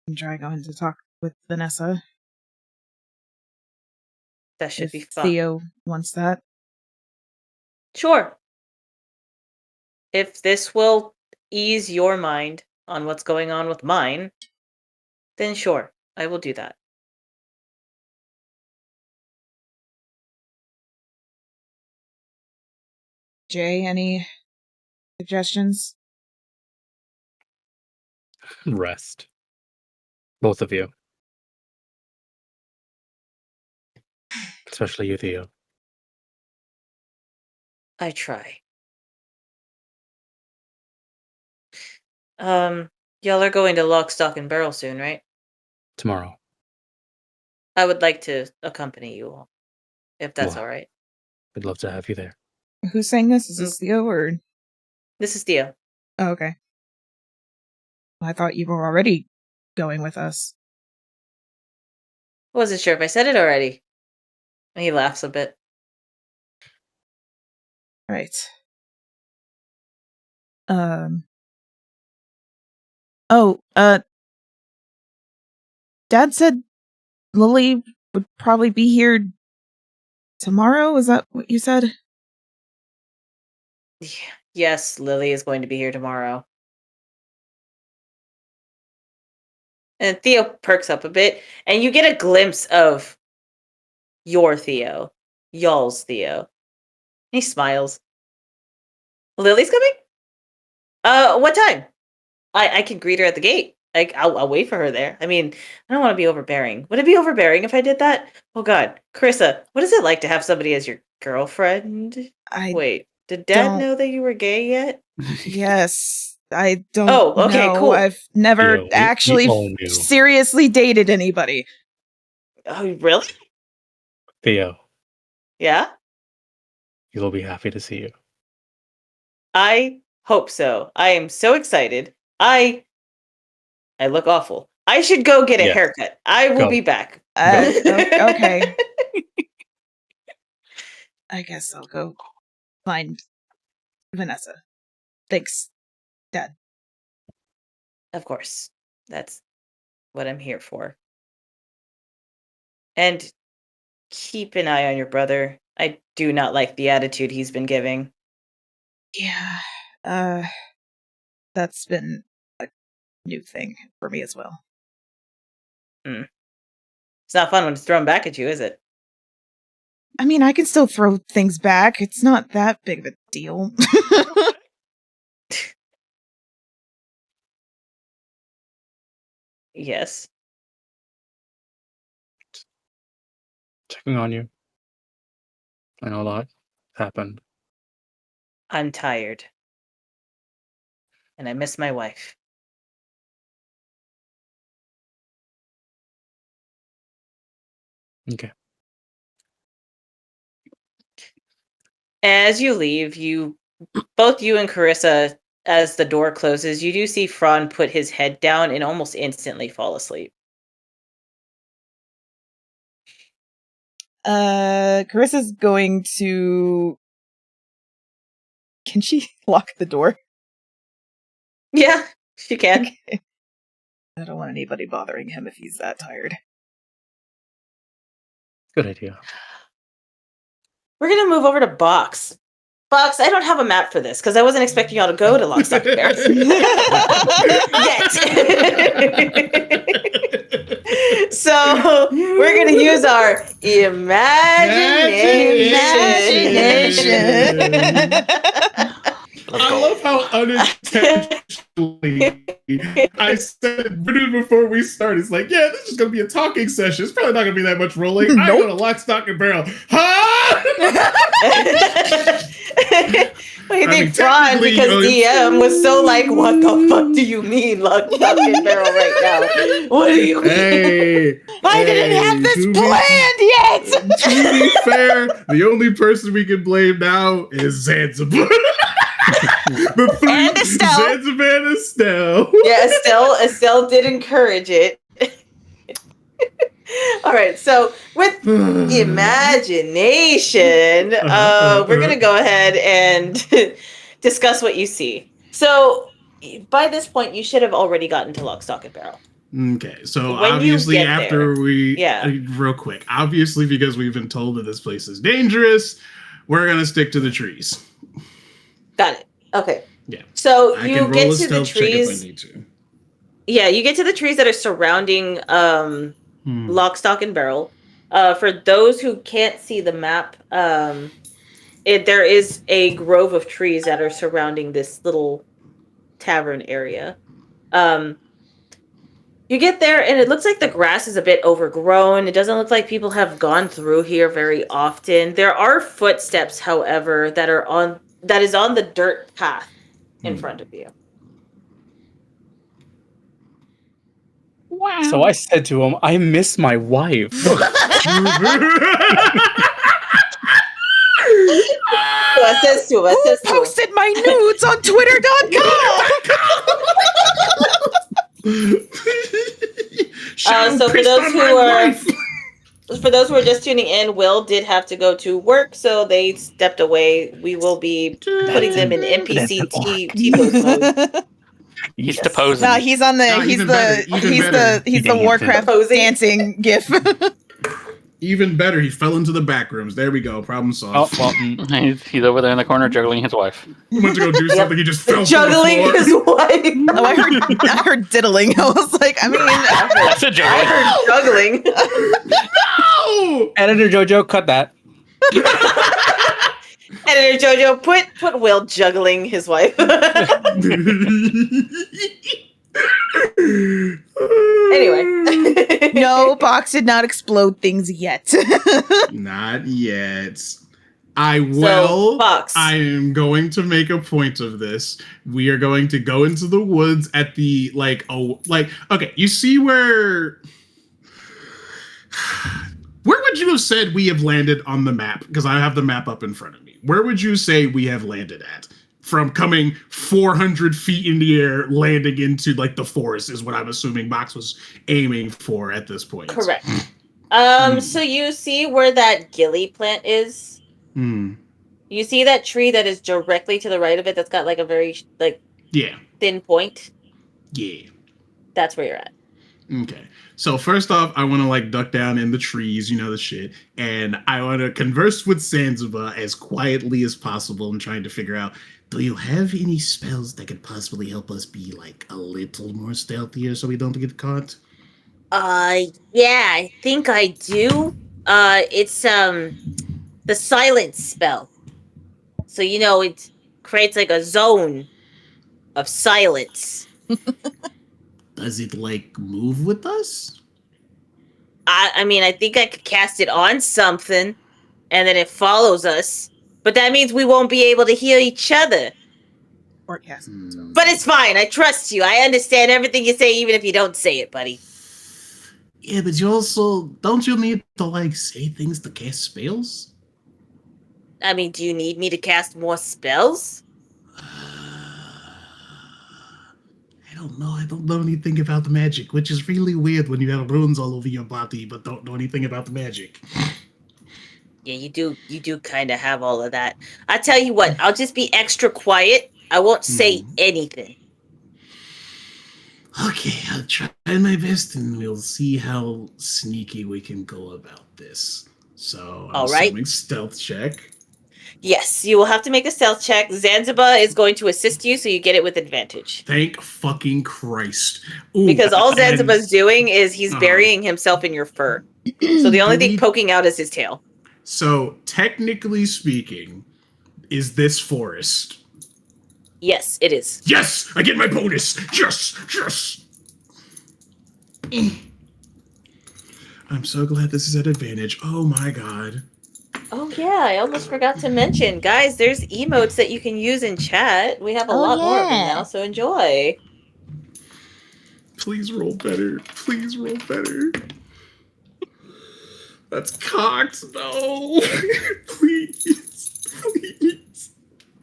I'm trying going to talk with Vanessa. That should if be fun. Theo wants that. Sure. If this will ease your mind on what's going on with mine, then sure, I will do that. Jay, any suggestions? Rest. Both of you. Especially you, Theo. I try. Y'all are going to Lock, Stock, and Barrel soon, right? Tomorrow. I would like to accompany you all, if that's all right. We'd love to have you there. Who's saying this? Is this Theo or? This is Theo. Oh, okay. I thought you were already going with us. I wasn't sure if I said it already. And he laughs a bit. Right. Dad said Lily would probably be here tomorrow. Is that what you said? Yes, Lily is going to be here tomorrow. And Theo perks up a bit, and you get a glimpse of your Theo. Y'all's Theo. He smiles. Lily's coming? What time? I can greet her at the gate. I'll wait for her there. I mean, I don't want to be overbearing. Would it be overbearing if I did that? Oh God, Charisa, what is it like to have somebody as your girlfriend? Wait, did Dad know that you were gay yet? Yes, I don't okay, know. cool. I've never actually seriously dated anybody. Oh, really? Theo. Yeah? He'll be happy to see you. I hope so. I am so excited. I look awful. I should go get a haircut. I will be back. Okay. I guess I'll go find Vanessa. Thanks, Dad. Of course. That's what I'm here for. And keep an eye on your brother. I do not like the attitude he's been giving. Yeah. That's been a new thing for me as well. It's not fun when it's thrown back at you, is it? I mean, I can still throw things back. It's not that big of a deal. Yes. Checking on you. I know a lot happened. I'm tired. And I miss my wife. Okay. As you leave, both you and Charisa, as the door closes, you do see Phraan put his head down and almost instantly fall asleep. Carissa's going to... Can she lock the door? Yeah, she can. Okay. I don't want anybody bothering him if he's that tired. Good idea. We're going to move over to Box. Box, I don't have a map for this because I wasn't expecting y'all to go to Lock, Stock, and Barrel yet. So we're going to use our imagination. I love how unintentionally I said before we start. It's like, yeah, this is going to be a talking session. It's probably not going to be that much rolling. I'm going to lock, stock, and barrel. Huh? I think Phraan, because DM was so like, what the fuck do you mean, lock, stock, and barrel right now? What do you mean? Hey, I didn't have this planned yet. To be fair, the only person we can blame now is Zanzibar. And Estelle. Zanzibar and Estelle. Yeah, Estelle did encourage it. All right, so with the imagination, we're going to go ahead and discuss what you see. So by this point, you should have already gotten to lock, stock, and barrel. Okay, so When obviously after there, real quick, obviously because we've been told that this place is dangerous, we're going to stick to the trees. Got it. Okay. Yeah. So I you can get roll a to the stealth check if I trees. need to. Yeah, you get to the trees that are surrounding lock, stock, and barrel. For those who can't see the map, there is a grove of trees that are surrounding this little tavern area. You get there, and it looks like the grass is a bit overgrown. It doesn't look like people have gone through here very often. There are footsteps, however, that is on the dirt path in front of you. Wow. So I said to him, I miss my wife. It says to him. Who posted my nudes on Twitter.com? So for those who are just tuning in, Will did have to go to work, so they stepped away. We will be putting them in NPC T-pose mode. He's deposing. No, he's on the he's the Warcraft dancing gif. Even better, he fell into the back rooms. There we go. Problem solved. Oh, well, he's over there in the corner juggling his wife. He went to go do something. He just fell juggling to the floor. his wife. Oh, I heard diddling. I was like, I mean, I said juggling. I heard juggling. No! Editor Jojo, cut that. Editor Jojo, put Will juggling his wife. Anyway. No, box did not explode things yet. Not yet. I will. Box. I am going to make a point of this. We are going to go into the woods at the okay, you see where would you have said we have landed on the map? Because I have the map up in front of me. Where would you say we have landed at? From coming 400 feet in the air, landing into like the forest is what I'm assuming Box was aiming for at this point. Correct. So you see where that gilly plant is? You see that tree that is directly to the right of it that's got like a very thin point? Yeah. That's where you're at. Okay. So first off, I want to duck down in the trees, you know the shit, and I want to converse with Zanzibar as quietly as possible and trying to figure out, do you have any spells that could possibly help us be a little more stealthier so we don't get caught? Yeah, I think I do. It's the silence spell. So it creates a zone of silence. Does it move with us? I mean, I think I could cast it on something, and then it follows us. But that means we won't be able to hear each other. Or cast. But it's fine. I trust you. I understand everything you say, even if you don't say it, buddy. Yeah, but don't you need to say things to cast spells? I mean, do you need me to cast more spells? I don't know. I don't know anything about the magic, which is really weird when you have runes all over your body, but don't know anything about the magic. Yeah, you do kind of have all of that. I tell you what, I'll just be extra quiet. I won't say anything. Okay, I'll try my best, and we'll see how sneaky we can go about this. So, I'm assuming stealth check. Yes, you will have to make a stealth check. Zanzibar is going to assist you, so you get it with advantage. Thank fucking Christ. Ooh, because all Zanzibar's doing is he's burying himself in your fur. So the only thing poking out is his tail. So, technically speaking, is this forest? Yes, it is. Yes! I get my bonus! Yes! Yes! I'm so glad this is at advantage. Oh my god. Oh yeah, I almost forgot to mention. Guys, there's emotes that you can use in chat. We have a lot more of them now, so enjoy. Please roll better. Please roll better. That's cocked. No. Please. Please.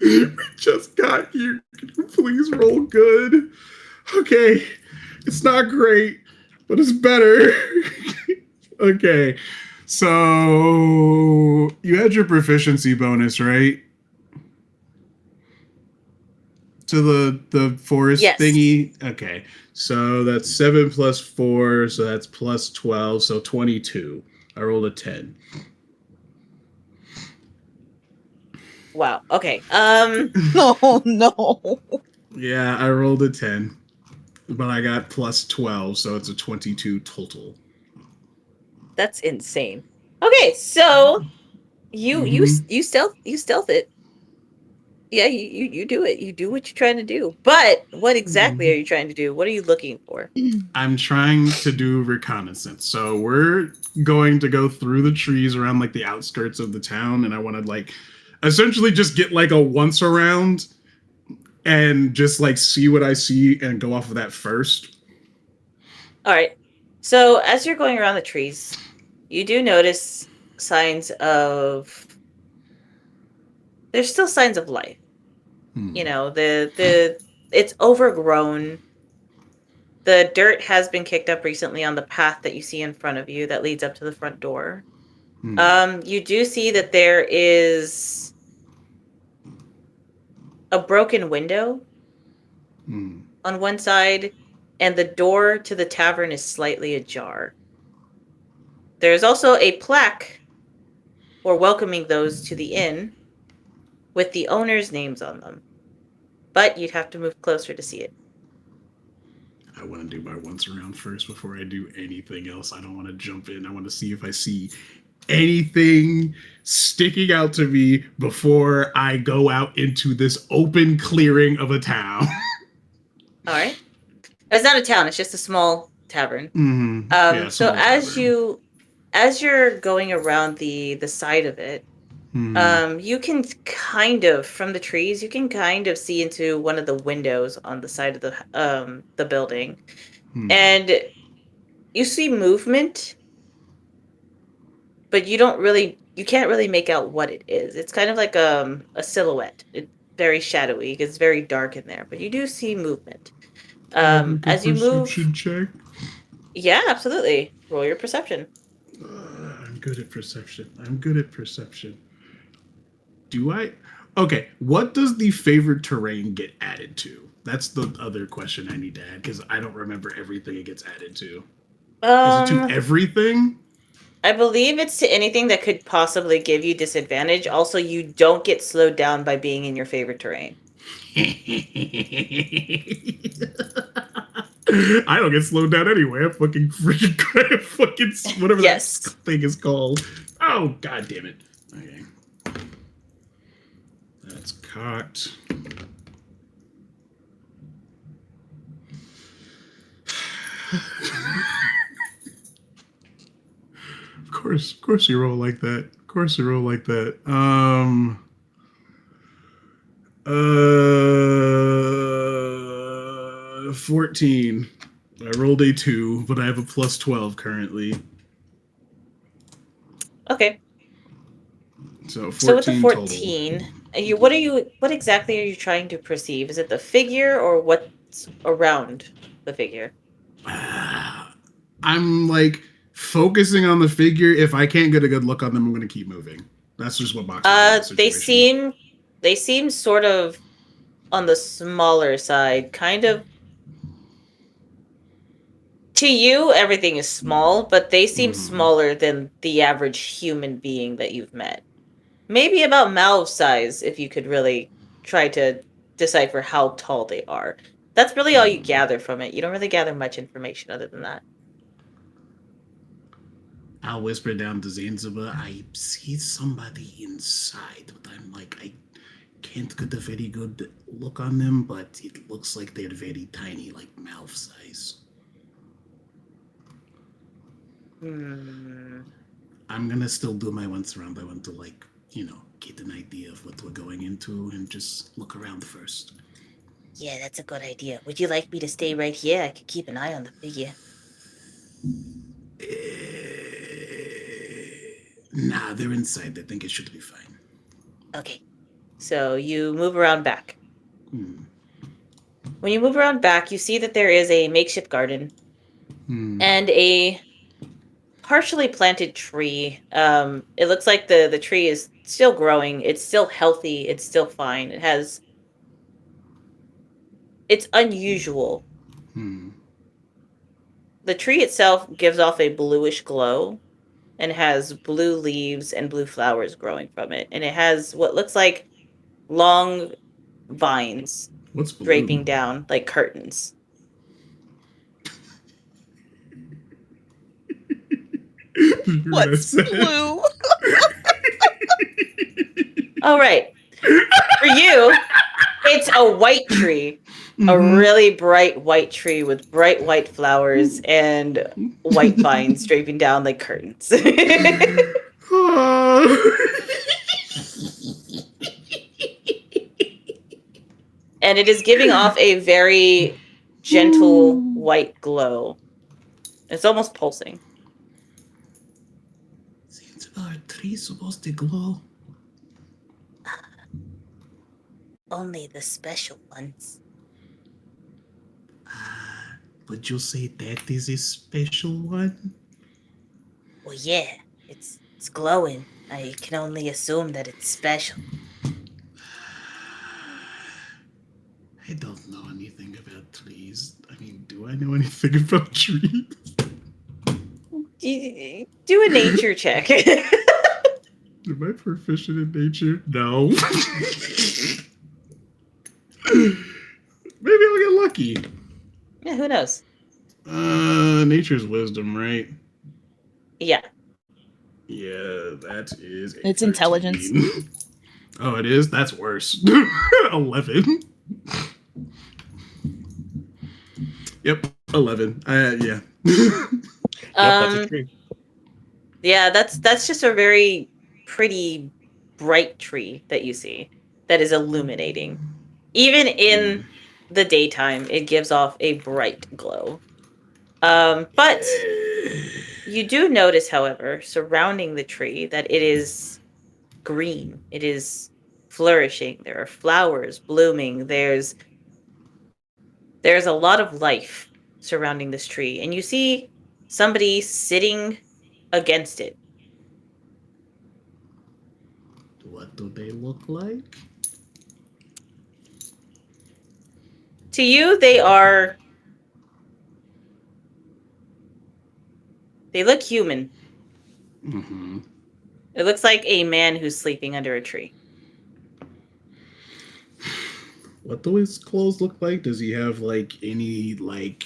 We just got here. Can you please roll good? Okay. It's not great, but it's better. Okay. So you had your proficiency bonus, right? To the forest thingy? Okay. So that's 7 plus 4, so that's plus 12, so 22. I rolled a 10. Wow. Okay. Oh no. Yeah, I rolled a 10. But I got plus 12, so it's a 22 total. That's insane. Okay, so you stealth it. Yeah, you do it. You do what you're trying to do. But what exactly are you trying to do? What are you looking for? I'm trying to do reconnaissance. So we're going to go through the trees around like the outskirts of the town, and I want to like essentially just get like a once around and just like see what I see and go off of that first. All right. So as you're going around the trees, you do notice signs of there's still signs of life. You know, the it's overgrown. The dirt has been kicked up recently on the path that you see in front of you that leads up to the front door. You do see that there is a broken window on one side, and the door to the tavern is slightly ajar. There's also a plaque for welcoming those to the inn with the owner's names on them. But you'd have to move closer to see it. I want to do my once around first before I do anything else. I don't want to jump in. I want to see if I see anything sticking out to me before I go out into this open clearing of a town. All right. It's not a town, it's just a small tavern. So as you're going around the side of it, you can kind of, from the trees, you can kind of see into one of the windows on the side of the building. And you see movement, but you can't really make out what it is. It's kind of like a silhouette. It's very shadowy. It's very dark in there, but you do see movement. As you move, check. yeah, absolutely. Roll your perception. I'm good at perception. Do I? Okay, what does the favored terrain get added to? That's the other question I need to add because I don't remember everything it gets added to. Is it to everything? I believe it's to anything that could possibly give you disadvantage. Also, you don't get slowed down by being in your favorite terrain. I don't get slowed down anyway. I'm fucking whatever that thing is called. Oh, god damn it. Okay. That's cocked. Of course you roll like that. 14. I rolled a 2, but I have a plus 12 currently. Okay. So 14 So with the 14, what exactly are you trying to perceive? Is it the figure or what's around the figure? I'm like focusing on the figure. If I can't get a good look on them, I'm going to keep moving. That's just what boxes. They seem sort of on the smaller side, kind of. To you, everything is small, but they seem smaller than the average human being that you've met. Maybe about Malv size, if you could really try to decipher how tall they are. That's really all you gather from it. You don't really gather much information other than that. I'll whisper down to Zanzibar. I see somebody inside, but I'm like, can't get a very good look on them, but it looks like they're very tiny, like mouth size. I'm gonna still do my once around. I want to, like, get an idea of what we're going into and just look around first. Yeah, that's a good idea. Would you like me to stay right here? I could keep an eye on the figure. Nah, they're inside. I think it should be fine. Okay. So you move around back. Hmm. When you move around back, you see that there is a makeshift garden and a partially planted tree. It looks like the tree is still growing. It's still healthy. It's still fine. It's unusual. The tree itself gives off a bluish glow and has blue leaves and blue flowers growing from it. And it has what looks like long vines draping down like curtains. What's blue? All right. For you, it's a white tree. A really bright white tree with bright white flowers and white vines draping down like curtains. And it is giving off a very gentle white glow. It's almost pulsing. Seems our tree supposed to glow. Only the special ones. Would you say that is a special one? Well, yeah, it's glowing. I can only assume that it's special. I don't know anything about trees. I mean, do I know anything about trees? Do a nature check. Am I proficient in nature? No. Maybe I'll get lucky. Yeah, who knows? Nature's wisdom, right? Yeah. Yeah, that is a It's 13. intelligence. Oh, it is? That's worse. 11. Yep, 11. Yeah. That's a tree. Yeah, that's just a very pretty bright tree that you see that is illuminating. Even in the daytime, it gives off a bright glow. But you do notice, however, surrounding the tree that it is green. It is flourishing. There are flowers blooming. There's a lot of life surrounding this tree, and you see somebody sitting against it. What do they look like? To you, they look human. It looks like a man who's sleeping under a tree. What do his clothes look like? Does he have, like, any, like,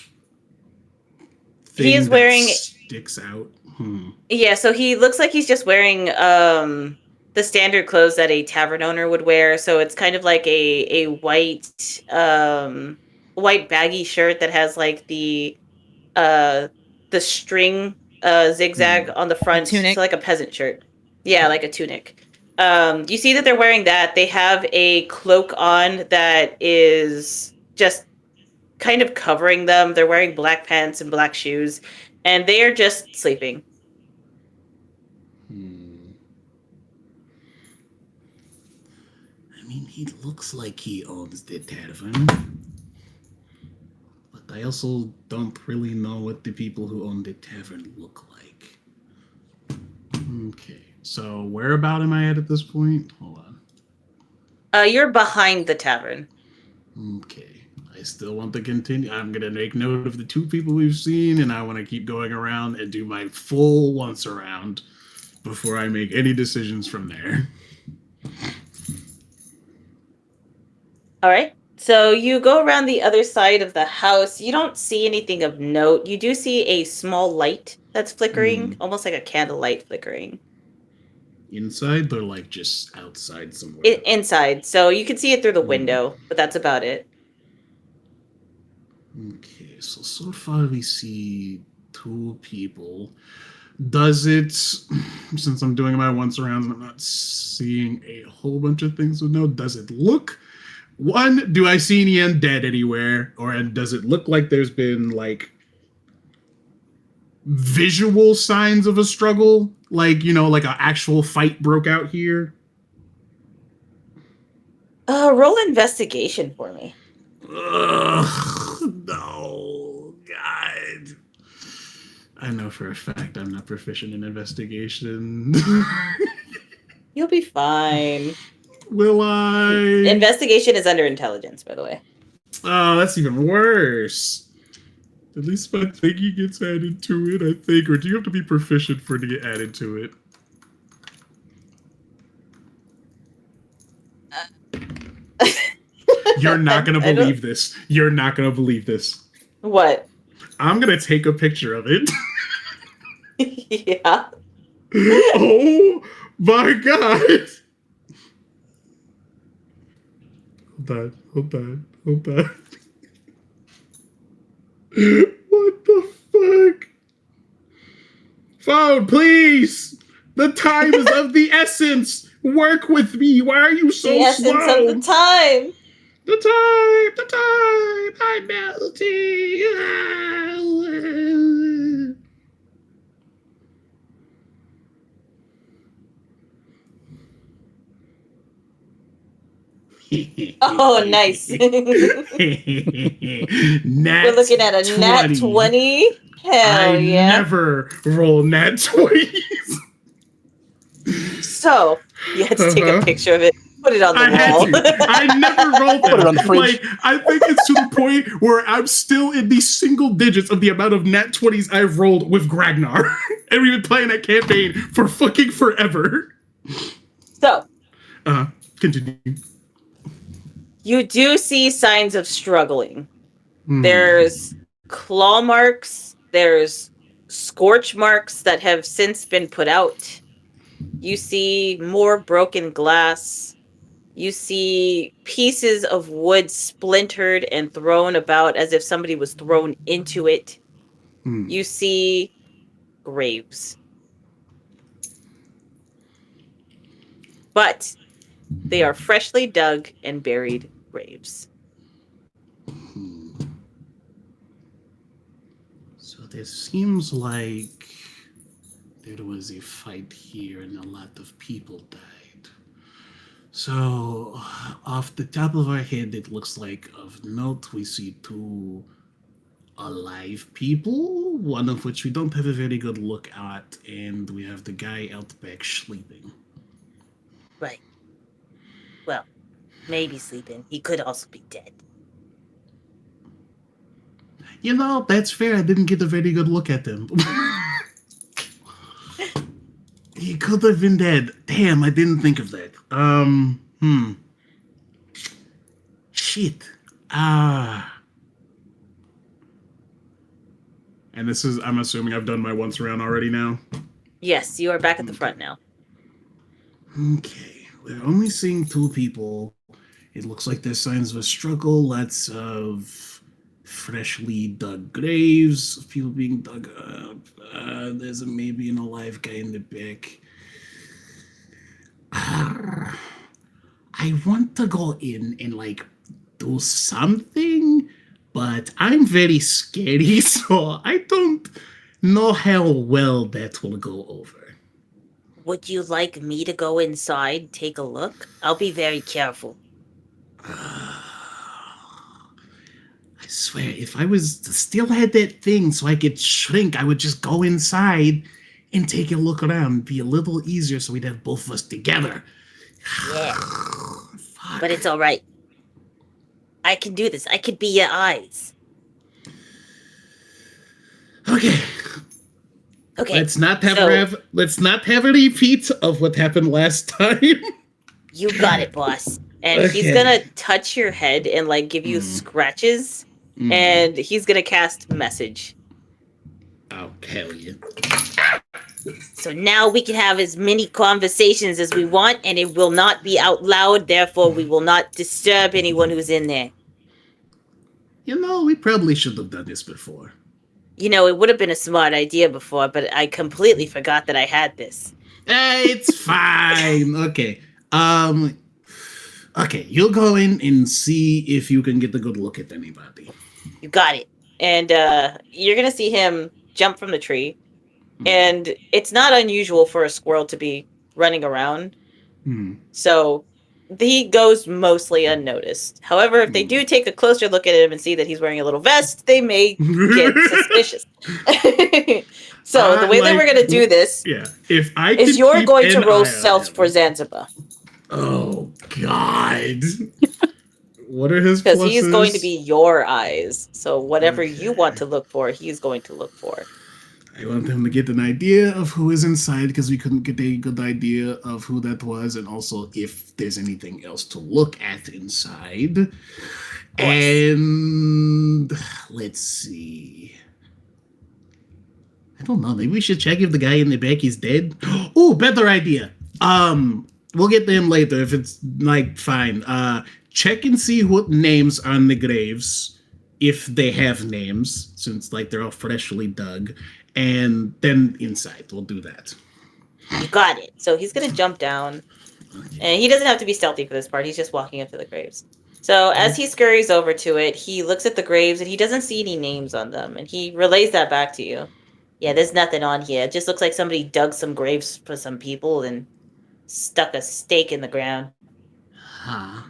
thing He is wearing sticks out? Yeah, so he looks like he's just wearing the standard clothes that a tavern owner would wear. So it's kind of like a white white baggy shirt that has like the string zigzag on the front. Tunic. So like a peasant shirt. Yeah, like a tunic. You see that they're wearing that. They have a cloak on that is just kind of covering them. They're wearing black pants and black shoes, and they are just sleeping. I mean, he looks like he owns the tavern. But I also don't really know what the people who own the tavern look like. Okay, so whereabout am I at this point? Hold on. You're behind the tavern. Okay. I still want to continue. I'm going to make note of the two people we've seen, and I want to keep going around and do my full once around before I make any decisions from there. All right. So you go around the other side of the house. You don't see anything of note. You do see a small light that's flickering, almost like a candlelight flickering. inside? They're like just outside somewhere. Inside, so you can see it through the window, but that's about it. Okay, so far we see 2 people. Does it, since I'm doing my once around and I'm not seeing a whole bunch of things with no, does it look, one, do I see any undead anywhere? Or does it look like there's been like visual signs of a struggle? Like, like an actual fight broke out here? Roll investigation for me. Ugh, no, God. I know for a fact I'm not proficient in investigation. You'll be fine. Will I? Investigation is under intelligence, by the way. Oh, that's even worse. At least my thinking gets added to it, I think. Or do you have to be proficient for it to get added to it? You're not going to believe this. You're not going to believe this. What? I'm going to take a picture of it. Yeah. Oh my God. Hold on. What the fuck? Phone, please. The time is of the essence. Work with me. Why are you so slow? The essence of the time. The time. I'm melting. Oh, nice. We're looking at a nat 20. Hell yeah. I never roll nat 20s. So, you had to take a picture of it. Put it on the wall. I never rolled that. Put it on the fridge. Like, I think it's to the point where I'm still in the single digits of the amount of nat 20s I've rolled with Gragnar. And we've been playing that campaign for fucking forever. So. Continue. You do see signs of struggling. There's claw marks. There's scorch marks that have since been put out. You see more broken glass. You see pieces of wood splintered and thrown about as if somebody was thrown into it. You see graves. But they are freshly dug and buried graves. So there seems like there was a fight here and a lot of people died. So off the top of our head, it looks like of note we see 2 alive people, one of which we don't have a very good look at, and we have the guy out back sleeping. Right. Well, maybe sleeping. He could also be dead. That's fair. I didn't get a very good look at them. He could have been dead. Damn, I didn't think of that. Shit. And this is, I'm assuming I've done my once around already now? Yes, you are back at the front now. Okay, we're only seeing 2 people. It looks like there's signs of a struggle, lots of freshly dug graves, people being dug up. There's maybe an alive guy in the back. I want to go in and do something, but I'm very scary, so I don't know how well that will go over. Would you like me to go inside, take a look? I'll be very careful. I swear, if I still had that thing so I could shrink, I would just go inside and take a look around. It'd be a little easier so we'd have both of us together. Yeah. But it's all right. I can do this. I could be your eyes. Okay. Let's not have a repeat of what happened last time. You got it, boss. And he's gonna touch your head and give you scratches. And he's gonna cast message. Oh, hell yeah. So now we can have as many conversations as we want, and it will not be out loud. Therefore, we will not disturb anyone who's in there. We probably should have done this before. It would have been a smart idea before, but I completely forgot that I had this. It's fine. Okay. Okay, you'll go in and see if you can get a good look at anybody. You got it. And you're going to see him jump from the tree. And it's not unusual for a squirrel to be running around. So he goes mostly unnoticed. However, if they do take a closer look at him and see that he's wearing a little vest, they may get suspicious. So the way that we're going to do this is you're going to roll stealth for Zanzibar. Oh, God. What are his pluses? Because he's going to be your eyes. So whatever you want to look for, he's going to look for. I want him to get an idea of who is inside because we couldn't get a good idea of who that was, and also if there's anything else to look at inside. And let's see. I don't know. Maybe we should check if the guy in the back is dead. Oh, better idea. We'll get to him later if it's fine. Check and see what names are on the graves, if they have names, since they're all freshly dug. And then inside, we'll do that. You got it. So he's going to jump down. And he doesn't have to be stealthy for this part. He's just walking up to the graves. So as he scurries over to it, he looks at the graves and he doesn't see any names on them. And he relays that back to you. Yeah, there's nothing on here. It just looks like somebody dug some graves for some people and stuck a stake in the ground. Huh.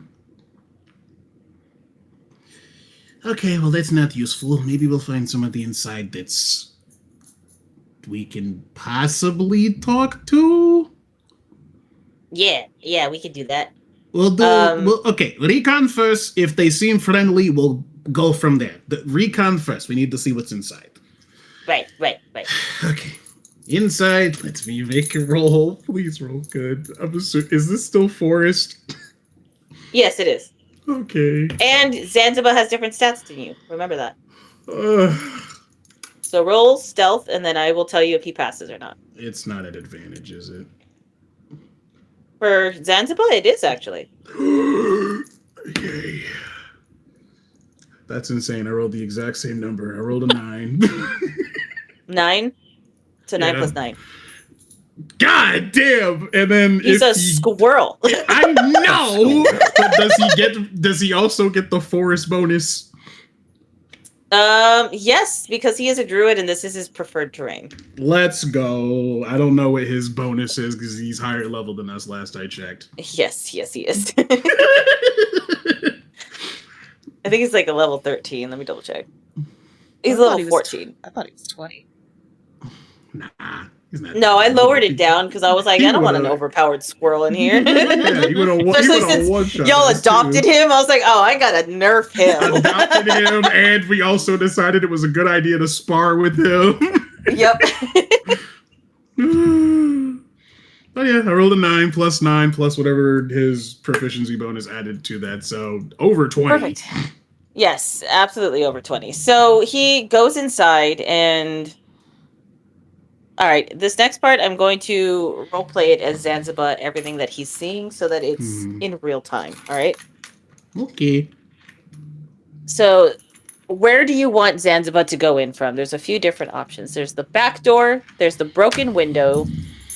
Okay, well, that's not useful. Maybe we'll find some of the inside that's we can possibly talk to. Yeah, we could do that. We'll do. Okay, Recon first. If they seem friendly, we'll go from there. Recon first. We need to see what's inside. Right. Okay, inside. Let me make a roll. Please roll good. Is this still forest? Yes, it is. Okay. And Zanzibar has different stats than you. Remember that. So roll stealth, and then I will tell you if he passes or not. It's not at advantage, is it? For Zanzibar, it is actually. Okay. That's insane. I rolled the exact same number. I rolled a 9. 9? So 9 plus 9. God damn! And then he's a squirrel. I know. But does he also get the forest bonus? Yes, because he is a druid and this is his preferred terrain. Let's go. I don't know what his bonus is because he's higher level than us last I checked. Yes, he is. I think he's a level 13. Let me double check. He's level 14. I thought he was 20. Nah. No, I lowered it down because I was like, I don't want an overpowered squirrel in here. Yeah, you would have one shot. Y'all adopted him. I was like, oh, I gotta nerf him. Adopted him, and we also decided it was a good idea to spar with him. Yep. But yeah, I rolled a 9 plus whatever his proficiency bonus added to that, so over 20. Perfect. Yes, absolutely over 20. So he goes inside and... All right, this next part, I'm going to roleplay it as Zanzibar, everything that he's seeing, so that it's in real time, all right? Okay. So, where do you want Zanzibar to go in from? There's a few different options. There's the back door, there's the broken window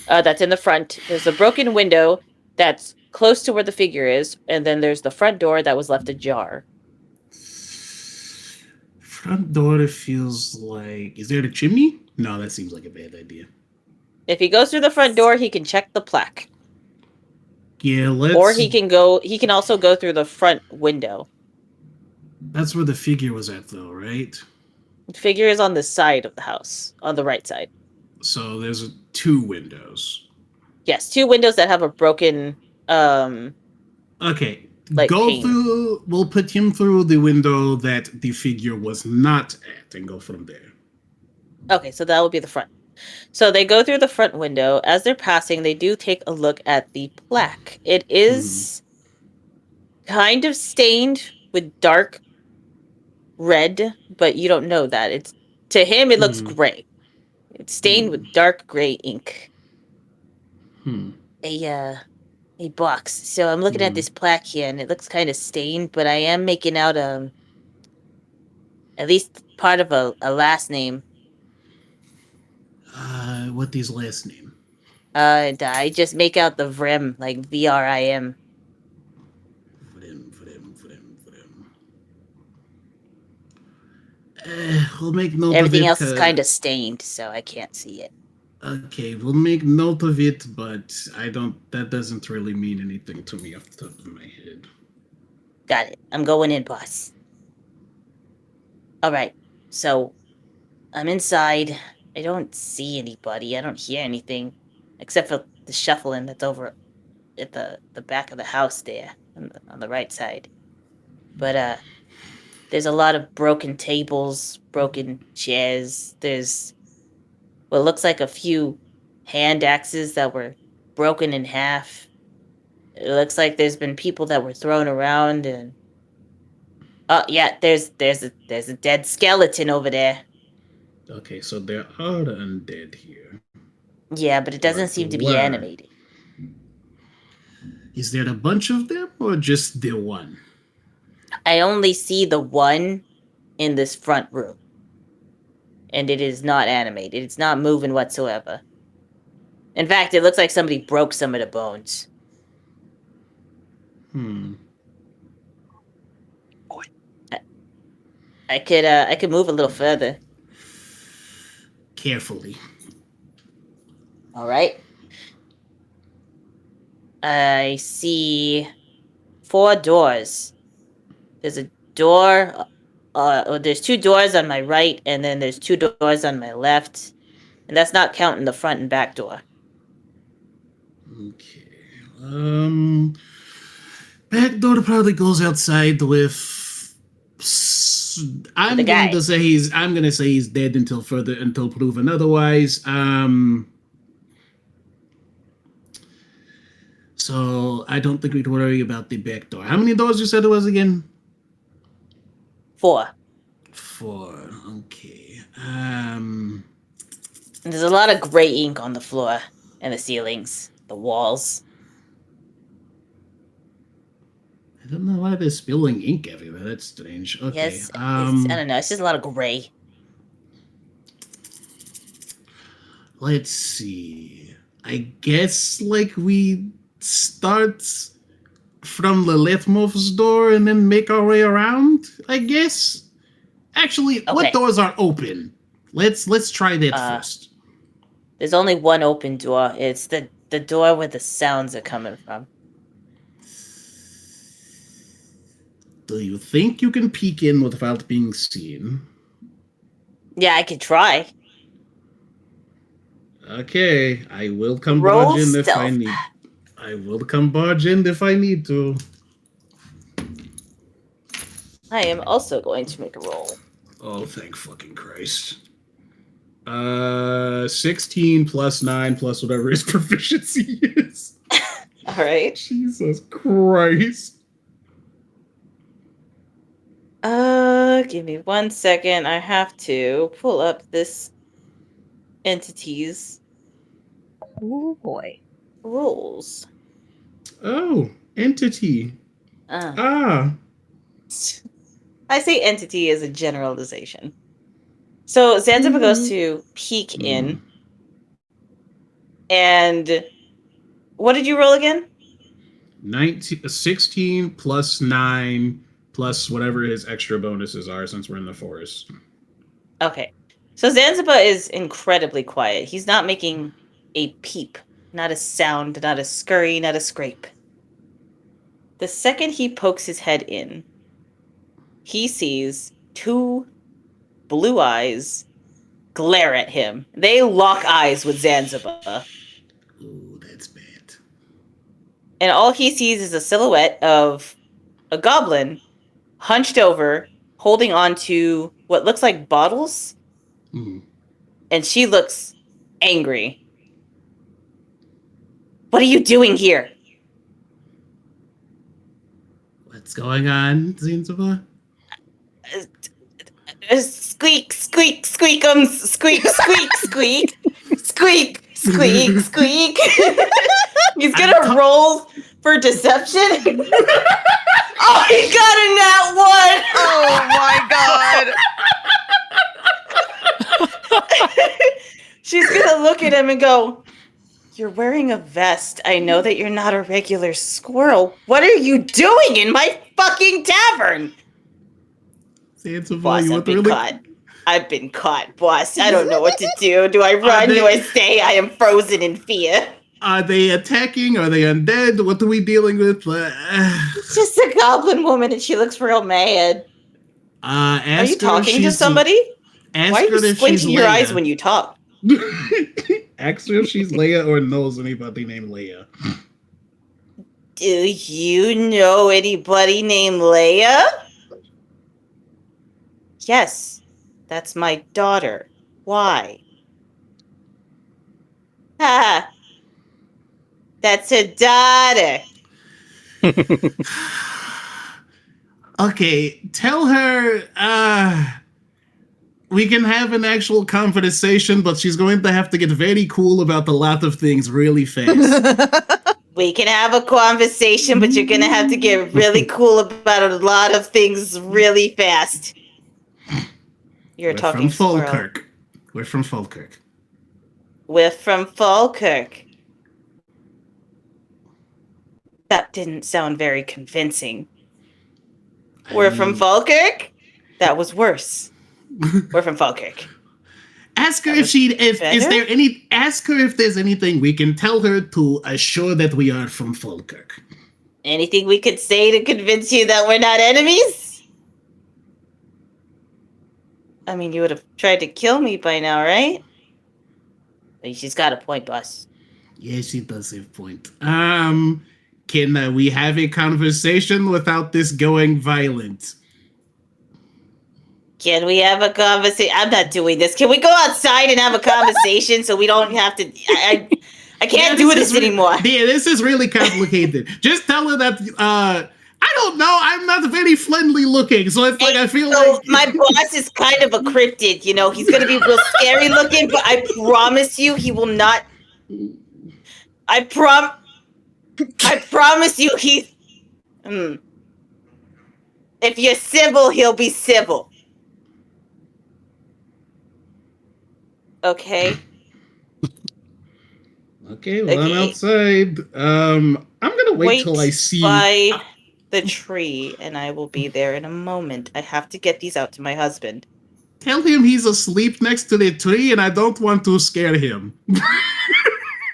that's in the front, there's the broken window that's close to where the figure is, and then there's the front door that was left ajar. Front door feels like... Is there a chimney? No, that seems like a bad idea. If he goes through the front door, he can check the plaque. Yeah, let's... Or he can also go through the front window. That's where the figure was at, though, right? The figure is on the side of the house, on the right side. So there's 2 windows. Yes, 2 windows that have a broken... Okay, pane. through... We'll put him through the window that the figure was not at and go from there. Okay, so that will be the front. So they go through the front window. As they're passing, they do take a look at the plaque. It is kind of stained with dark red, but you don't know that. To him, it looks gray. It's stained with dark gray ink. Hmm. A box. So I'm looking at this plaque here, and it looks kind of stained, but I am making out at least part of a last name. What is last name? And I just make out the Vrim, like VRIM. Vrim. We'll make note Everything of it. else is kind of stained, so I can't see it. Okay, we'll make note of it, but that doesn't really mean anything to me off the top of my head. Got it. I'm going in, boss. All right. So I'm inside. I don't see anybody. I don't hear anything except for the shuffling that's over at the back of the house there on the right side. But there's a lot of broken tables, broken chairs. There's what looks like a few hand axes that were broken in half. It looks like there's been people that were thrown around, and oh yeah, there's a dead skeleton over there. Okay, so there are the undead here. Yeah, but it doesn't seem to be animated. Is there a bunch of them or just the one? I only see the one in this front room. And it is not animated. It's not moving whatsoever. In fact, it looks like somebody broke some of the bones. I could move a little further. Carefully. All right. I see 4 doors. There's a door. There's 2 doors on my right, and then there's 2 doors on my left, and that's not counting the front and back door. Okay. Back door probably goes outside with. I'm going to say he's dead until proven otherwise. So I don't think we'd worry about the back door. How many doors you said it was again? 4. 4. Okay. And there's a lot of gray ink on the floor and the ceilings, the walls. I don't know why they're spilling ink everywhere. That's strange. Okay. Yes, I don't know. It's just a lot of gray. Let's see. I guess we start from the leftmost door and then make our way around. I guess. Actually, okay. What doors are open? Let's try that first. There's only one open door. It's the door where the sounds are coming from. Do you think you can peek in without being seen? Yeah, I could try. Okay, I will come barge in if I need. I will come barge in if I need to. I am also going to make a roll. Oh, thank fucking Christ. 16 plus 9 plus whatever his proficiency is. All right. Jesus Christ. Give me 1 second. I have to pull up this entity's rules. Oh, entity. I say entity as a generalization. So Zanzibar goes to peek in. And what did you roll again? 16 plus 9 plus whatever his extra bonuses are since we're in the forest. Okay. So Zanzibar is incredibly quiet. He's not making a peep, not a sound, not a scurry, not a scrape. The second he pokes his head in, he sees 2 blue eyes glare at him. They lock eyes with Zanzibar. Ooh, that's bad. And all he sees is a silhouette of a goblin hunched over, holding on to what looks like bottles. And she looks angry. What are you doing here? What's going on, Zanzibar? Squeak, squeak, squeakums, squeak, squeak, squeak, squeak, squeak, squeak. He's gonna roll for deception. Oh, he got a nat 1! Oh my god! She's gonna look at him and go, "You're wearing a vest. I know that you're not a regular squirrel. What are you doing in my fucking tavern?" Boss, I've been caught. I've been caught, boss. I don't know what to do. Do I run? Do I stay? I am frozen in fear. Are they attacking? Are they undead? What are we dealing with? It's just a goblin woman and she looks real mad. Are you talking to somebody? Why are you squinting your eyes when you talk? Ask her if she's Leia or knows anybody named Leia. Do you know anybody named Leia? Yes, that's my daughter. Why? Ha! That's her daughter. Okay, tell her, we can have an actual conversation, but she's going to have to get very cool about a lot of things really fast. We can have a conversation, but you're going to have to get really cool about a lot of things really fast. You're talking from Fallkirk. We're from Fallkirk. We're from Fallkirk. That didn't sound very convincing. We're from Fallkirk? That was worse. We're from Fallkirk. Ask her ask her if there's anything we can tell her to assure that we are from Fallkirk. Anything we could say to convince you that we're not enemies? I mean, you would have tried to kill me by now, right? She's got a point, boss. Yeah, she does have a point. Can we have a conversation without this going violent? Can we have a conversation? I'm not doing this. Can we go outside and have a conversation so we don't have to... I can't do this anymore. Yeah, this is really complicated. Just tell her that... I don't know. I'm not very friendly looking, so it's like I feel like... My boss is kind of a cryptid, you know? He's going to be real scary looking, but I promise you he will not... I promise you he's... If you're civil, he'll be civil. Okay. Okay, well, okay. I'm outside. I'm gonna wait till I see... by the tree, and I will be there in a moment. I have to get these out to my husband. Tell him he's asleep next to the tree, and I don't want to scare him.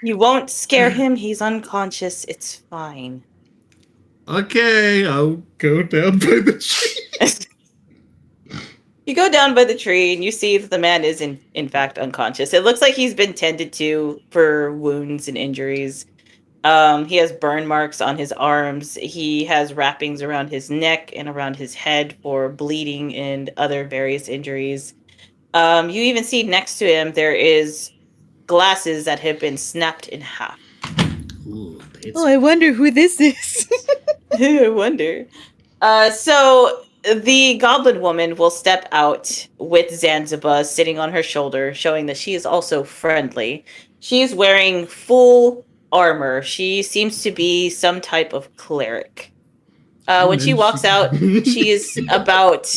You won't scare him. He's unconscious. It's fine. Okay, I'll go down by the tree. You go down by the tree and you see that the man is in fact unconscious. It looks like he's been tended to for wounds and injuries. He has burn marks on his arms. He has wrappings around his neck and around his head for bleeding and other various injuries. You even see next to him there is glasses that have been snapped in half. Ooh, I wonder who this is. I wonder. So the goblin woman will step out with Zanzibar sitting on her shoulder, showing that she is also friendly. She is wearing full armor. She seems to be some type of cleric. When she walks out, she is about...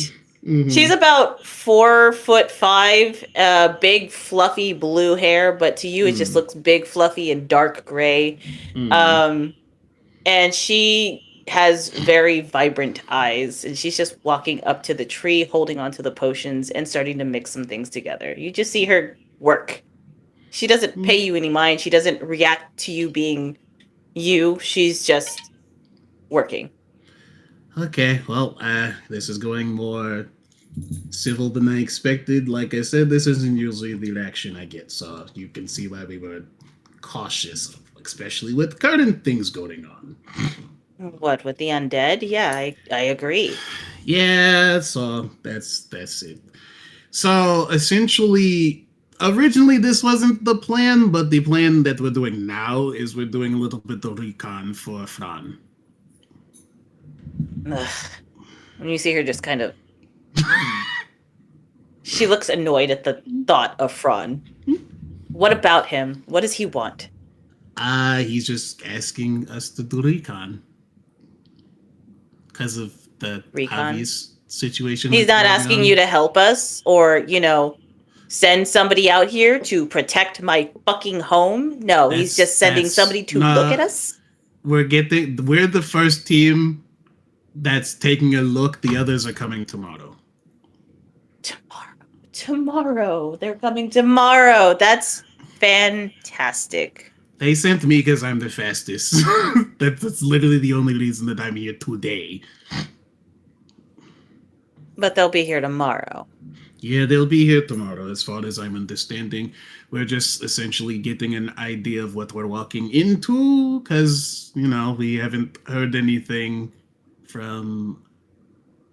She's about 4'5", big fluffy blue hair, but to you it just looks big, fluffy, and dark gray. And she has very vibrant eyes, and she's just walking up to the tree, holding onto the potions and starting to mix some things together. You just see her work. She doesn't pay you any mind. She doesn't react to you being you. She's just working. Okay, well, this is going more civil than I expected. Like I said, this isn't usually the reaction I get, so you can see why we were cautious, especially with current things going on. What, with the undead? Yeah, I agree. Yeah, so that's it. So essentially, originally this wasn't the plan, but the plan that we're doing now is we're doing a little bit of recon for Phraan. When you see her just kind of She looks annoyed at the thought of Phraan. What about him? What does he want? He's just asking us to do recon. Because of the obvious situation. He's not asking you to help us or, send somebody out here to protect my fucking home. No, he's just sending somebody to look at us. We're the first team that's taking a look. The others are coming tomorrow. Tomorrow. They're coming tomorrow. That's fantastic. They sent me because I'm the fastest. That's literally the only reason that I'm here today. But they'll be here tomorrow. Yeah, they'll be here tomorrow, as far as I'm understanding. We're just essentially getting an idea of what we're walking into, because, we haven't heard anything from...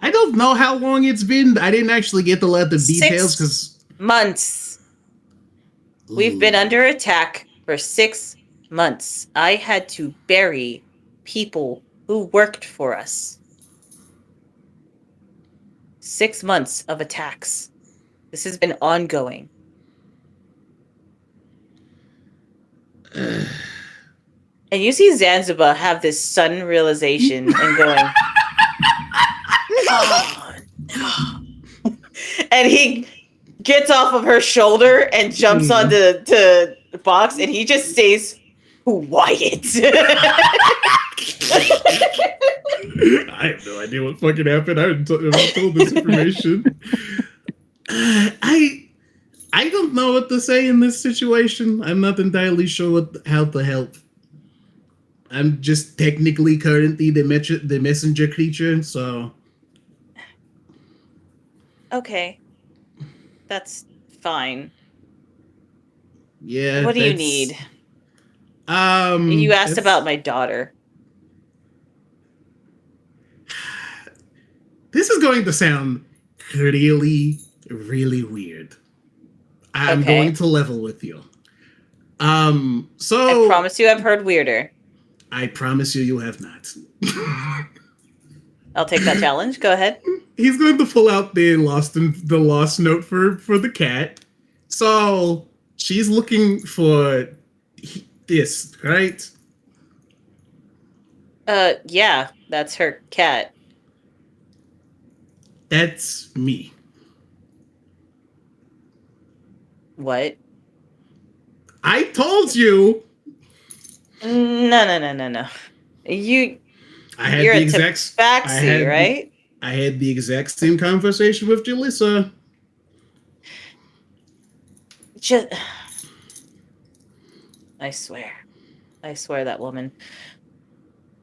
I don't know how long it's been. I didn't actually get a lot of details, because... 6 months. We've been under attack for 6 months. I had to bury people who worked for us. 6 months of attacks. This has been ongoing. And you see Zanzibar have this sudden realization and going, oh, no. And he gets off of her shoulder and jumps onto the box, and he just stays quiet. I have no idea what fucking happened. I haven't told this information. I don't know what to say in this situation. I'm not entirely sure how to help. I'm just technically currently the messenger creature, so... Okay. That's fine. Yeah. What do you need? You asked about my daughter. This is going to sound really, really weird. I'm going to level with you. So I promise you I've heard weirder. I promise you have not. I'll take that challenge. Go ahead. He's going to pull out the lost note for the cat. So she's looking for this, right? Yeah, that's her cat. That's me. What? I told you. No. You're the exact tabaxi, right? I had the exact same conversation with Jalissa. I swear that woman.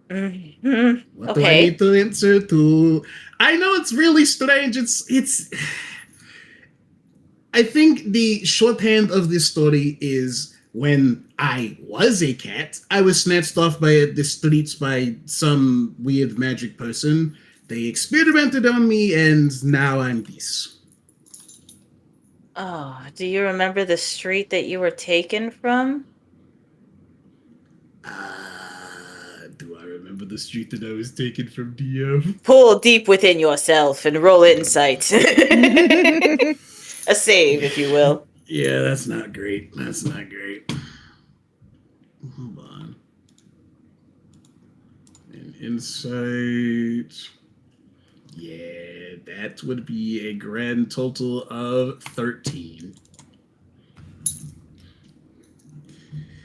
Mm-hmm. What do I need to answer to? I know it's really strange. It's. I think the shorthand of this story is when I was a cat, I was snatched off by the streets by some weird magic person. They experimented on me, and now I'm this. Oh, do you remember the street that you were taken from? Do I remember the street that I was taken from, DM? Pull deep within yourself and roll insight. A save, if you will. Yeah, that's not great. That's not great. Hold on. And insight. Yeah, that would be a grand total of 13.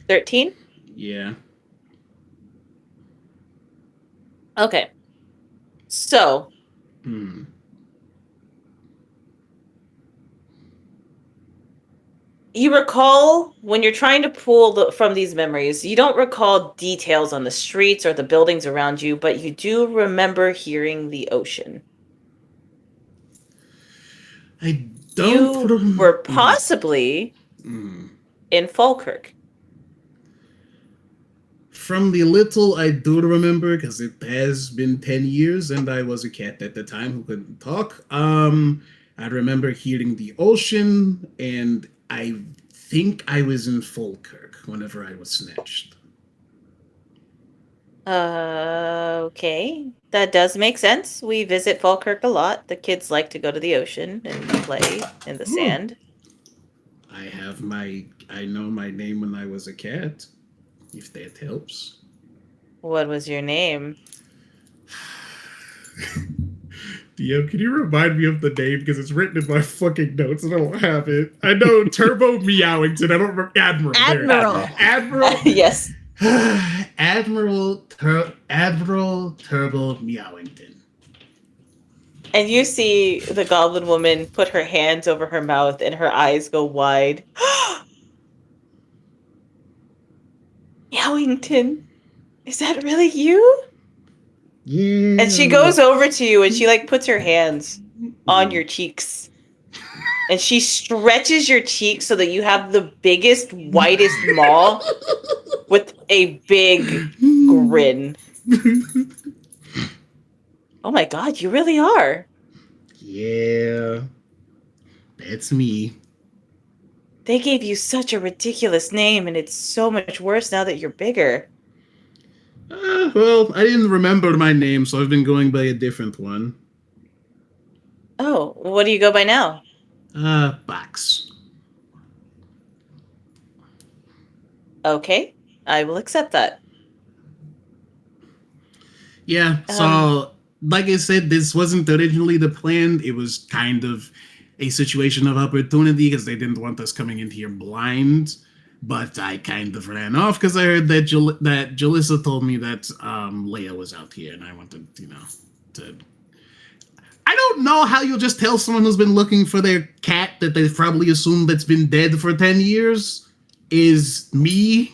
13? Yeah. Okay. So. You recall when you're trying to pull from these memories, you don't recall details on the streets or the buildings around you, but you do remember hearing the ocean. I don't. You were possibly in Fallkirk. From the little I do remember, because it has been 10 years and I was a cat at the time who couldn't talk. I remember hearing the ocean, and I think I was in Fallkirk whenever I was snatched. Okay. That does make sense. We visit Falkirk a lot. The kids like to go to the ocean and play in the sand. I know my name when I was a cat, if that helps. What was your name? Dio, can you remind me of the name? Because it's written in my fucking notes and I don't have it. I know Turbo Meowington. I don't remember. Admiral. Admiral. Yes. Admiral Turbo Meowington. And you see the goblin woman put her hands over her mouth and her eyes go wide. Meowington, is that really you? Yeah. And she goes over to you and she like puts her hands on your cheeks. And she stretches your cheeks so that you have the biggest, whitest maw with a big grin. Oh my god, you really are. Yeah. That's me. They gave you such a ridiculous name, and it's so much worse now that you're bigger. Well, I didn't remember my name, so I've been going by a different one. Oh, what do you go by now? Box. Okay, I will accept that. Yeah, so like I said, this wasn't originally the plan. It was kind of a situation of opportunity because they didn't want us coming into here blind. But I kind of ran off because I heard that Jalissa told me that Leia was out here, and I wanted, to. I don't know how you'll just tell someone who's been looking for their cat that they've probably assumed that's been dead for 10 years is me.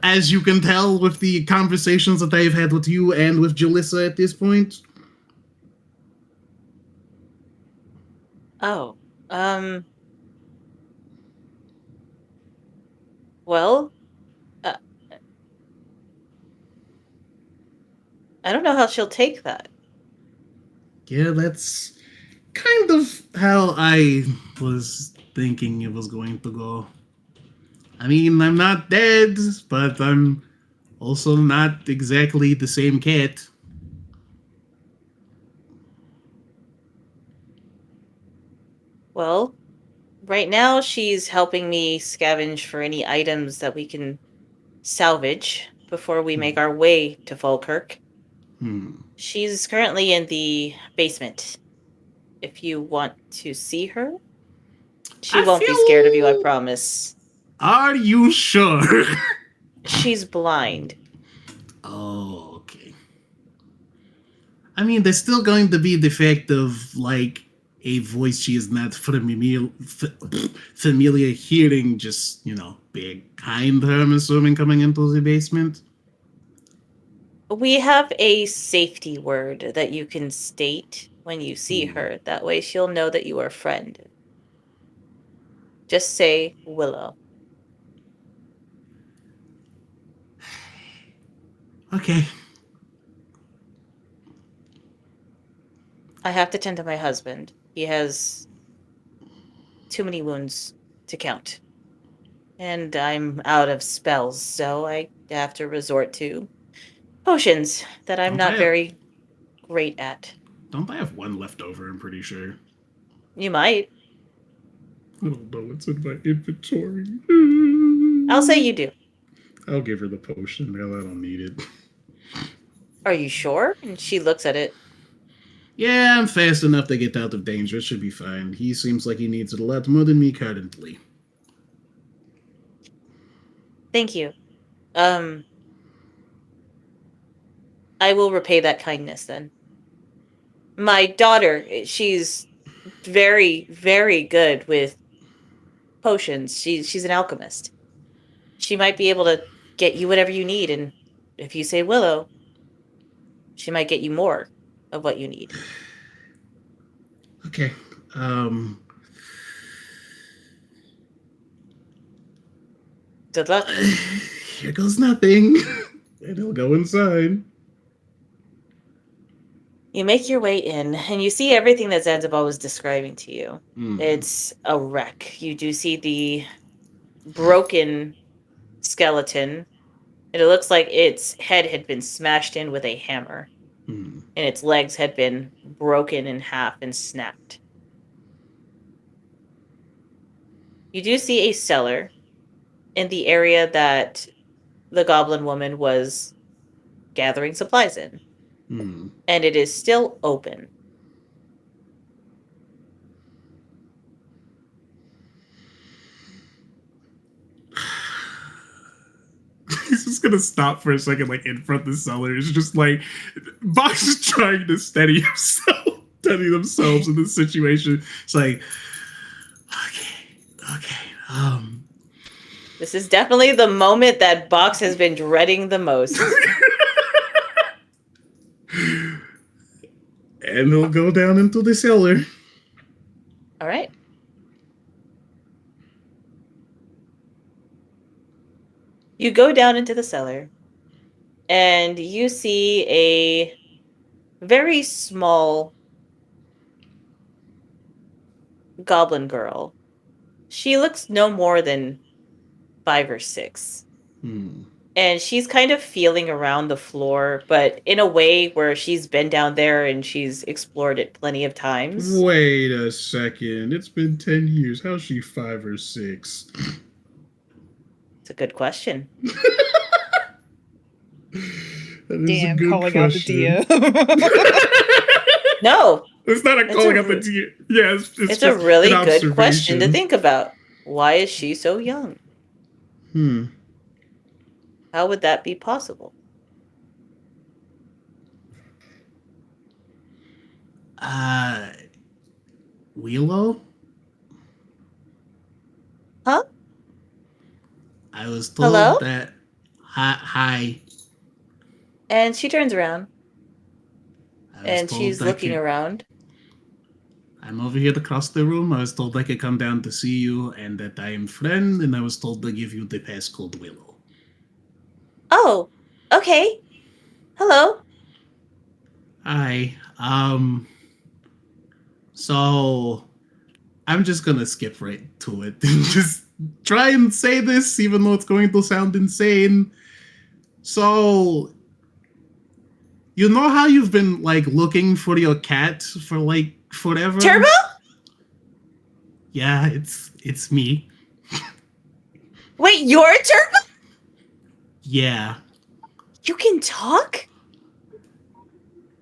As you can tell with the conversations that I've had with you and with Jalissa at this point. Oh, well, I don't know how she'll take that. Yeah, that's kind of how I was thinking it was going to go. I mean, I'm not dead, but I'm also not exactly the same cat. Well, right now she's helping me scavenge for any items that we can salvage before we make our way to Falkirk. She's currently in the basement. If you want to see her, she won't be scared of you, I promise. Are you sure? She's blind. Oh, okay. I mean, there's still going to be the fact of, like, a voice she is not familiar hearing just, behind her, I'm assuming, coming into the basement. We have a safety word that you can state when you see her. That way she'll know that you are a friend. Just say Willow. Okay. I have to tend to my husband. He has too many wounds to count. And I'm out of spells, so I have to resort to potions that I'm not very great at. Don't I have one left over, I'm pretty sure. You might. I don't know what's in my inventory. I'll say you do. I'll give her the potion. Well, I don't need it. Are you sure? And she looks at it. Yeah, I'm fast enough to get out of danger. It should be fine. He seems like he needs it a lot more than me currently. Thank you. I will repay that kindness then. My daughter, she's very, very good with potions. She's an alchemist. She might be able to get you whatever you need, and if you say Willow, she might get you more of what you need. Okay. Good luck. Here goes nothing. And he'll go inside. You make your way in, and you see everything that Zanzibar was describing to you. It's a wreck. You do see the broken skeleton And it looks like its head had been smashed in with a hammer. Hmm. And its legs had been broken in half and snapped. You do see a cellar in the area that the goblin woman was gathering supplies in. Hmm. And it is still open. He's just gonna stop for a second, like in front of the cellar. It's just like Box is trying to steady themselves in this situation. It's like, okay. This is definitely the moment that Box has been dreading the most. And he'll go down into the cellar. All right. You go down into the cellar, and you see a very small goblin girl. She looks no more than 5 or 6. And she's kind of feeling around the floor, but in a way where she's been down there and she's explored it plenty of times. Wait a second. It's been 10 years. How's she 5 or 6? It's a good question. That is Damn, a good calling question. out the DM. No. It's not a calling out the DM. Yeah, it's a really good question to think about. Why is she so young? How would that be possible? Willow? Huh? I was told Hello? that. Hi. And she turns around. I was And told she's I looking could- around. I'm over here across the room. I was told I could come down to see you and that I am Phraan, and I was told to give you the passcode Willow. Oh, okay. Hello. Hi. So I'm just gonna skip right to it and just try and say this, even though it's going to sound insane. So, you know how you've been like looking for your cat for like forever? Turbo? Yeah, it's me. Wait, you're a Turbo? Yeah. You can talk?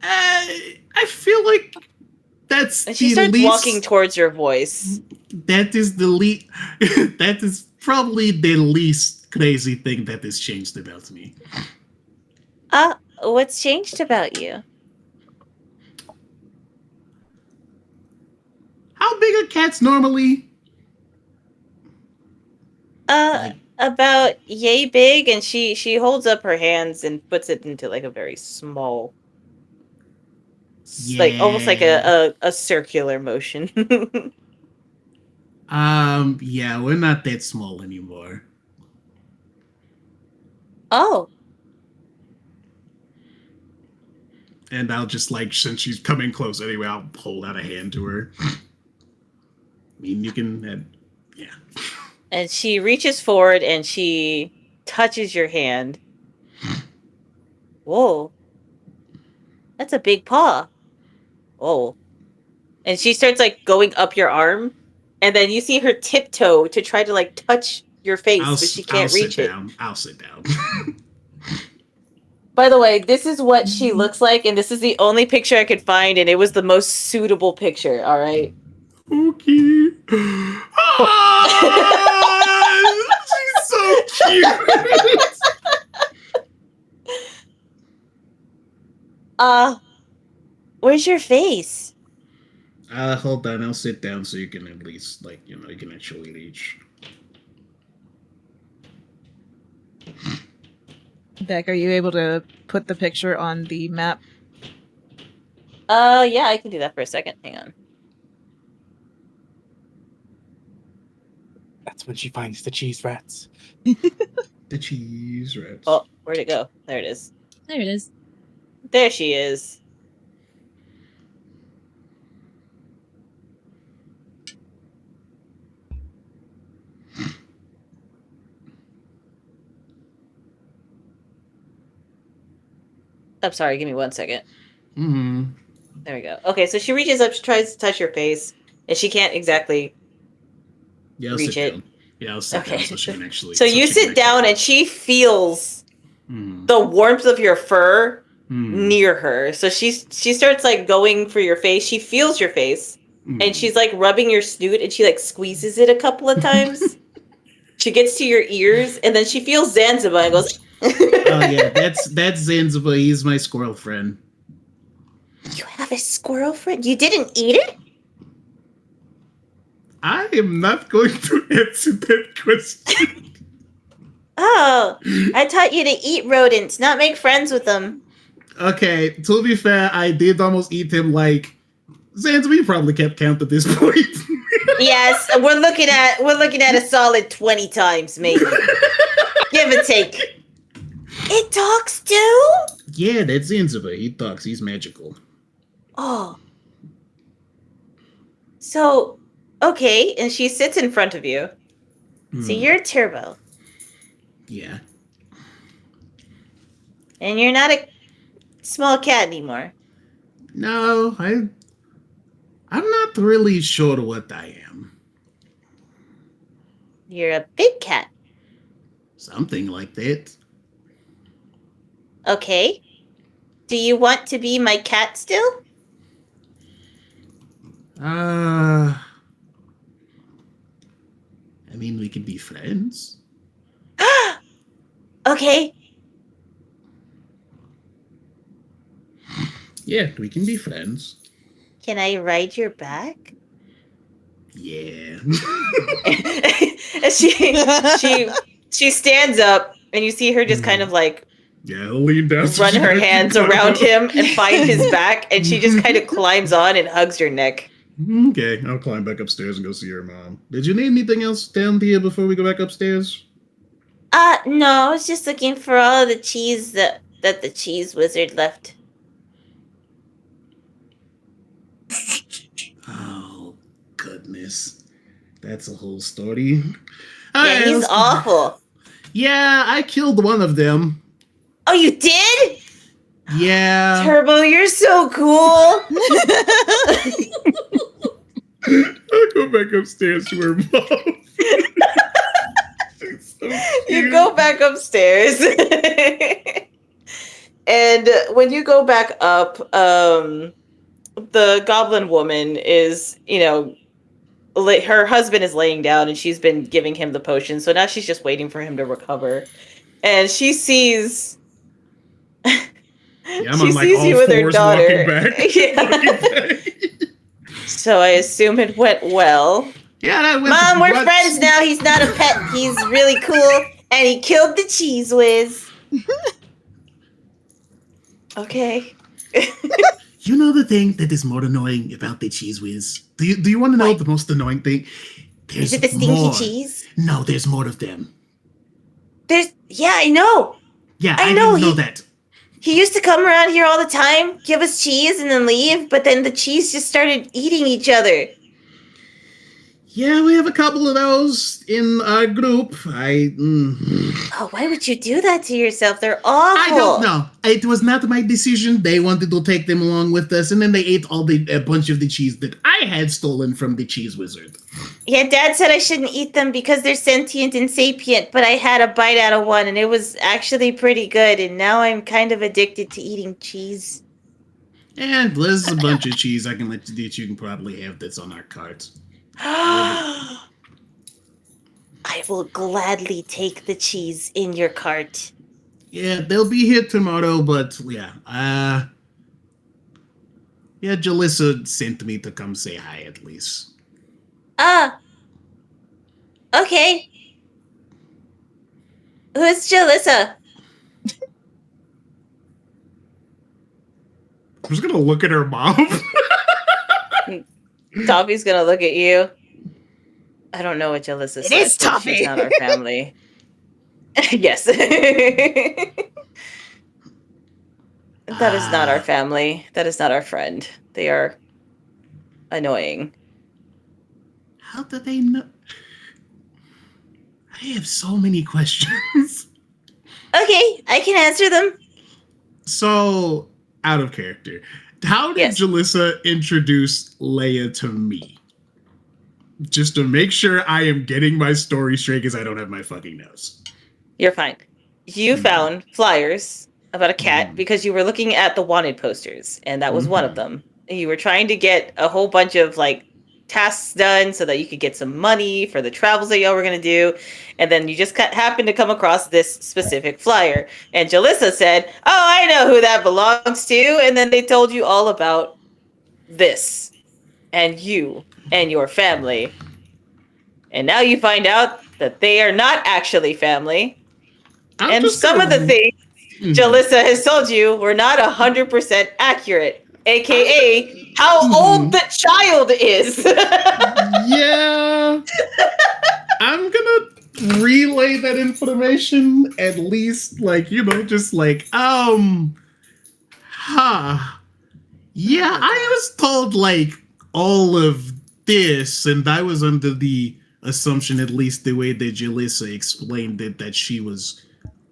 I feel like that's And she the starts least. walking towards your voice. That is the least. That is probably the least crazy thing that has changed about me. What's changed about you? How big are cats normally? About yay big, and she holds up her hands and puts it into like a very small, like almost like a circular motion. Yeah, we're not that small anymore. Oh. And I'll just like, since she's coming close anyway, I'll hold out a hand to her. I mean, you can, yeah. And she reaches forward and she touches your hand. Whoa. That's a big paw. Whoa. And she starts like going up your arm, and then you see her tiptoe to try to like touch your face, but she can't reach it. I'll sit down. By the way, this is what she looks like, and this is the only picture I could find, and it was the most suitable picture, all right? Okay. She's so cute. Where's your face? Hold on, I'll sit down so you can at least, like, you can actually reach. Beck, are you able to put the picture on the map? Yeah, I can do that for a second. Hang on. That's when she finds the cheese rats. The cheese rats. Oh, where'd it go? There it is. There it is. There she is. I'm sorry, give me 1 second. Mm-hmm. There we go. Okay, so she reaches up, she tries to touch your face, and she can't exactly reach it. Down. Yeah, I'll sit down so she can actually... So you sit down, and she feels the warmth of your fur near her. So she starts, like, going for your face. She feels your face, and she's, like, rubbing your snoot, and she, like, squeezes it a couple of times. She gets to your ears, and then she feels Zanzibar and goes... Oh, yeah, that's Zanzibar. He's my squirrel friend. You have a squirrel friend? You didn't eat it? I am not going to answer that question. Oh, I taught you to eat rodents, not make friends with them. Okay, to be fair, I did almost eat him like... Zanzibar, you probably kept count at this point. Yes, we're looking at a solid 20 times, maybe. Give and take. It talks too? Yeah, that's Zanzibar. He talks. He's magical. Oh. So, okay, and she sits in front of you. So you're Turbo. Yeah. And you're not a small cat anymore. No, I'm not really sure what I am. You're a big cat. Something like that. Okay. Do you want to be my cat still? I mean, we could be friends. Okay. Yeah, we can be friends. Can I ride your back? Yeah. And she stands up, and you see her just kind of like lean down, run her hands around him and find his back, and she just kind of climbs on and hugs your neck. Okay, I'll climb back upstairs and go see your mom. Did you need anything else down here before we go back upstairs? No, I was just looking for all of the cheese that the cheese wizard left. Oh, goodness. That's a whole story. Yeah, he's awful. Yeah, I killed one of them. Oh, you did? Yeah. Turbo, you're so cool. I'll go back upstairs to her mom. So you go back upstairs. And when you go back up, the goblin woman is, her husband is laying down, and she's been giving him the potion. So now she's just waiting for him to recover. And she sees... Yeah, I'm on like all fours walking back. Yeah. So I assume it went well. Yeah, that went. Mom, we're friends now. He's not a pet. He's really cool, and he killed the cheese whiz. Okay. You know the thing that is more annoying about the cheese whiz? Do you want to know the most annoying thing? Is it the stinky cheese? No, there's more of them. Yeah, I know. Yeah, I didn't know that. He used to come around here all the time, give us cheese, and then leave, but then the cheese just started eating each other. Yeah, we have a couple of those in our group. Oh, why would you do that to yourself? They're awful. I don't know. It was not my decision. They wanted to take them along with us, and then they ate a bunch of the cheese that I had stolen from the cheese wizard. Yeah, Dad said I shouldn't eat them because they're sentient and sapient, but I had a bite out of one, and it was actually pretty good, and now I'm kind of addicted to eating cheese. Yeah, there's a bunch of cheese I can let you eat. You can probably have that's on our cart. I will gladly take the cheese in your cart. Yeah, they'll be here tomorrow, but yeah. Jalissa sent me to come say hi at least. Okay. Who's Jalissa? I'm just gonna look at her mom. Toffee's gonna look at you. I don't know what Jalissa says. It is Toffee. She's not our family. Yes. That is not our family. That is not our friend. They are annoying. How do they know? I have so many questions. Okay, I can answer them. So, out of character, how did Jalissa introduce Leia to me? Just to make sure I am getting my story straight, because I don't have my fucking notes. You're fine. You found flyers about a cat because you were looking at the wanted posters, and that was one of them. You were trying to get a whole bunch of like tasks done so that you could get some money for the travels that y'all were going to do, and then you just happened to come across this specific flyer, and Jalissa said, "Oh, I know who that belongs to," and then they told you all about this and you and your family, and now you find out that they are not actually family. And some of the things Jalissa has told you were not 100% accurate, aka how old the child is. Yeah. I'm gonna relay that information at least, like, just like, yeah, I was told, like, all of this, and I was under the assumption, at least the way that Jalissa explained it, that she was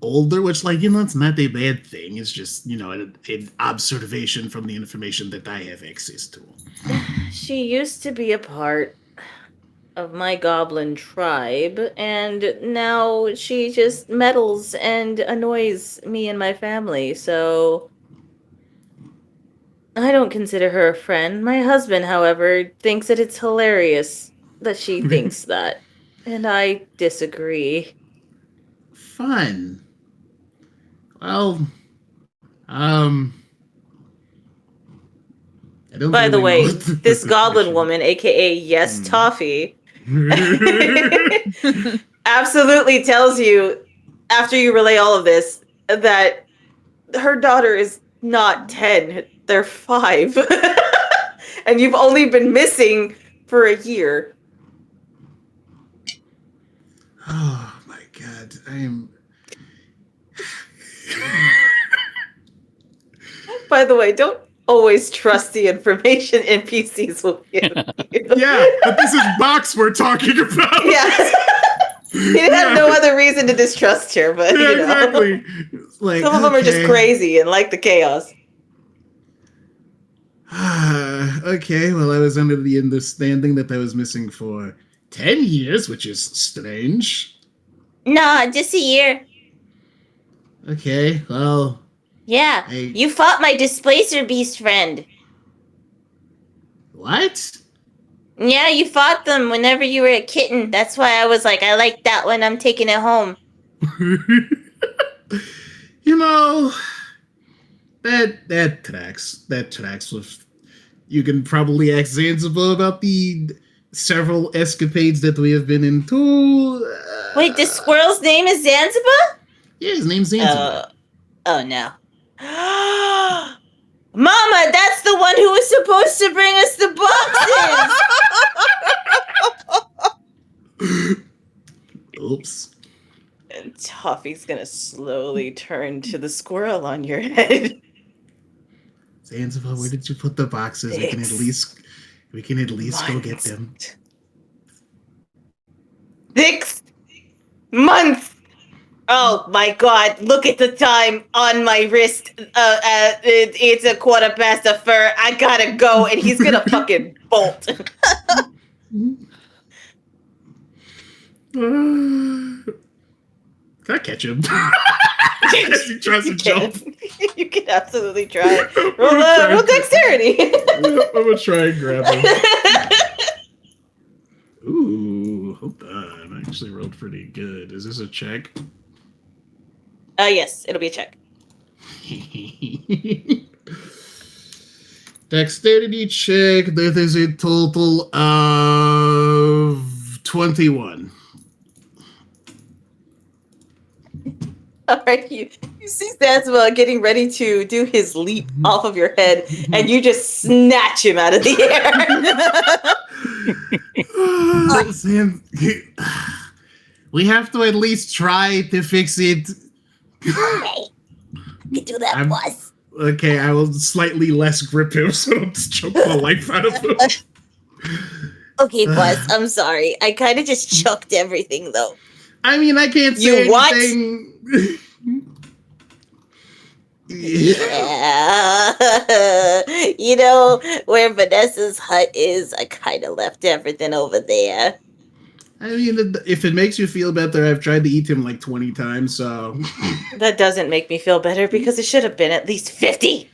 older, which, like, it's not a bad thing. It's just, an observation from the information that I have access to. She used to be a part of my goblin tribe, and now she just meddles and annoys me and my family, so I don't consider her a friend. My husband, however, thinks that it's hilarious that she thinks that, and I disagree. Fun. Well, I don't By the really way, this goblin woman, aka Yes Toffee, absolutely tells you, after you relay all of this, that her daughter is not 10, they're 5. And you've only been missing for a year. Oh my god, I am... By the way, don't always trust the information NPCs will give you. Yeah, but this is Box we're talking about. Yeah. He had no other reason to distrust her, but exactly. Like, some of them are just crazy and like the chaos. Okay, well, I was under the understanding that I was missing for 10 years, which is strange. Nah, just a year. Okay, well... Yeah, you fought my Displacer Beast friend. What? Yeah, you fought them whenever you were a kitten. That's why I was like, I like that one, I'm taking it home. That tracks. That tracks with... You can probably ask Zanzibar about the several escapades that we have been into. Wait, the squirrel's name is Zanzibar? Yeah, his name's Zanzibar. Oh no. Mama, that's the one who was supposed to bring us the boxes! Oops. And Toffee's gonna slowly turn to the squirrel on your head. Zanzibar, where did you put the boxes? We can at least go get them. 6 months! Oh my god, look at the time on my wrist. It's 1:15. I gotta go, and he's gonna fucking bolt. Can I catch him? As he tries to jump. You can absolutely try. Roll dexterity. I'm gonna try and grab him. Ooh, hold on. I actually rolled pretty good. Is this a check? Yes, it'll be a check. Dexterity check. That is a total of 21. Alright, you see Zanzibar getting ready to do his leap off of your head, and you just snatch him out of the air. We have to at least try to fix it. Okay, you can do that, boss. Okay, I will slightly less grip him so I don't choke the life out of him. Okay, boss, I'm sorry. I kind of just chucked everything, though. I mean, I can't say anything. Yeah. You know, where Vanessa's hut is, I kind of left everything over there. I mean, if it makes you feel better, I've tried to eat him like 20 times, so. That doesn't make me feel better because it should have been at least 50.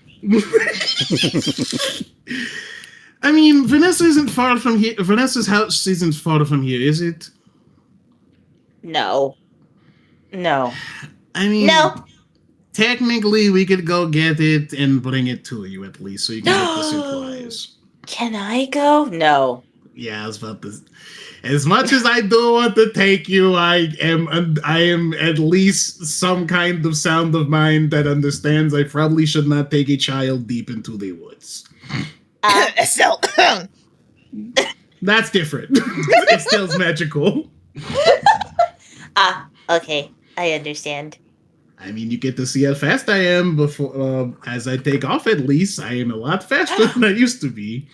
I mean, Vanessa isn't far from here. Vanessa's house isn't far from here, is it? No. I mean, No. Technically, we could go get it and bring it to you at least, so you can get the supplies. Can I go? No. Yeah, I was about to. As much as I do want to take you, I am at least some kind of sound of mind that understands I probably should not take a child deep into the woods. So, That's different. It still's magical. Okay. I understand. I mean, you get to see how fast I am before, as I take off. At least I am a lot faster than I used to be.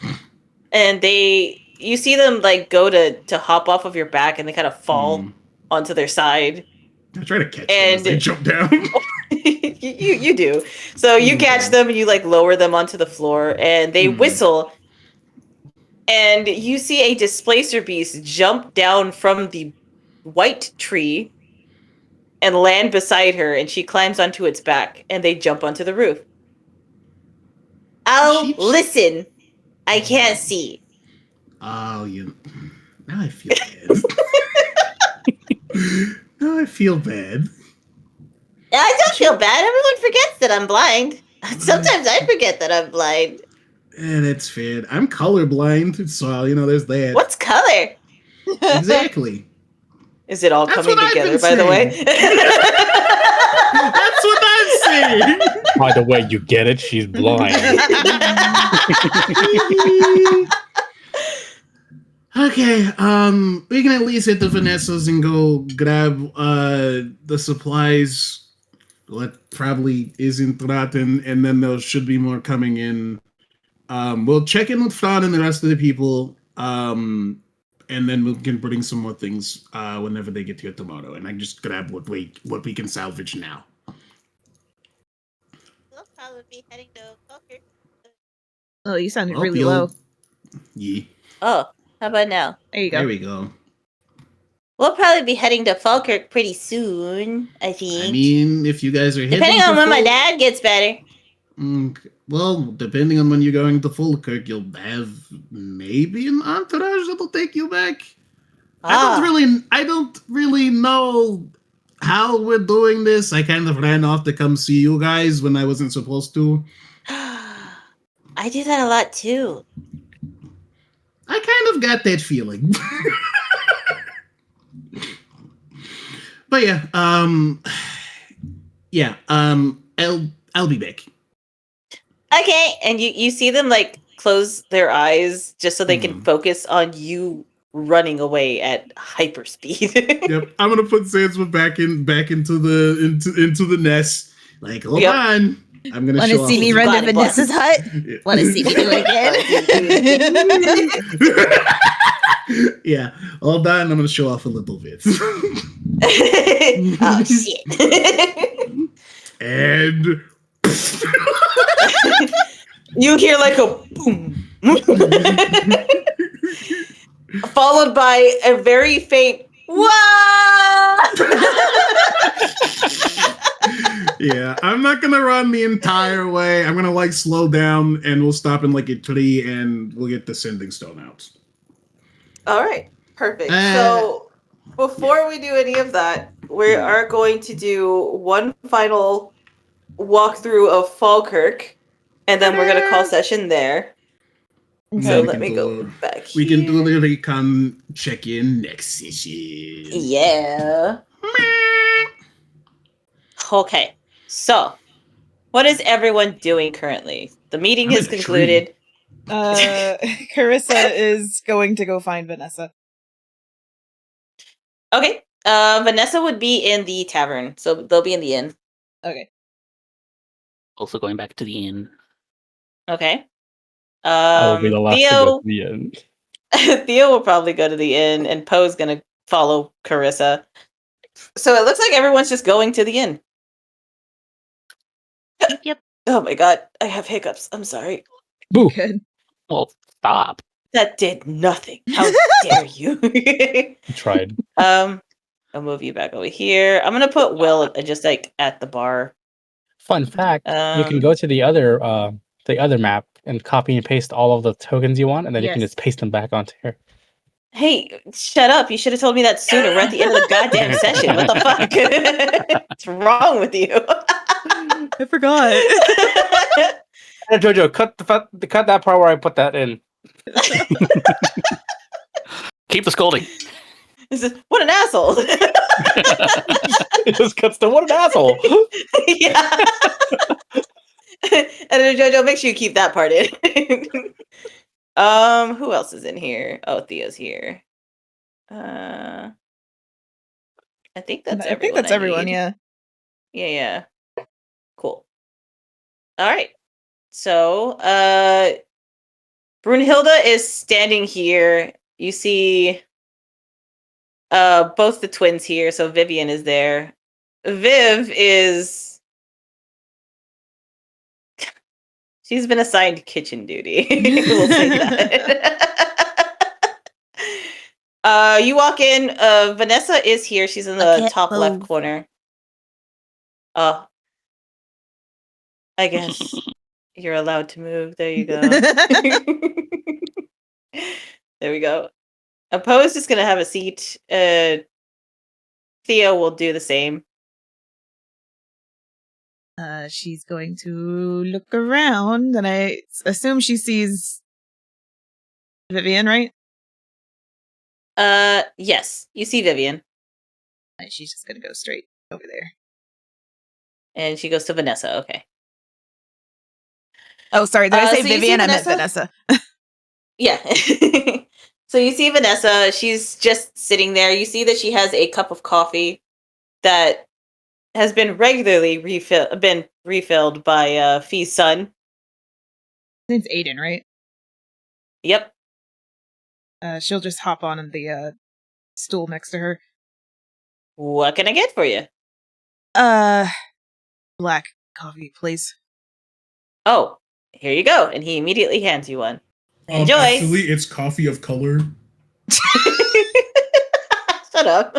And you see them like go to hop off of your back, and they kind of fall onto their side. I try to catch them as they jump down. you do. So you catch them and you like lower them onto the floor, and they whistle. And you see a displacer beast jump down from the white tree and land beside her, and she climbs onto its back, and they jump onto the roof. Oh, listen. I can't see. Oh, now I feel bad. Now I feel bad. I don't feel bad. Everyone forgets that I'm blind. Sometimes I forget that I'm blind. Yeah, that's fair. I'm colorblind, so, there's that. What's color? Exactly. Is it all coming together, by the way? That's what I'm saying. By the way, you get it? She's blind. Okay, we can at least hit the Vanessas and go grab the supplies. What probably isn't rotten, and then there should be more coming in. We'll check in with Phraan and the rest of the people, and then we can bring some more things whenever they get here tomorrow. And I just grab what we can salvage now. We'll probably be heading to Fallkirk. Oh, you sounded really low. Yeah. Oh, how about now? There you go. There we go. We'll probably be heading to Fallkirk pretty soon, I think. I mean, if you guys are heading depending on when my dad gets better. Well, depending on when you're going to Fallkirk, you'll have maybe an entourage that'll take you back. I don't really know how we're doing this. I kind of ran off to come see you guys when I wasn't supposed to. I do that a lot too. I kind of got that feeling. But I'll be back. Okay, and you see them like close their eyys just so they can focus on you running away at hyperspeed. Yep, I'm gonna put Sandsma back into the nest. Like, hold on. I'm gonna show see me run to Vanessa's hut? Yeah. Want to see me do it again? Yeah, hold on. I'm gonna show off a little bit. Oh shit! And you hear like a boom, followed by a very faint "Wah!" Yeah, I'm not gonna run the entire way. I'm gonna slow down, and we'll stop in a tree, and we'll get the sending stone out. All right, perfect. So before we do any of that, we are going to do one final walkthrough of Fallkirk, and then we're gonna call session there. So let me go back here. We can do the Recon check-in next session. Yeah. Okay. So, what is everyone doing currently? The meeting is concluded. Charisa is going to go find Vanessa. Okay. Vanessa would be in the tavern, so they'll be in the inn. Okay. Also going back to the inn. Okay. I will be the last Theo, to go to the end. Theo will probably go to the inn, and Poe's gonna follow Charisa. So it looks like everyone's just going to the inn. Yep. Oh my god, I have hiccups. I'm sorry. Boo. Good. Well, stop. That did nothing. How dare you? I tried. I'll move you back over here. I'm gonna put Will just like at the bar. Fun fact: you can go to the other map and copy and paste all of the tokens you want, and then you can just paste them back onto here. Hey, shut up! You should have told me that sooner. We're at the end of the goddamn session. What the fuck? What's wrong with you? I forgot. Hey, Jojo, cut that part where I put that in. Keep the scolding. What an asshole! It just cuts to what an asshole. Yeah. And then Jojo, make sure you keep that part in. Who else is in here? Oh, Theo's here. I think that's everyone. I think that's everyone. need. Yeah. Yeah. Cool. All right. So, Brunhilde is standing here. You see both the twins here. So Vivian is there. Viv is... She's been assigned kitchen duty. We'll say that. You walk in. Vanessa is here. She's in the top left corner. I guess you're allowed to move. There you go. There we go. Opposed is going to have a seat. Theo will do the same. She's going to look around, and I assume she sees Vivian, right? Yes, you see Vivian. She's just gonna go straight over there. And she goes to Vanessa. Okay. Oh, sorry. Did I say so you see Vivian? I meant Vanessa. Yeah. So you see Vanessa. She's just sitting there. You see that she has a cup of coffee that has been regularly refilled by Fee's son. His name's Aiden, right? Yep. She'll just hop on the stool next to her. What can I get for you? Black coffee, please. Oh, here you go. And he immediately hands you one. Enjoy. Actually, it's coffee of color. Shut up.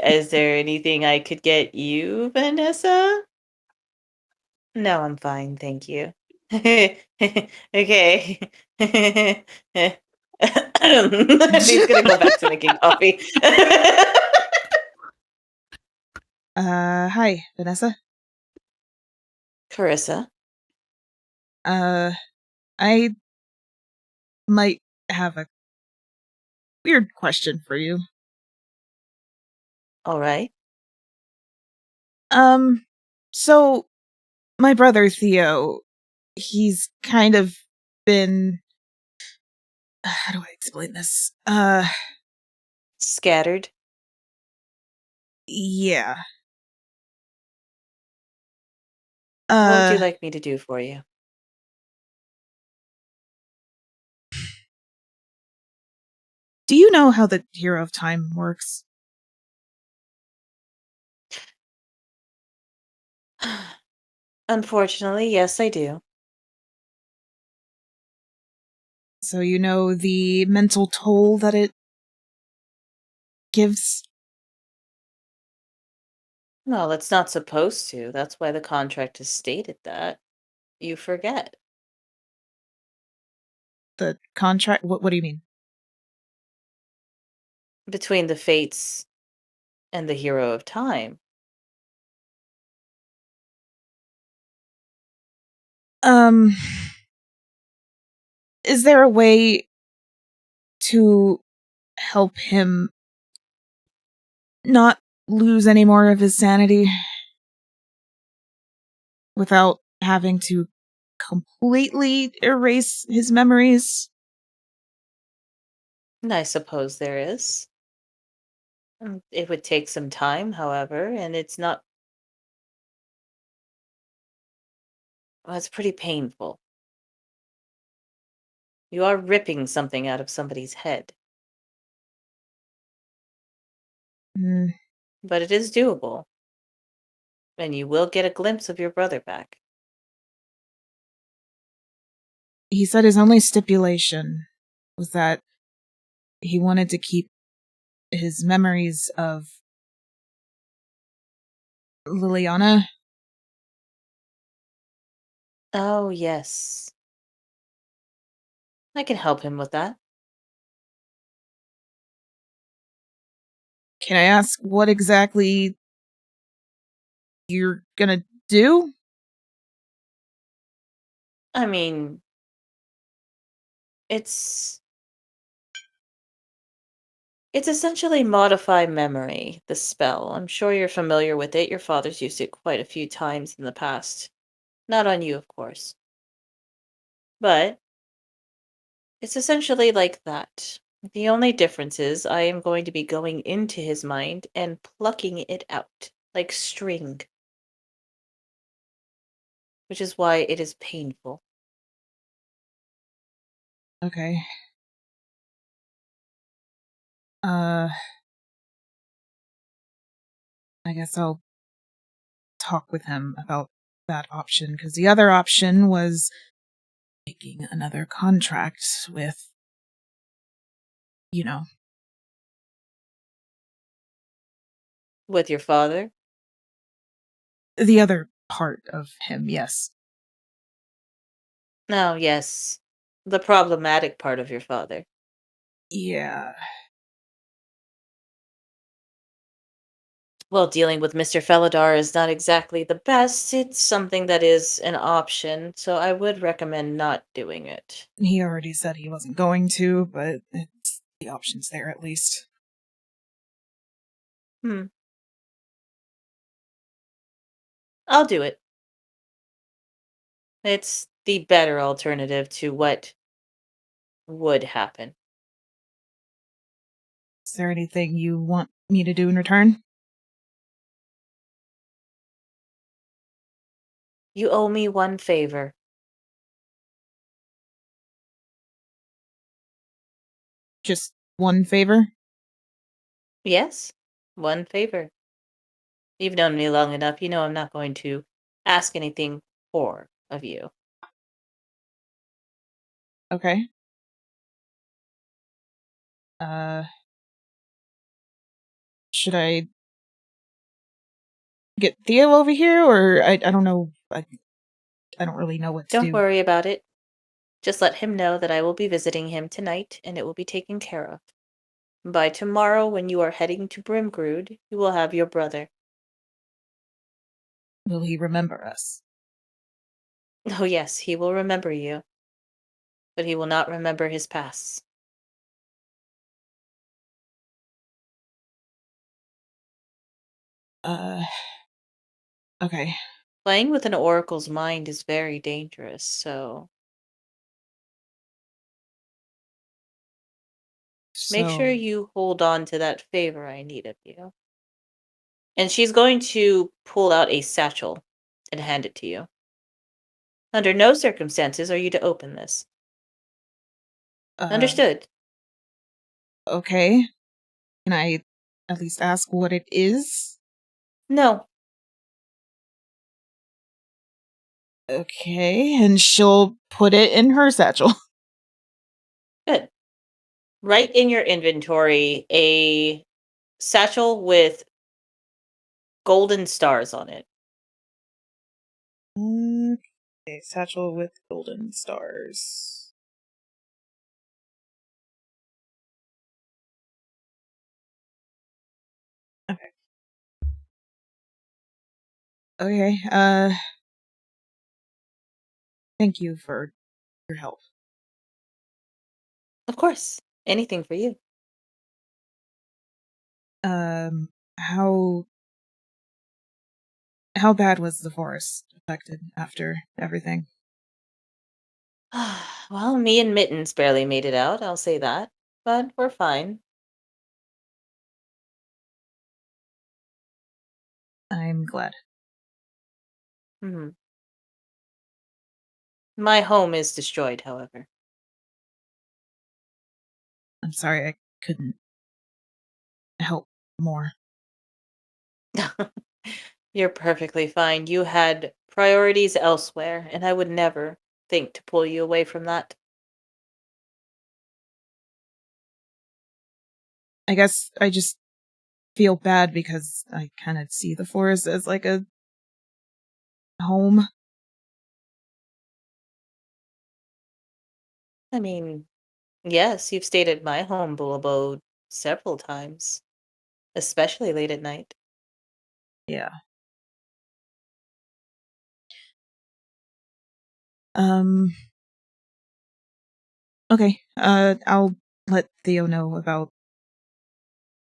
Is there anything I could get you, Vanessa? No, I'm fine, thank you. Okay. She's gonna go back to making coffee. Hi, Vanessa. Charisa. I might have a weird question for you. All right. So my brother Theo, he's kind of been, how do I explain this? Scattered. Yeah. What would you like me to do for you? Do you know how the Hero of Time works? Unfortunately, yes, I do. So you know the mental toll that it gives? No, that's not supposed to. That's why the contract has stated that. You forget. The contract? What do you mean? Between the fates and the Hero of Time. Is there a way to help him not lose any more of his sanity without having to completely erase his memories? I suppose there is. It would take some time, however, and it's not... Well, it's pretty painful. You are ripping something out of somebody's head. But it is doable. And you will get a glimpse of your brother back. He said his only stipulation was that he wanted to keep his memories of Liliana. Oh, yes. I can help him with that. Can I ask what exactly you're gonna do? I mean, it's essentially modify memory, the spell. I'm sure you're familiar with it. Your father's used it quite a few times in the past. Not on you, of course. But it's essentially like that. The only difference is I am going to be going into his mind and plucking it out, like string. Which is why it is painful. Okay. I guess I'll talk with him about that option, because the other option was making another contract with, With your father? the other part of him, yes. Oh, yes. The problematic part of your father. Yeah. Well, dealing with Mr. Felidar is not exactly the best. It's something that is an option, so I would recommend not doing it. He already said he wasn't going to, but the option's there at least. I'll do it. It's the better alternative to what would happen. Is there anything you want me to do in return? You owe me one favor. Just one favor? Yes, one favor. You've known me long enough. You know I'm not going to ask anything more of you. Okay. Should I get Theo over here, or I don't know. I don't really know what to do. Don't worry about it. Just let him know that I will be visiting him tonight, and it will be taken care of. By tomorrow, when you are heading to Brimgrood, you will have your brother. Will he remember us? Oh yes, he will remember you. But he will not remember his past. Okay. Playing with an oracle's mind is very dangerous, so make sure you hold on to that favor I need of you. And she's going to pull out a satchel and hand it to you. Under no circumstances are you to open this. Understood. Okay. Can I at least ask what it is? No. Okay, and she'll put it in her satchel. Good. Right in your inventory, a satchel with golden stars on it. Okay, satchel with golden stars. Okay. Okay, thank you for your help. Of course. Anything for you. How bad was the forest affected after everything? Well, me and Mittens barely made it out, I'll say that. But we're fine. I'm glad. Hmm. My home is destroyed, however. I'm sorry I couldn't help more. You're perfectly fine. You had priorities elsewhere, and I would never think to pull you away from that. I guess I just feel bad because I kind of see the forest as like a home. I mean, yes, you've stayed at my humble abode several times, especially late at night. Yeah. Okay. I'll let Theo know about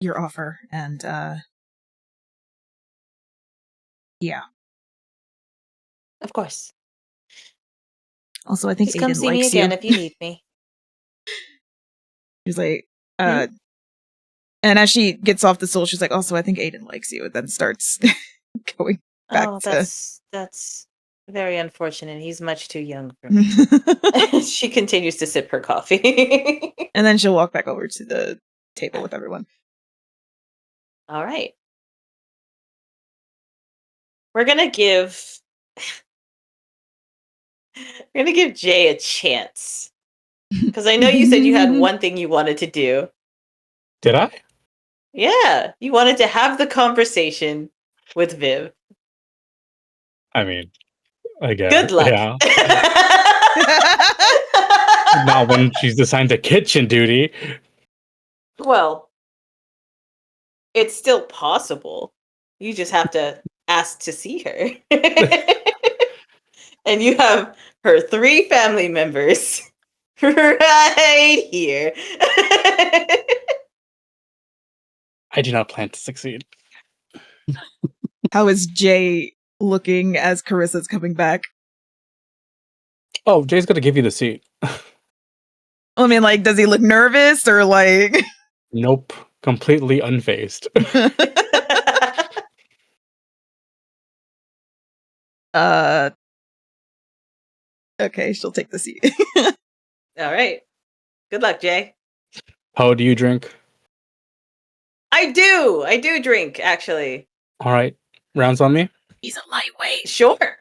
your offer and yeah. Of course. Also, I think Just come Aiden see me likes again you. if you need me. She's like, and as she gets off the stool, she's like, also, I think Aiden likes you, and then starts going back Oh, to. that's very unfortunate. He's much too young for me. She continues to sip her coffee. And then she'll walk back over to the table with everyone. All right. We're gonna give Jay a chance. Because I know you said you had one thing you wanted to do. Did I? Yeah. You wanted to have the conversation with Viv. I mean, I guess. Good luck. Yeah. Not when she's assigned to kitchen duty. Well, it's still possible. You just have to ask to see her. And you have her 3 family members right here. I do not plan to succeed. How is Jay looking as Carissa's coming back? Oh, Jay's gonna give you the seat. I mean, like, does he look nervous or like? Nope, completely unfazed. Okay, she'll take the seat. All right. Good luck, Jay. How do you drink? I do drink, actually. All right, rounds on me. He's a lightweight. Sure.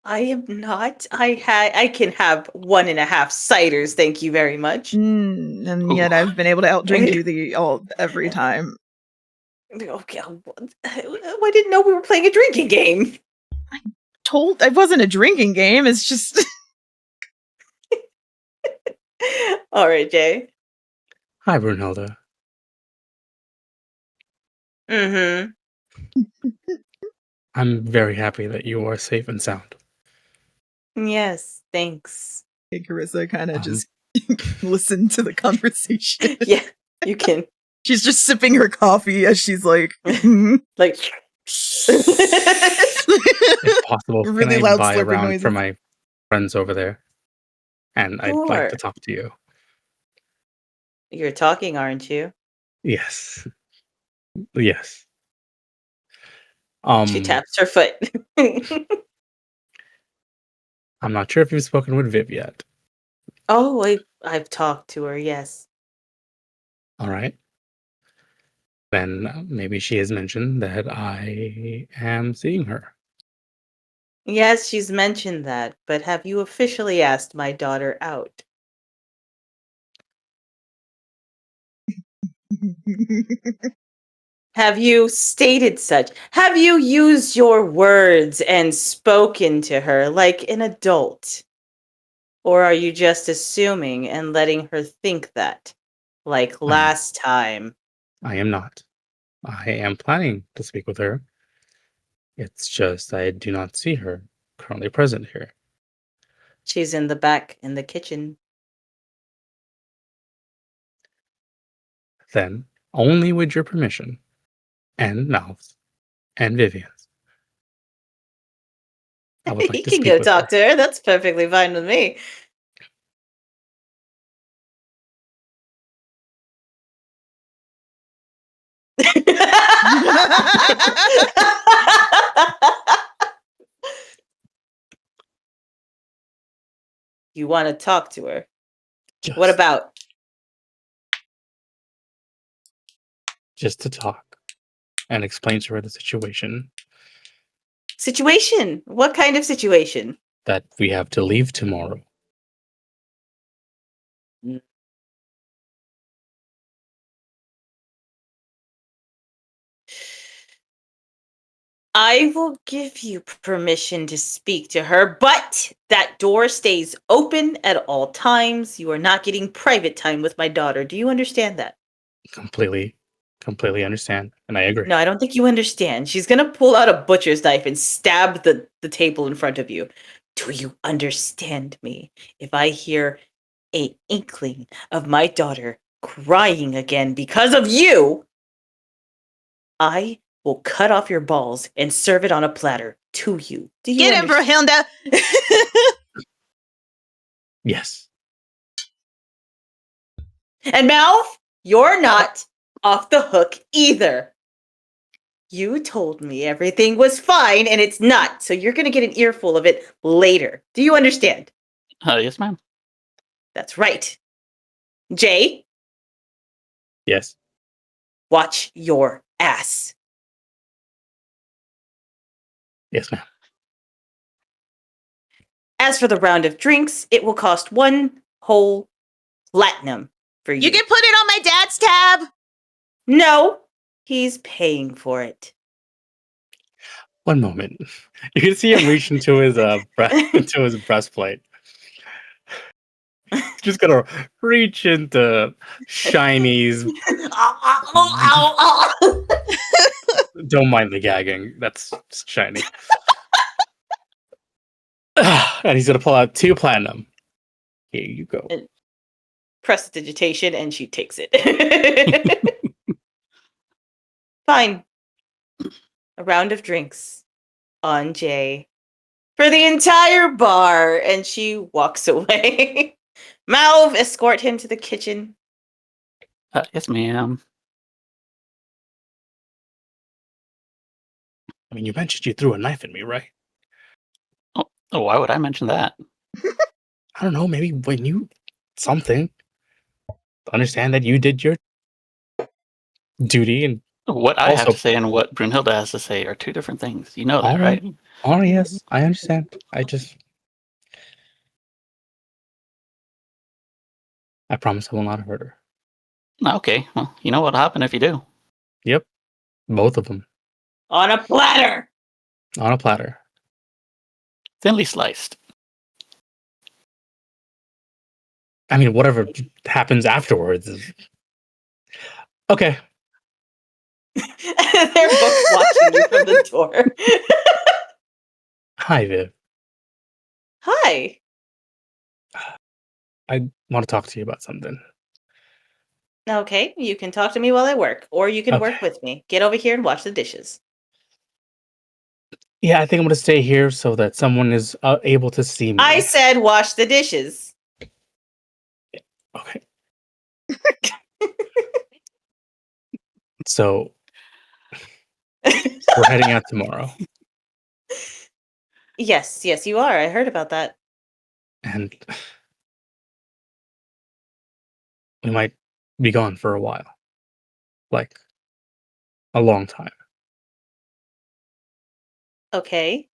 I am not. I can have 1.5 ciders, thank you very much. And yet I've been able to outdrink you every time. Okay. I didn't know we were playing a drinking game. It wasn't a drinking game, it's just... All right, Jay. Hi, Brunhilde. Mm-hmm. I'm very happy that you are safe and sound. Yes, thanks. Hey, Carissa kind of just listen to the conversation. Yeah, you can. She's just sipping her coffee as she's like... like... If possible, really can I loud buy a slurping round noises. for my friends over there? And I'd like to talk to you. You're talking, aren't you? Yes. Yes. She taps her foot. I'm not sure if you've spoken with Viv yet. Oh, I've talked to her, yes. All right. Then maybe she has mentioned that I am seeing her. Yes, she's mentioned that, but have you officially asked my daughter out? Have you stated such? Have you used your words and spoken to her like an adult? Or are you just assuming and letting her think that, like last time? I am not. I am planning to speak with her. It's just I do not see her currently present here. She's in the back in the kitchen. Then, only with your permission, and Nal's, and Vivian's, I would like He to can speak go with talk her. to her. That's perfectly fine with me. You want to talk to her? What about? Just to talk and explain to her the situation Situation? What kind of situation? That we have to leave tomorrow. I will give you permission to speak to her, but that door stays open at all times. You are not getting private time with my daughter. Do you understand that? Completely understand, and I agree. No, I don't think you understand. She's gonna pull out a butcher's knife and stab the table in front of you. Do you understand me? If I hear an inkling of my daughter crying again because of you, I will cut off your balls and serve it on a platter to you. Do you Get him, Brahilda! Yes. And Malv, you're not off the hook either. You told me everything was fine and it's not, so you're going to get an earful of it later. Do you understand? Yes, ma'am. That's right. Jay, Yes. watch your ass. Yes, ma'am. As for the round of drinks, it will cost 1 whole platinum for you. You can put it on my dad's tab. No, he's paying for it. One moment. You can see him reach into his into his breastplate. Just gonna reach into Shiny's. Don't mind the gagging. That's Shiny. And he's gonna pull out 2 platinum. Here you go. Prestidigitation, and she takes it. Fine. A round of drinks on Jay for the entire bar, and she walks away. Malv, escort him to the kitchen. Yes, ma'am. I mean, you mentioned you threw a knife at me, right? Oh, why would I mention that? I don't know. Maybe when you something. Understand that you did your duty, and What I have also to say and what Brunhilde has to say are 2 different things. You know that, right? Oh yes, I understand. I promise I will not hurt her. Okay, well, you know what'll happen if you do. Yep, both of them On a platter. on a platter. Thinly sliced. I mean, whatever happens afterwards is okay. They're both watching you from the door. Hi, Viv. Hi. I want to talk to you about something. Okay, you can talk to me while I work, or you can work Okay. with me. Get over here and wash the dishes. Yeah, I think I'm going to stay here so that someone is able to see me. I said wash the dishes. Okay. So we're heading out tomorrow. Yes, you are. I heard about that. And we might be gone for a while. Like a long time. Okay.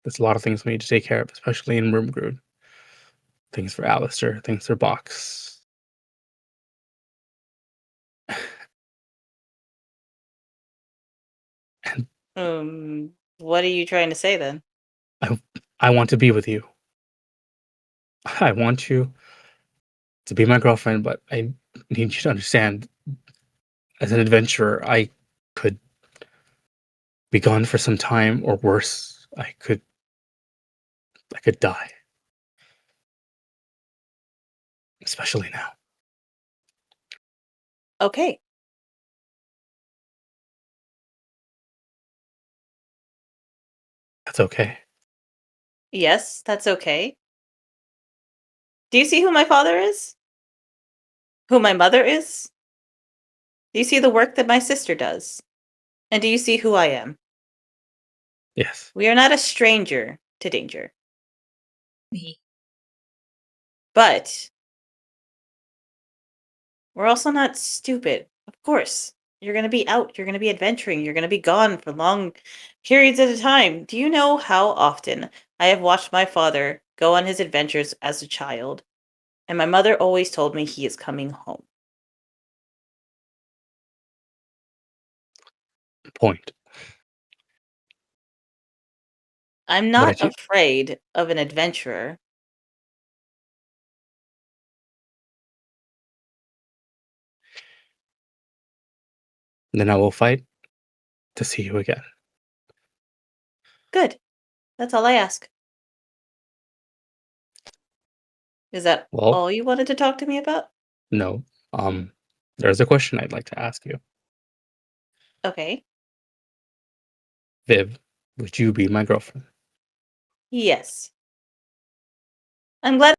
There's a lot of things we need to take care of, especially in Roomgrood. Things for Alistair, things for Box. What are you trying to say then? I want to be with you. I want you to be my girlfriend, but I need you to understand, as an adventurer, I could be gone for some time, or worse, I could die. Especially now. Okay. That's okay. Yes, that's okay. Do you see who my father is? Who my mother is? Do you see the work that my sister does? And do you see who I am? Yes. We are not a stranger to danger. But we're also not stupid. Of course, You're going to be out. You're going to be adventuring. You're going to be gone for long periods at a time. Do you know how often I have watched my father go on his adventures as a child? And my mother always told me he is coming home. Point. I'm not afraid of an adventurer. Then I will fight to see you again. Good. That's all I ask. Is that all you wanted to talk to me about? No. There's a question I'd like to ask you. Okay. Viv, would you be my girlfriend? Yes. I'm glad.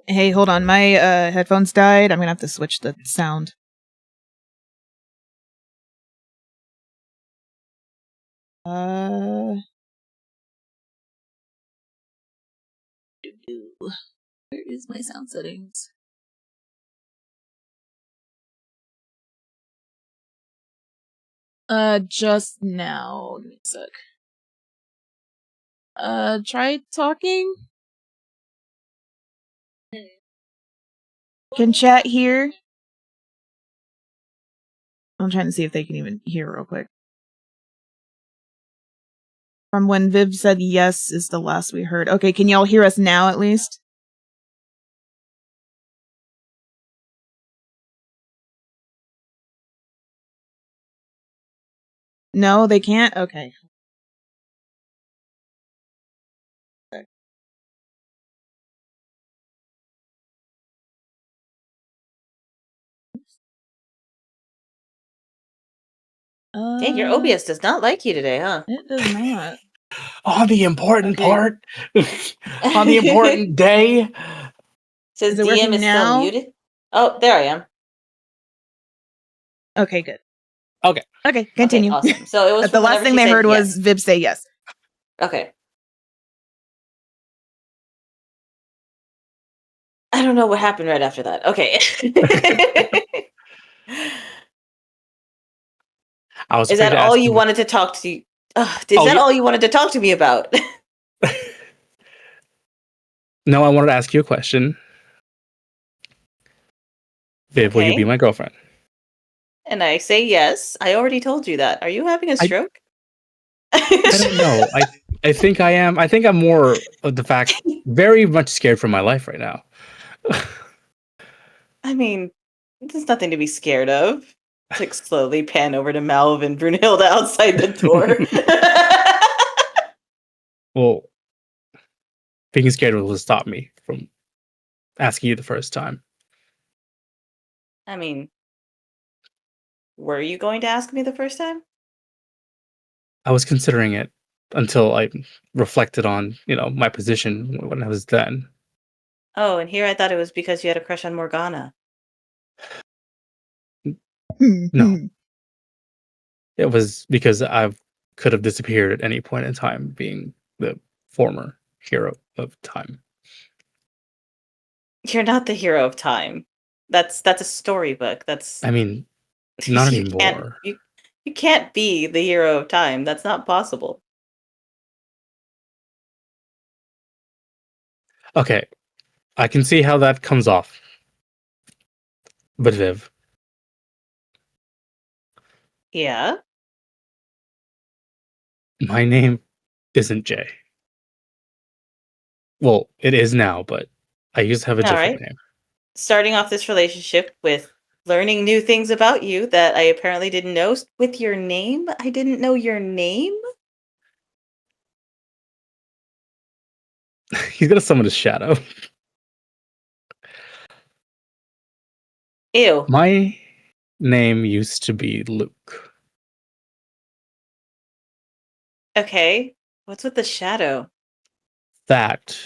Hey, hold on. My headphones died. I'm gonna have to switch the sound. Where is my sound settings? Just now. Give me a sec. Try talking? Can chat hear? I'm trying to see if they can even hear real quick. From when Viv said yes is the last we heard. Okay, can y'all hear us now at least? No, they can't? Okay. Dang, your OBS does not like you today, huh? It does not. On the important part, on the important day. Says Is it DM working is now? still muted. Oh, there I am. Okay, good. Okay. Okay, continue. Okay, awesome. So it was the last thing they heard was Viv say yes. Okay. I don't know what happened right after that. Okay. Is that all you wanted to talk to? Is that all you wanted to talk to me about? No, I wanted to ask you a question. Viv, will you be my girlfriend? And I say yes. I already told you that. Are you having a stroke? I don't know. I think I am. I think I'm more of the fact very much scared for my life right now. I mean, there's nothing to be scared of. Like slowly pan over to Malv and Brunhilde outside the door. Well, being scared will stop me from asking you the first time. I mean, were you going to ask me the first time? I was considering it until I reflected on, my position when I was then. Oh, and here I thought it was because you had a crush on Morgana. No. It was because I could have disappeared at any point in time, being the former hero of time. You're not the hero of time. That's a storybook. I mean, not you anymore. You can't be the hero of time. That's not possible. Okay, I can see how that comes off. But Viv. Yeah? My name isn't Jay. Well, it is now, but I used to have a different name. Starting off this relationship with learning new things about you that I apparently didn't know with your name. I didn't know your name? He's gonna summon his shadow. Ew. My name used to be Luke. Okay. What's with the shadow? That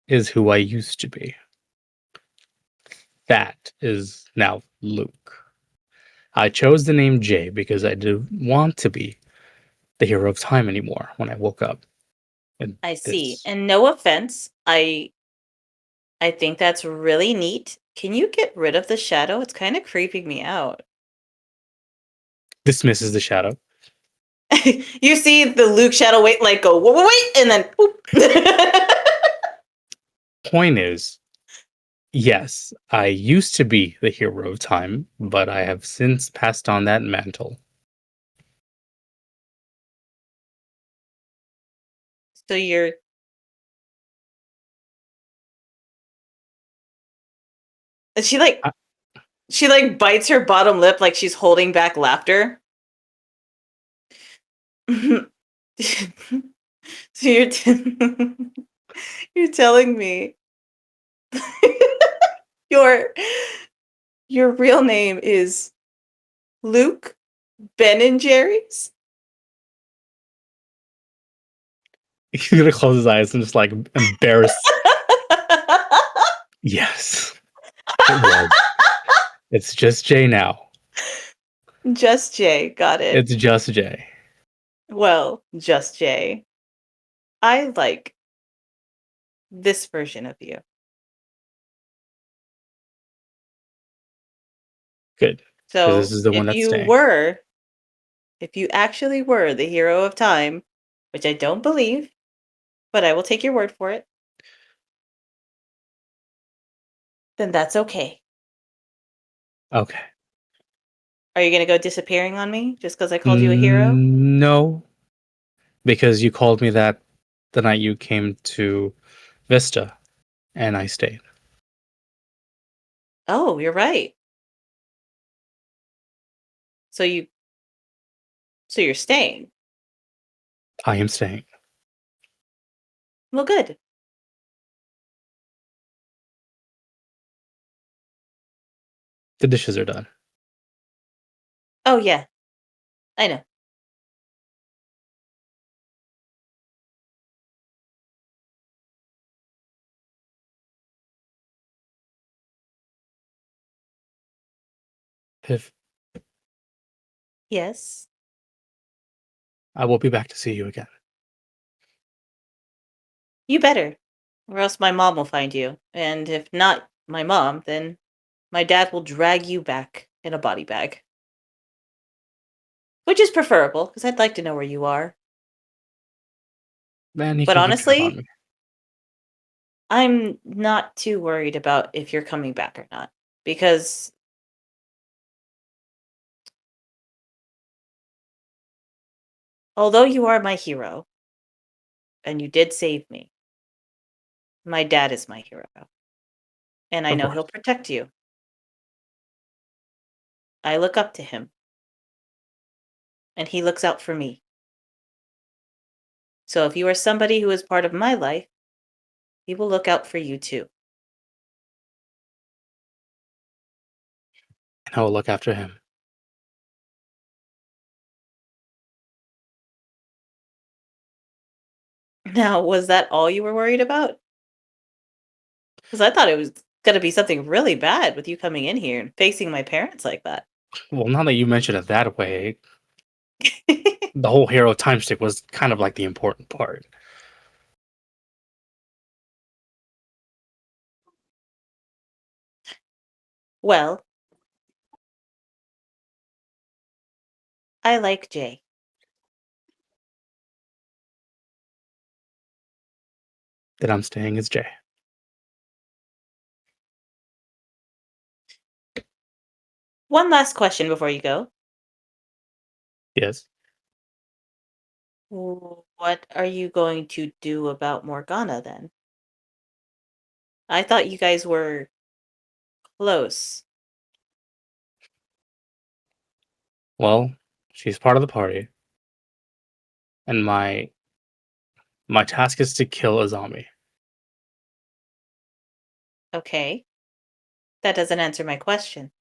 is who I used to be. That is now Luke. I chose the name Jay because I didn't want to be the hero of time anymore when I woke up. And I see. And no offense, I think that's really neat. Can you get rid of the shadow? It's kind of creeping me out. Dismisses the shadow. You see the Luke shadow go, wait, and then Point is, yes, I used to be the hero of time, but I have since passed on that mantle. So you're she bites her bottom lip like she's holding back laughter. So you're you're telling me your real name is Luke Ben and Jerry's? He's gonna close his eyes and just embarrassed. Yes, it was. It's just Jay now. Just Jay, got it. It's just Jay. Well, just Jay. I like this version of you. Good. So this is the one that's staying. If you actually were the hero of time, which I don't believe, but I will take your word for it, then that's okay. Okay. Are you going to go disappearing on me just because I called you a hero? No. Because you called me that the night you came to Vista, and I stayed. Oh, you're right. So you're staying. I am staying. Well, good. The dishes are done. Oh, yeah. I know. Piff, Yes. I will be back to see you again. You better. Or else my mom will find you. And if not my mom, then my dad will drag you back in a body bag. Which is preferable, because I'd like to know where you are. Man, you But can keep track on honestly, me. I'm not too worried about if you're coming back or not. Because although you are my hero, and you did save me, my dad is my hero. And I Of know course. he'll protect you. I look up to him. And he looks out for me. So if you are somebody who is part of my life, he will look out for you too. And I will look after him. Now, was that all you were worried about? Because I thought it was going to be something really bad with you coming in here and facing my parents like that. Well, now that you mention it that way, the whole hero time stick was kind of like the important part. Well, I like Jay. That I'm staying as Jay. One last question before you go. Yes. What are you going to do about Morgana then? I thought you guys were close. Well, she's part of the party. And my My task is to kill a zombie. Okay. That doesn't answer my question.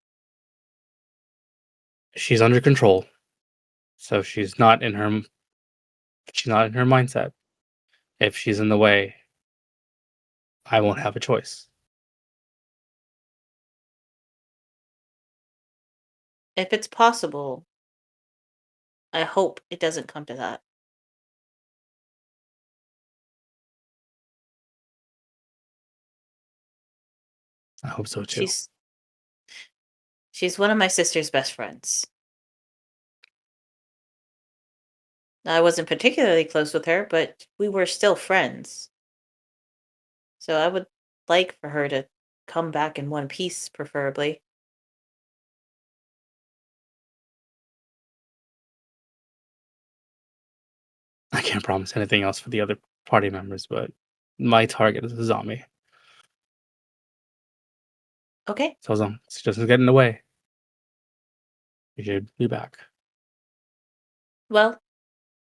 She's under control. So she's not in her mindset. If she's in the way, I won't have a choice. If it's possible, I hope it doesn't come to that. I hope so too. She's one of my sister's best friends. I wasn't particularly close with her, but we were still friends. So I would like for her to come back in one piece, preferably. I can't promise anything else for the other party members, but my target is a zombie. Okay. So as long as it doesn't get in the way, we should be back. Well,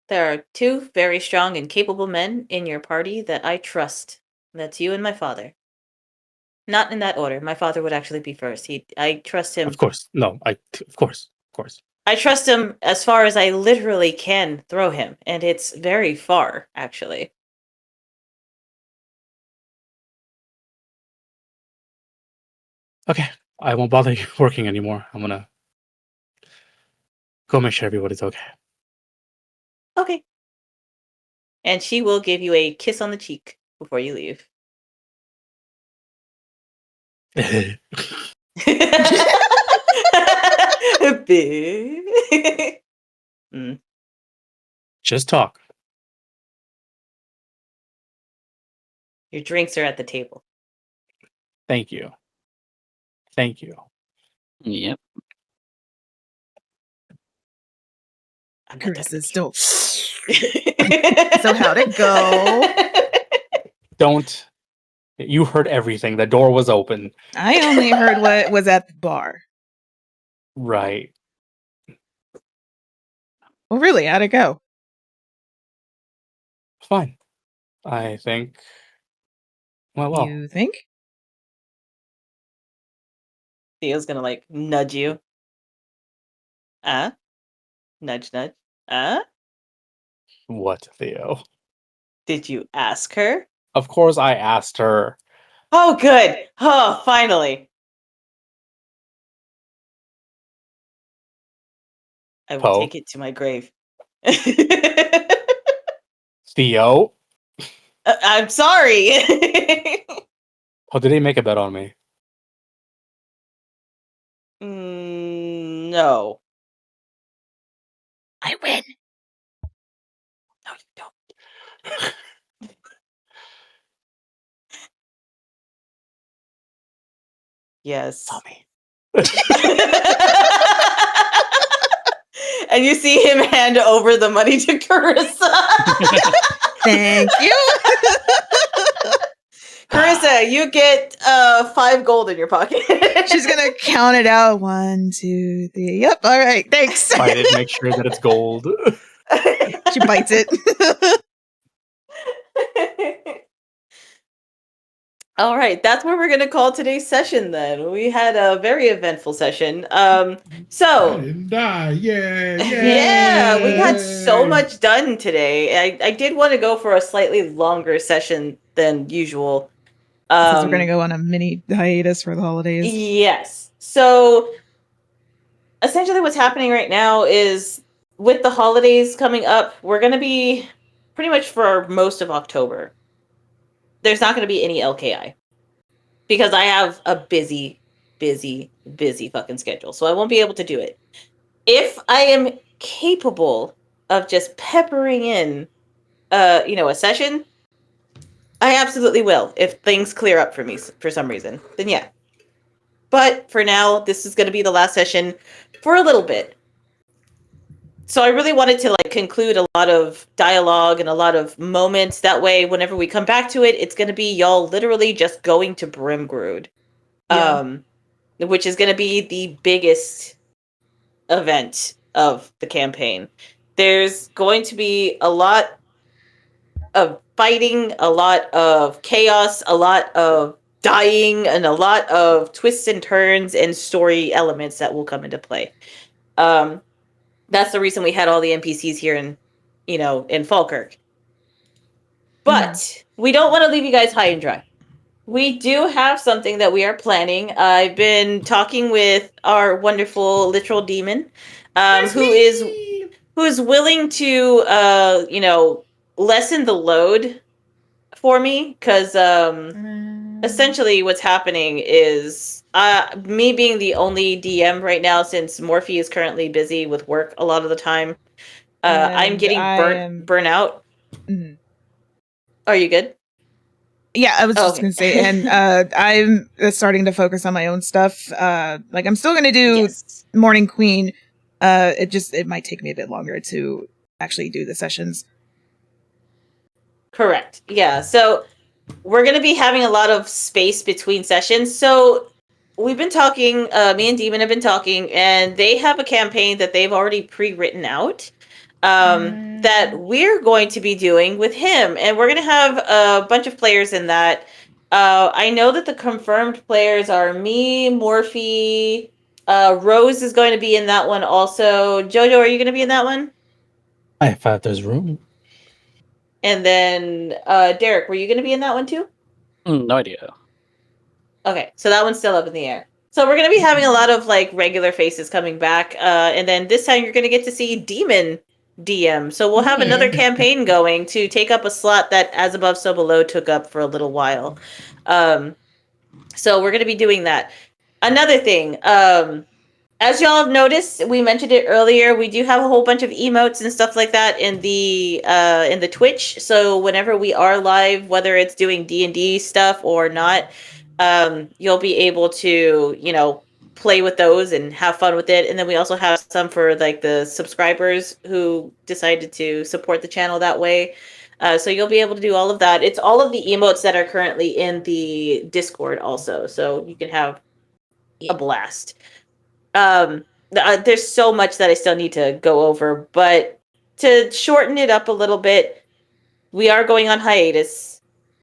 there are two very strong and capable men in your party that I trust. That's you and my father. Not in that order. My father would actually be first. I trust him. Of course. No, of course. I trust him as far as I literally can throw him, and it's very far, actually. Okay. I won't bother you working anymore. I'm gonna go make sure everybody's okay. Okay. And she will give you a kiss on the cheek before you leave. Just talk. Your drinks are at the table. Thank you. Yep. Charisa's still. So how'd it go? Don't. You heard everything. The door was open. I only heard what was at the bar. Right. Well, really, how'd it go? Fine. I think. Well. You think? Theo's gonna nudge you. Nudge, nudge. What, Theo? Did you ask her? Of course I asked her. Oh, good. Oh, finally. I will take it to my grave. Theo? I'm sorry. Oh, did he make a bet on me? No. I win. No, you don't. Yes. Tommy. And you see him hand over the money to Charisa. Thank you. Charisa, you get 5 gold in your pocket. She's gonna count it out. 1, 2, 3. Yep. All right. Thanks. I did make sure that it's gold. She bites it. All right, that's where we're going to call today's session then. We had a very eventful session. I didn't die. Yeah, we got so much done today. I did want to go for a slightly longer session than usual. Since we're going to go on a mini hiatus for the holidays. Yes. So essentially what's happening right now is with the holidays coming up, we're going to be pretty much for most of October. There's not going to be any LKI because I have a busy fucking schedule. So I won't be able to do it. If I am capable of just peppering in, a session, I absolutely will. If things clear up for me for some reason, then yeah. But for now, this is going to be the last session for a little bit. So I really wanted to conclude a lot of dialogue and a lot of moments. That way, whenever we come back to it, it's going to be y'all literally just going to Brimgrood, which is going to be the biggest event of the campaign. There's going to be a lot of fighting, a lot of chaos, a lot of dying, and a lot of twists and turns and story elements that will come into play. That's the reason we had all the NPCs here in Falkirk. But we don't want to leave you guys high and dry. We do have something that we are planning. I've been talking with our wonderful literal demon, who is willing to lessen the load for me, because essentially what's happening is me being the only DM right now, since Morphe is currently busy with work a lot of the time. I'm getting burnt out. Mm-hmm. Are you good? Yeah, I was just going to say, and I'm starting to focus on my own stuff. Like, I'm still going to do Morning Queen. It might take me a bit longer to actually do the sessions. Correct. Yeah. So we're going to be having a lot of space between sessions. So we've been talking, me and Demon have been talking, and they have a campaign that they've already pre-written out that we're going to be doing with him. And we're going to have a bunch of players in that. I know that the confirmed players are me, Morphe, Rose is going to be in that one also. Jojo, are you going to be in that one? I thought there's room. And then Derek, were you going to be in that one too? No idea. Okay, so that one's still up in the air. So we're going to be having a lot of like regular faces coming back. And then this time you're going to get to see Demon DM. So we'll have another campaign going to take up a slot that As Above, So Below took up for a little while. So we're going to be doing that. Another thing, as y'all have noticed, we mentioned it earlier, we do have a whole bunch of emotes and stuff like that in the Twitch. So whenever we are live, whether it's doing D&D stuff or not, you'll be able to, play with those and have fun with it. And then we also have some for like the subscribers who decided to support the channel that way. So you'll be able to do all of that. It's all of the emotes that are currently in the Discord also. So you can have a blast. There's so much that I still need to go over, but to shorten it up a little bit, we are going on hiatus.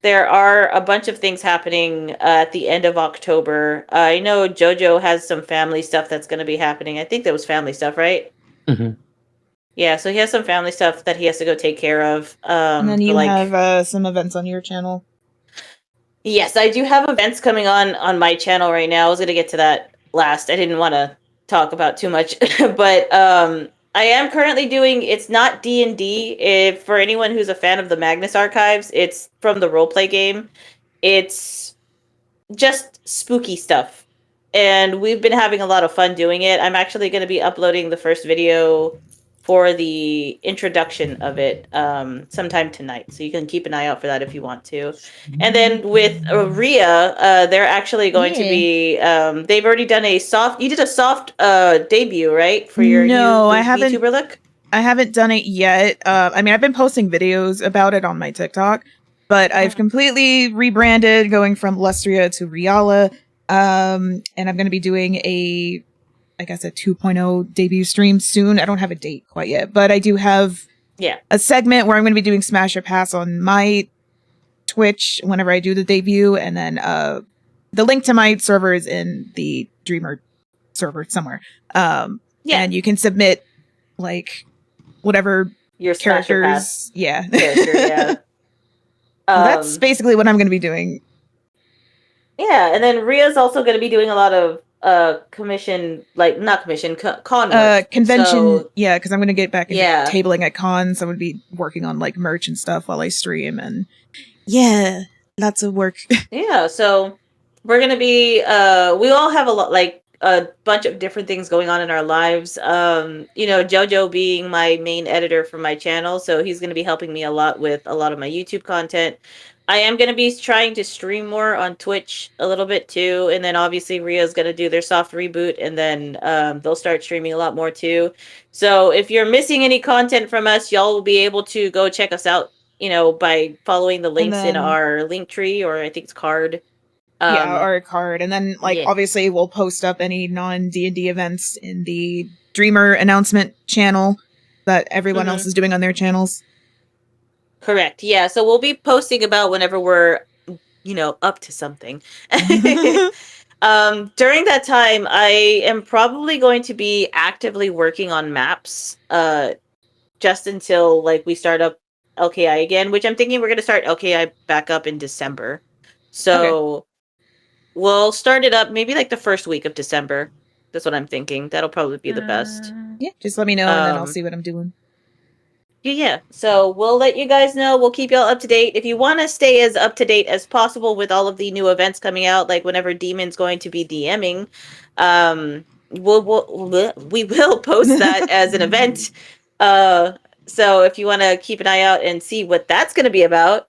There are a bunch of things happening at the end of October. I know Jojo has some family stuff that's going to be happening. I think that was family stuff, right? Mm-hmm. Yeah, so he has some family stuff that he has to go take care of. And then you have some events on your channel. Yes, I do have events coming on my channel right now. I was going to get to that last. I didn't want to talk about too much, but I am currently doing, it's not D&D. If for anyone who's a fan of the Magnus Archives, it's from the roleplay game. It's just spooky stuff. And we've been having a lot of fun doing it. I'm actually going to be uploading the first video for the introduction of it sometime tonight. So you can keep an eye out for that if you want to. And then with Rhea, they're actually going to be, they've already done you did a soft debut, right? For your I haven't, VTuber look? I haven't done it yet. I mean, I've been posting videos about it on my TikTok, but I've completely rebranded, going from Lustria to Riala. And I'm going to be doing a 2.0 debut stream soon. I don't have a date quite yet, but I do have a segment where I'm going to be doing Smash or Pass on my Twitch whenever I do the debut. And then the link to my server is in the Dreamer server somewhere. And you can submit like whatever your characters. Character, that's basically what I'm going to be doing. Yeah, and then Ria's also going to be doing a lot of convention. Convention. So, yeah, because I'm going to get back into tabling at cons. I'm going to be working on like merch and stuff while I stream, and lots of work. Yeah, so we're going to be, we all have a bunch of different things going on in our lives. Jojo being my main editor for my channel, so he's going to be helping me a lot with a lot of my YouTube content. I am going to be trying to stream more on Twitch a little bit too. And then obviously Ria's going to do their soft reboot, and then they'll start streaming a lot more too. So if you're missing any content from us, y'all will be able to go check us out, by following the links in our link tree, or I think it's card. Our card. And then obviously we'll post up any non-D&D events in the Dreamer announcement channel that everyone else is doing on their channels. Correct. Yeah. So we'll be posting about whenever we're, up to something. During that time, I am probably going to be actively working on maps. Just until we start up LKI again, which I'm thinking we're gonna start LKI back up in December. So we'll start it up maybe the first week of December. That's what I'm thinking. That'll probably be the best. Yeah, just let me know and then I'll see what I'm doing. Yeah. So we'll let you guys know. We'll keep y'all up to date. If you want to stay as up to date as possible with all of the new events coming out, like whenever Demon's going to be DMing, we will post that as an event. So if you want to keep an eye out and see what that's going to be about,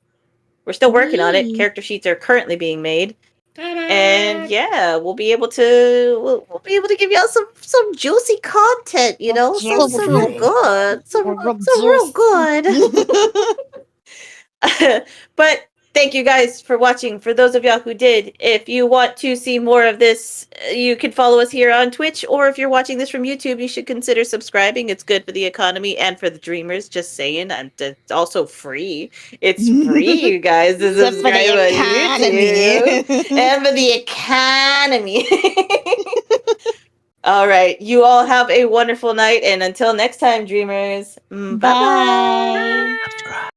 we're still working on it. Character sheets are currently being made. And yeah, we'll be able to give y'all some juicy content, some real good, some real good. But thank you guys for watching. For those of y'all who did, if you want to see more of this, you can follow us here on Twitch, or if you're watching this from YouTube, you should consider subscribing. It's good for the economy and for the dreamers, just saying. And it's also free. It's free, you guys, to subscribe on YouTube. And for the economy. All right. You all have a wonderful night, and until next time, dreamers. Bye-bye. Subscribe.